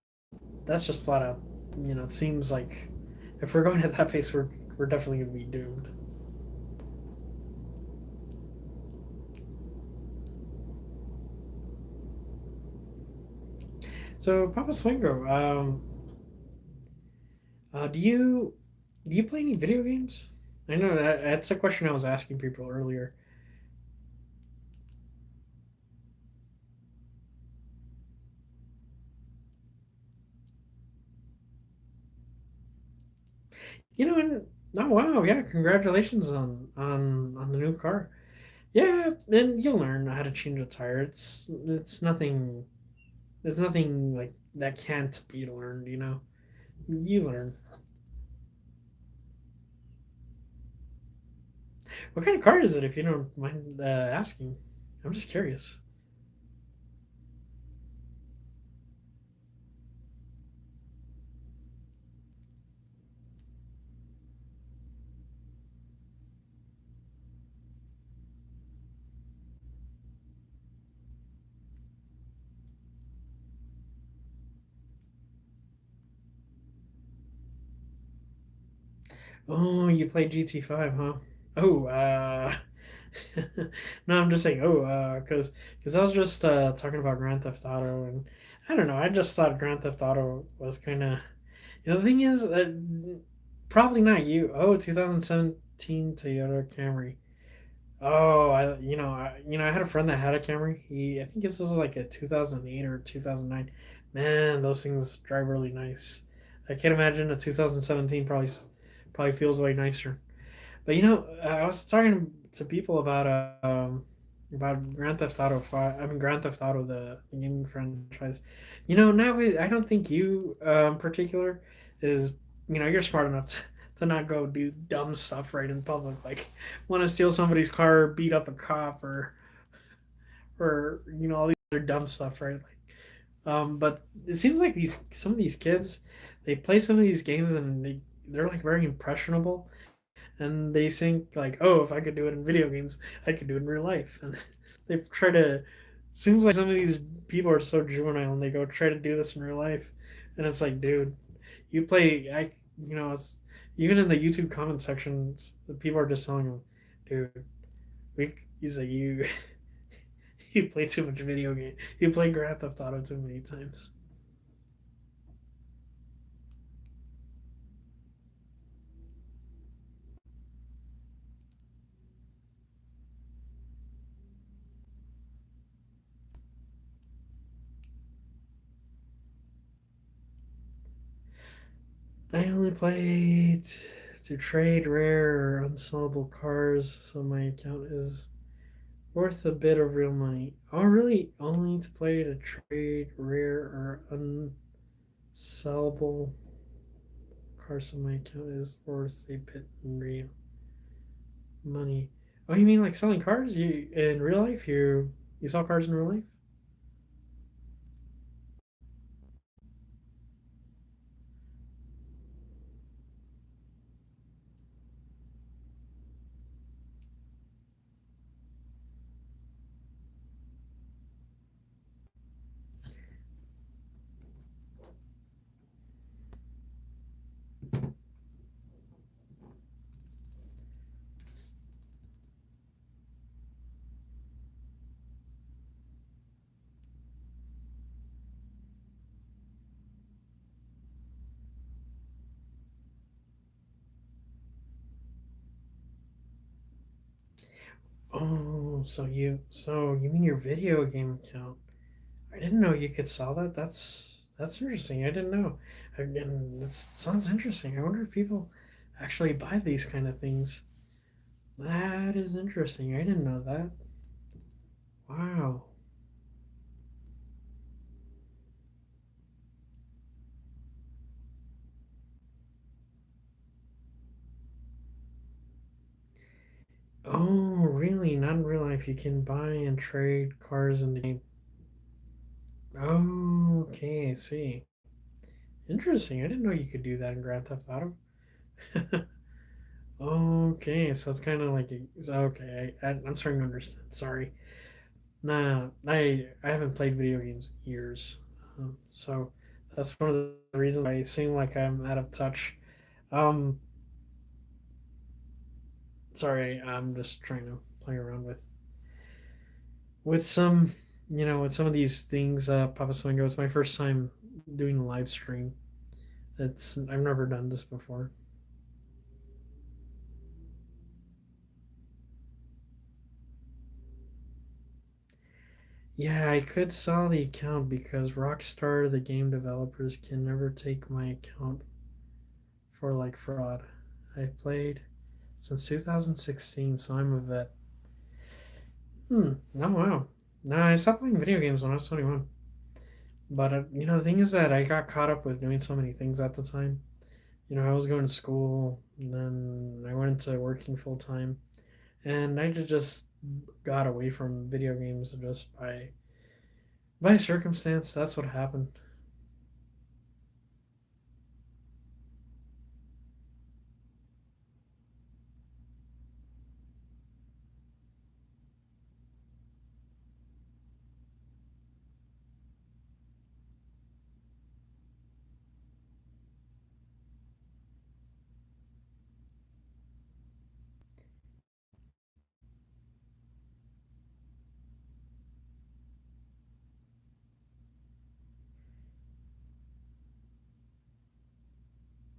that's just flat out. It seems like if we're going at that pace, we're definitely gonna be doomed. So Papa Swingo, do you play any video games? I know that's a question I was asking people earlier. And oh wow, yeah, congratulations on the new car. Yeah, and you'll learn how to change a tire. It's nothing. There's nothing like that can't be learned. You learn. What kind of car is it, if you don't mind asking? I'm just curious. Oh, you play GT5, huh? Oh, no, I'm just saying. Oh, because I was just talking about Grand Theft Auto, and I don't know. I just thought Grand Theft Auto was kind of. The thing is, probably not you. Oh, 2017 Toyota Camry. Oh, I had a friend that had a Camry. I think this was like a 2008 or 2009. Man, those things drive really nice. I can't imagine a 2017 probably feels way nicer. But I was talking to people about Grand Theft Auto 5. I mean Grand Theft Auto, the gaming franchise. Now I don't think you in particular is you're smart enough to not go do dumb stuff right in public, like want to steal somebody's car, beat up a cop, or all these other dumb stuff, right? But it seems like these some of these kids, they play some of these games and they're like very impressionable, and they think like, oh, if I could do it in video games, I could do it in real life. And they try to. Seems like some of these people are so juvenile, and they go try to do this in real life, and it's like, dude, you play. It's even in the YouTube comment sections, the people are just telling him, dude, he's like you. You play too much video game. You play Grand Theft Auto too many times. I only played to trade rare or unsellable cars, so my account is worth a bit of real money. Oh, really? Only to play to trade rare or unsellable cars, so my account is worth a bit in real money. Oh, you mean like selling cars? You in real life? You sell cars in real life? Oh, so you mean your video game account? I didn't know you could sell that. That's interesting. I didn't know. And that sounds interesting. I wonder if people actually buy these kind of things. That is interesting. I didn't know that. Wow. Oh, really? Not in real life. You can buy and trade cars in the game. Oh, okay. I see. Interesting. I didn't know you could do that in Grand Theft Auto. Okay, so it's kind of like okay. I'm starting to understand. Sorry. Nah, I haven't played video games in years, so that's one of the reasons I seem like I'm out of touch. Um, Sorry, I'm just trying to play around with some, with some of these things. Papa Swingo, it's my first time doing a live stream. I've never done this before. Yeah, I could sell the account because Rockstar, the game developers, can never take my account for like fraud. I played since 2016, so I'm a vet. Oh wow. Nah, I stopped playing video games when I was 21. But the thing is that I got caught up with doing so many things at the time. I was going to school, and then I went into working full time, and I just got away from video games just by circumstance. That's what happened.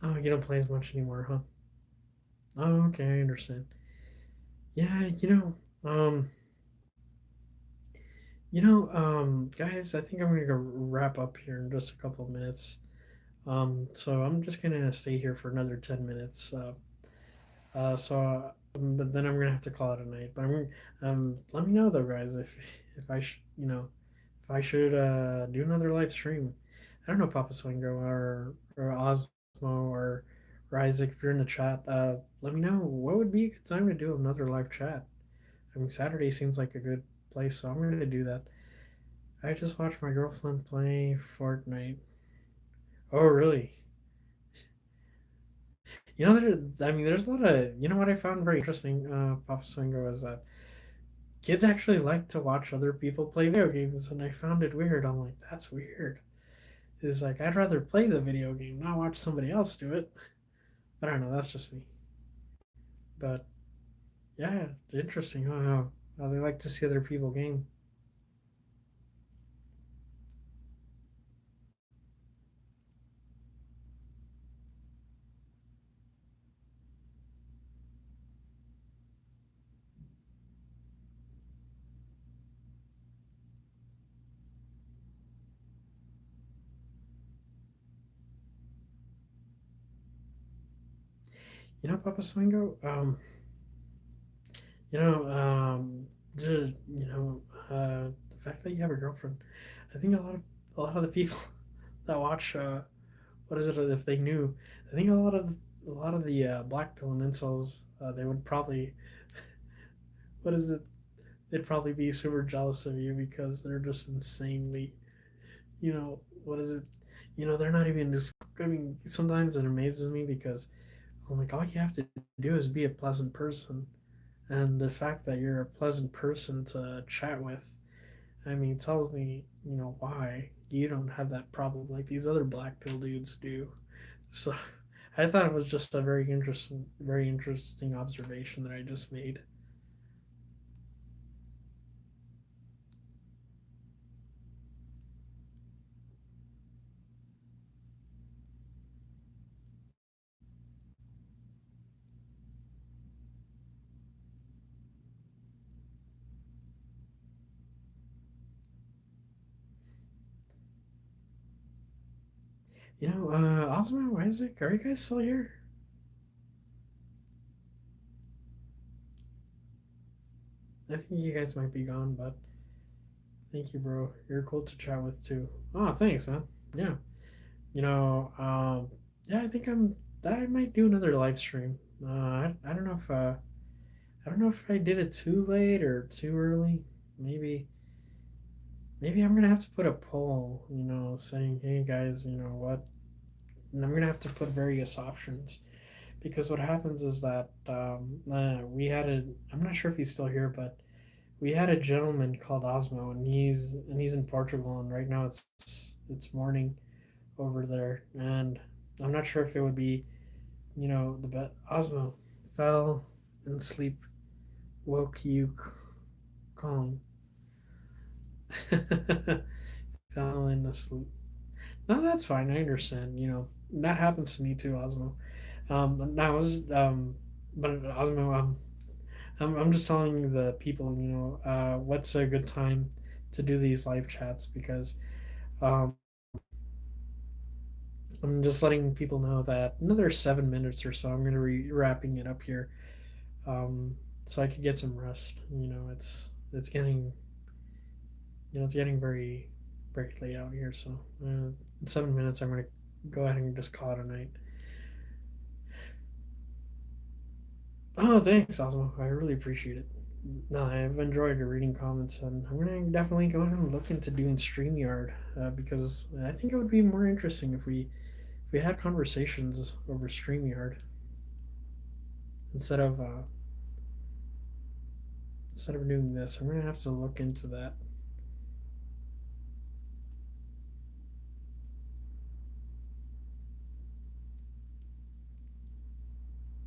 Oh, you don't play as much anymore, huh? Oh, okay, I understand. Yeah, guys, I think I'm gonna go wrap up here in just a couple of minutes. So I'm just gonna stay here for another 10 minutes. But then I'm gonna have to call it a night. But let me know though, guys, if I if I should do another live stream. I don't know, Papa Swingo or Osmo or Isaac. If you're in the chat, let me know what would be a good time to do another live chat. I mean, Saturday seems like a good place, so I'm gonna do that. I just watched my girlfriend play Fortnite. Oh, really? I mean, there's a lot of, what I found very interesting, Papa Swingo, is that kids actually like to watch other people play video games, and I found it weird. I'm like, that's weird. It's like, I'd rather play the video game, not watch somebody else do it. But I don't know, that's just me. But yeah, interesting, huh? How they like to see other people game. Papa Swingo. You know, just, the fact that you have a girlfriend. I think a lot of the people that watch, what is it? If they knew, I think a lot of the black pill and incels, they would probably, what is it? They'd probably be super jealous of you because they're just insanely, what is it? They're not even just. I mean, sometimes it amazes me because I'm like, all you have to do is be a pleasant person, and the fact that you're a pleasant person to chat with, I mean, tells me, why you don't have that problem like these other black pill dudes do. So, I thought it was just a very interesting observation that I just made. Osmo, Isaac, are you guys still here? I think you guys might be gone, but thank you, bro. You're cool to chat with too. Oh, thanks, man. Yeah, you know, yeah, I think I might do another live stream. I don't know if I don't know if I did it too late or too early. Maybe maybe I'm gonna have to put a poll, saying, hey guys, you know what? And I'm gonna have to put various options because what happens is that we had a. I'm not sure if he's still here, but we had a gentleman called Osmo, and he's in Portugal, and right now it's morning over there, and I'm not sure if it would be, the bet. Osmo fell in sleep, woke you calm, fell in asleep. No, that's fine. I understand. That happens to me too, Osmo. Now was but Osmo, I'm just telling the people, what's a good time to do these live chats because um, I'm just letting people know that another 7 minutes or so, I'm gonna be wrapping it up here, um, so I could get some rest. It's getting very very late out here, so in 7 minutes, I'm gonna go ahead and just call it a night. Oh, thanks, Osmo. I really appreciate it. No, I've enjoyed your reading comments, and I'm gonna definitely go ahead and look into doing StreamYard because I think it would be more interesting if we had conversations over StreamYard instead of uh, instead of doing this. I'm gonna have to look into that.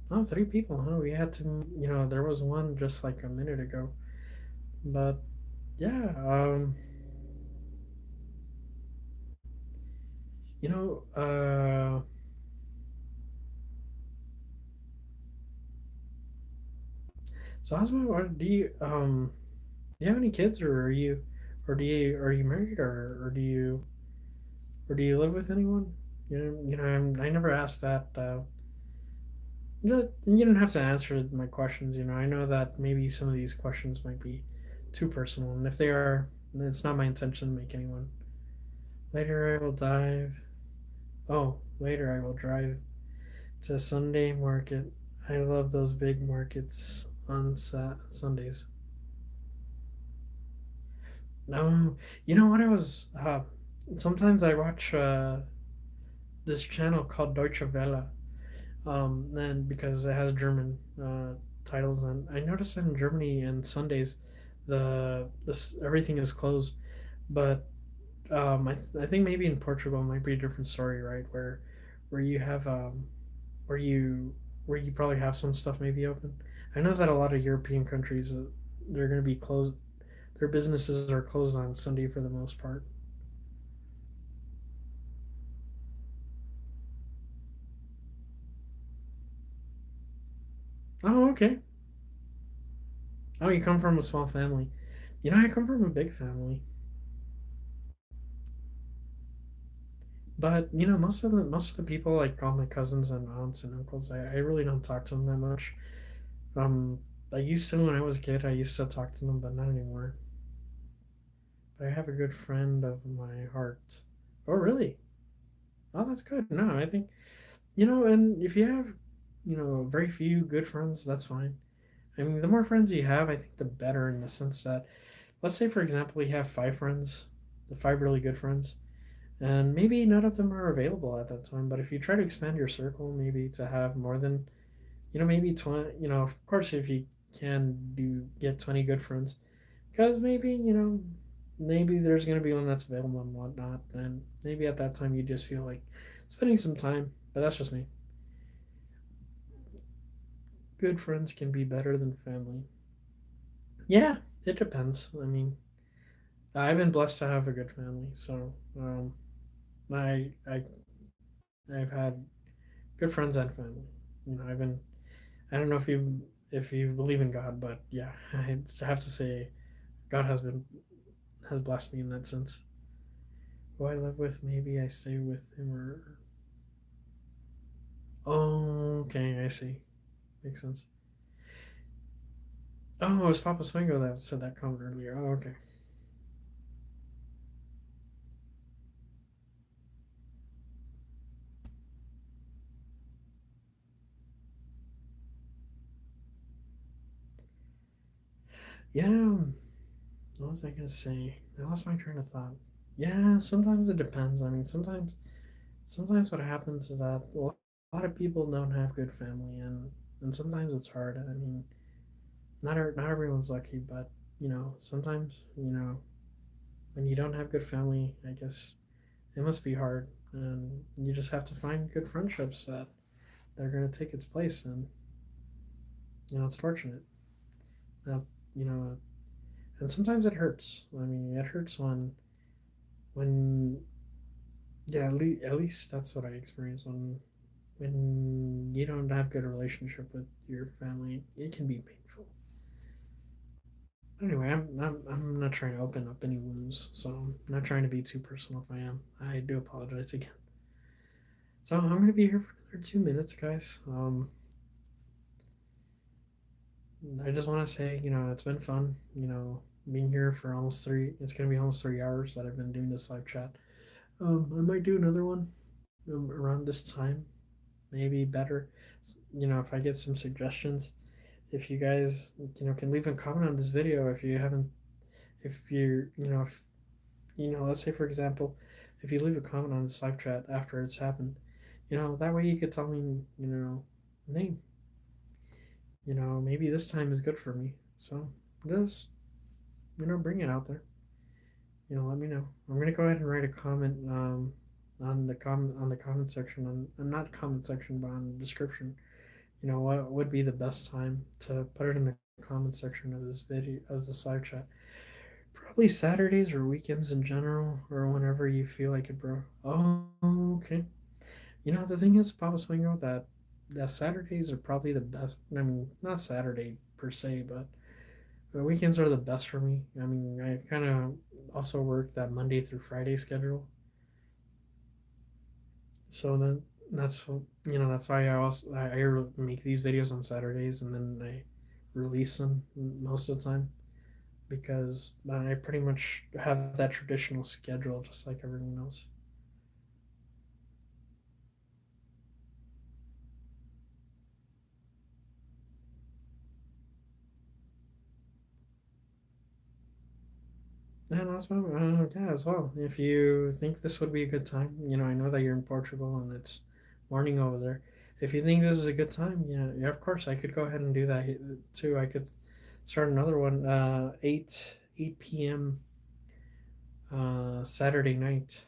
Oh, 3 people, huh? We had to, there was one just like a minute ago, but yeah, you know, uh, so Osmo, do you have any kids, or are you married, or do you live with anyone? I never asked that. You don't have to answer my questions. I know that maybe some of these questions might be too personal, and if they are, then it's not my intention to make anyone. Later, I will dive. Oh, later I will drive to Sunday market. I love those big markets on Sundays. No, you know what I was. Sometimes I watch this channel called Deutsche Welle, and because it has German titles, and I noticed that in Germany and Sundays, everything is closed. But I think maybe in Portugal it might be a different story, right? Where you have where you where you probably have some stuff maybe open. I know that a lot of European countries they're going to be closed. Their businesses are closed on Sunday for the most part. Oh, okay. Oh, you come from a small family. I come from a big family. But you know, most of the people, like all my cousins and aunts and uncles, I really don't talk to them that much. Um, I used to when I was a kid. I used to talk to them, but not anymore. But I have a good friend of my heart. Oh, really? Oh, that's good. No, I think and if you have, very few good friends, that's fine. I mean, the more friends you have, I think the better in the sense that, let's say, for example, you have five friends, the five really good friends, and maybe none of them are available at that time. But if you try to expand your circle, maybe to have more than, maybe 20, of course, if you can get 20 good friends, because maybe there's going to be one that's available and whatnot, and maybe at that time you just feel like spending some time. But that's just me. Good friends can be better than family. Yeah, it depends. I mean, I've been blessed to have a good family, so I I I've had good friends and family. I've been. I don't know if you believe in God, but yeah, I have to say God has blessed me in that sense. Who I live with, maybe I stay with him or. Oh, okay, I see. Makes sense. Oh, it was Papa Swingo that said that comment earlier. Oh, okay. Yeah. What was I gonna say? I lost my train of thought. Yeah, sometimes it depends. I mean, sometimes what happens is that a lot of people don't have good family, and sometimes it's hard. I mean, not everyone's lucky, but sometimes when you don't have good family, I guess it must be hard, and you just have to find good friendships that they're gonna take its place, and it's unfortunate that you know, and sometimes it hurts. I mean, it hurts when yeah, at least that's what I experienced when you don't have good relationship with your family. It can be painful. Anyway, I'm not trying to open up any wounds, so I'm not trying to be too personal. If I am, I do apologize again. So I'm gonna be here for another 2 minutes, guys. I just want to say, it's been fun. Being here for almost three. It's gonna be almost 3 hours that I've been doing this live chat. I might do another one around this time, maybe better. If I get some suggestions, if you guys can leave a comment on this video if you haven't, if you're if let's say for example, if you leave a comment on this live chat after it's happened, that way you could tell me name, maybe this time is good for me, so just bring it out there. Let me know. I'm gonna go ahead and write a comment on the comment section, on not comment section but on the description. What would be the best time to put it in the comment section of this video, of this live chat? Probably Saturdays or weekends in general, or whenever you feel like it, bro. Oh, okay. The thing is, Papa Swingo, that Saturdays are probably the best. I mean, not Saturday per se, but the weekends are the best for me. I mean, I kind of also work that Monday through Friday schedule, so then that's why I make these videos on Saturdays and then I release them most of the time, because I pretty much have that traditional schedule just like everyone else. And also, yeah, as well. If you think this would be a good time, I know that you're in Portugal and it's morning over there. If you think this is a good time, yeah, of course, I could go ahead and do that too. I could start another one, 8 p.m. Saturday night.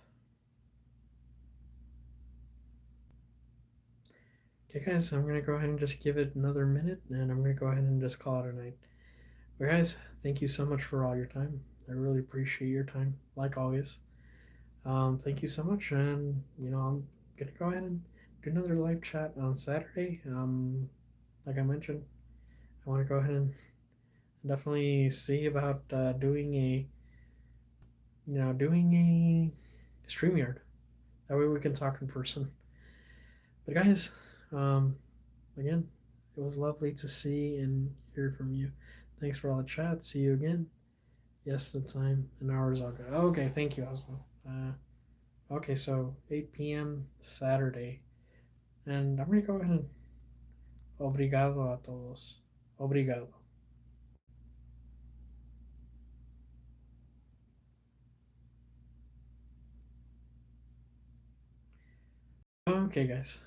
Okay, guys, I'm gonna go ahead and just give it another minute, and I'm gonna go ahead and just call it a night. But guys, thank you so much for all your time. I really appreciate your time, like always. Thank you so much, and I'm gonna go ahead and do another live chat on Saturday. Like I mentioned, I want to go ahead and definitely see about doing a StreamYard. That way we can talk in person. But guys, um, again, it was lovely to see and hear from you. Thanks for all the chat. See you again. Yes, the time, an hour is all good. Okay, thank you, Osmo. Okay, so 8 p.m. Saturday. And I'm going to go ahead and obrigado a todos. Obrigado. Okay, guys.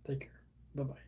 Take care. Bye bye.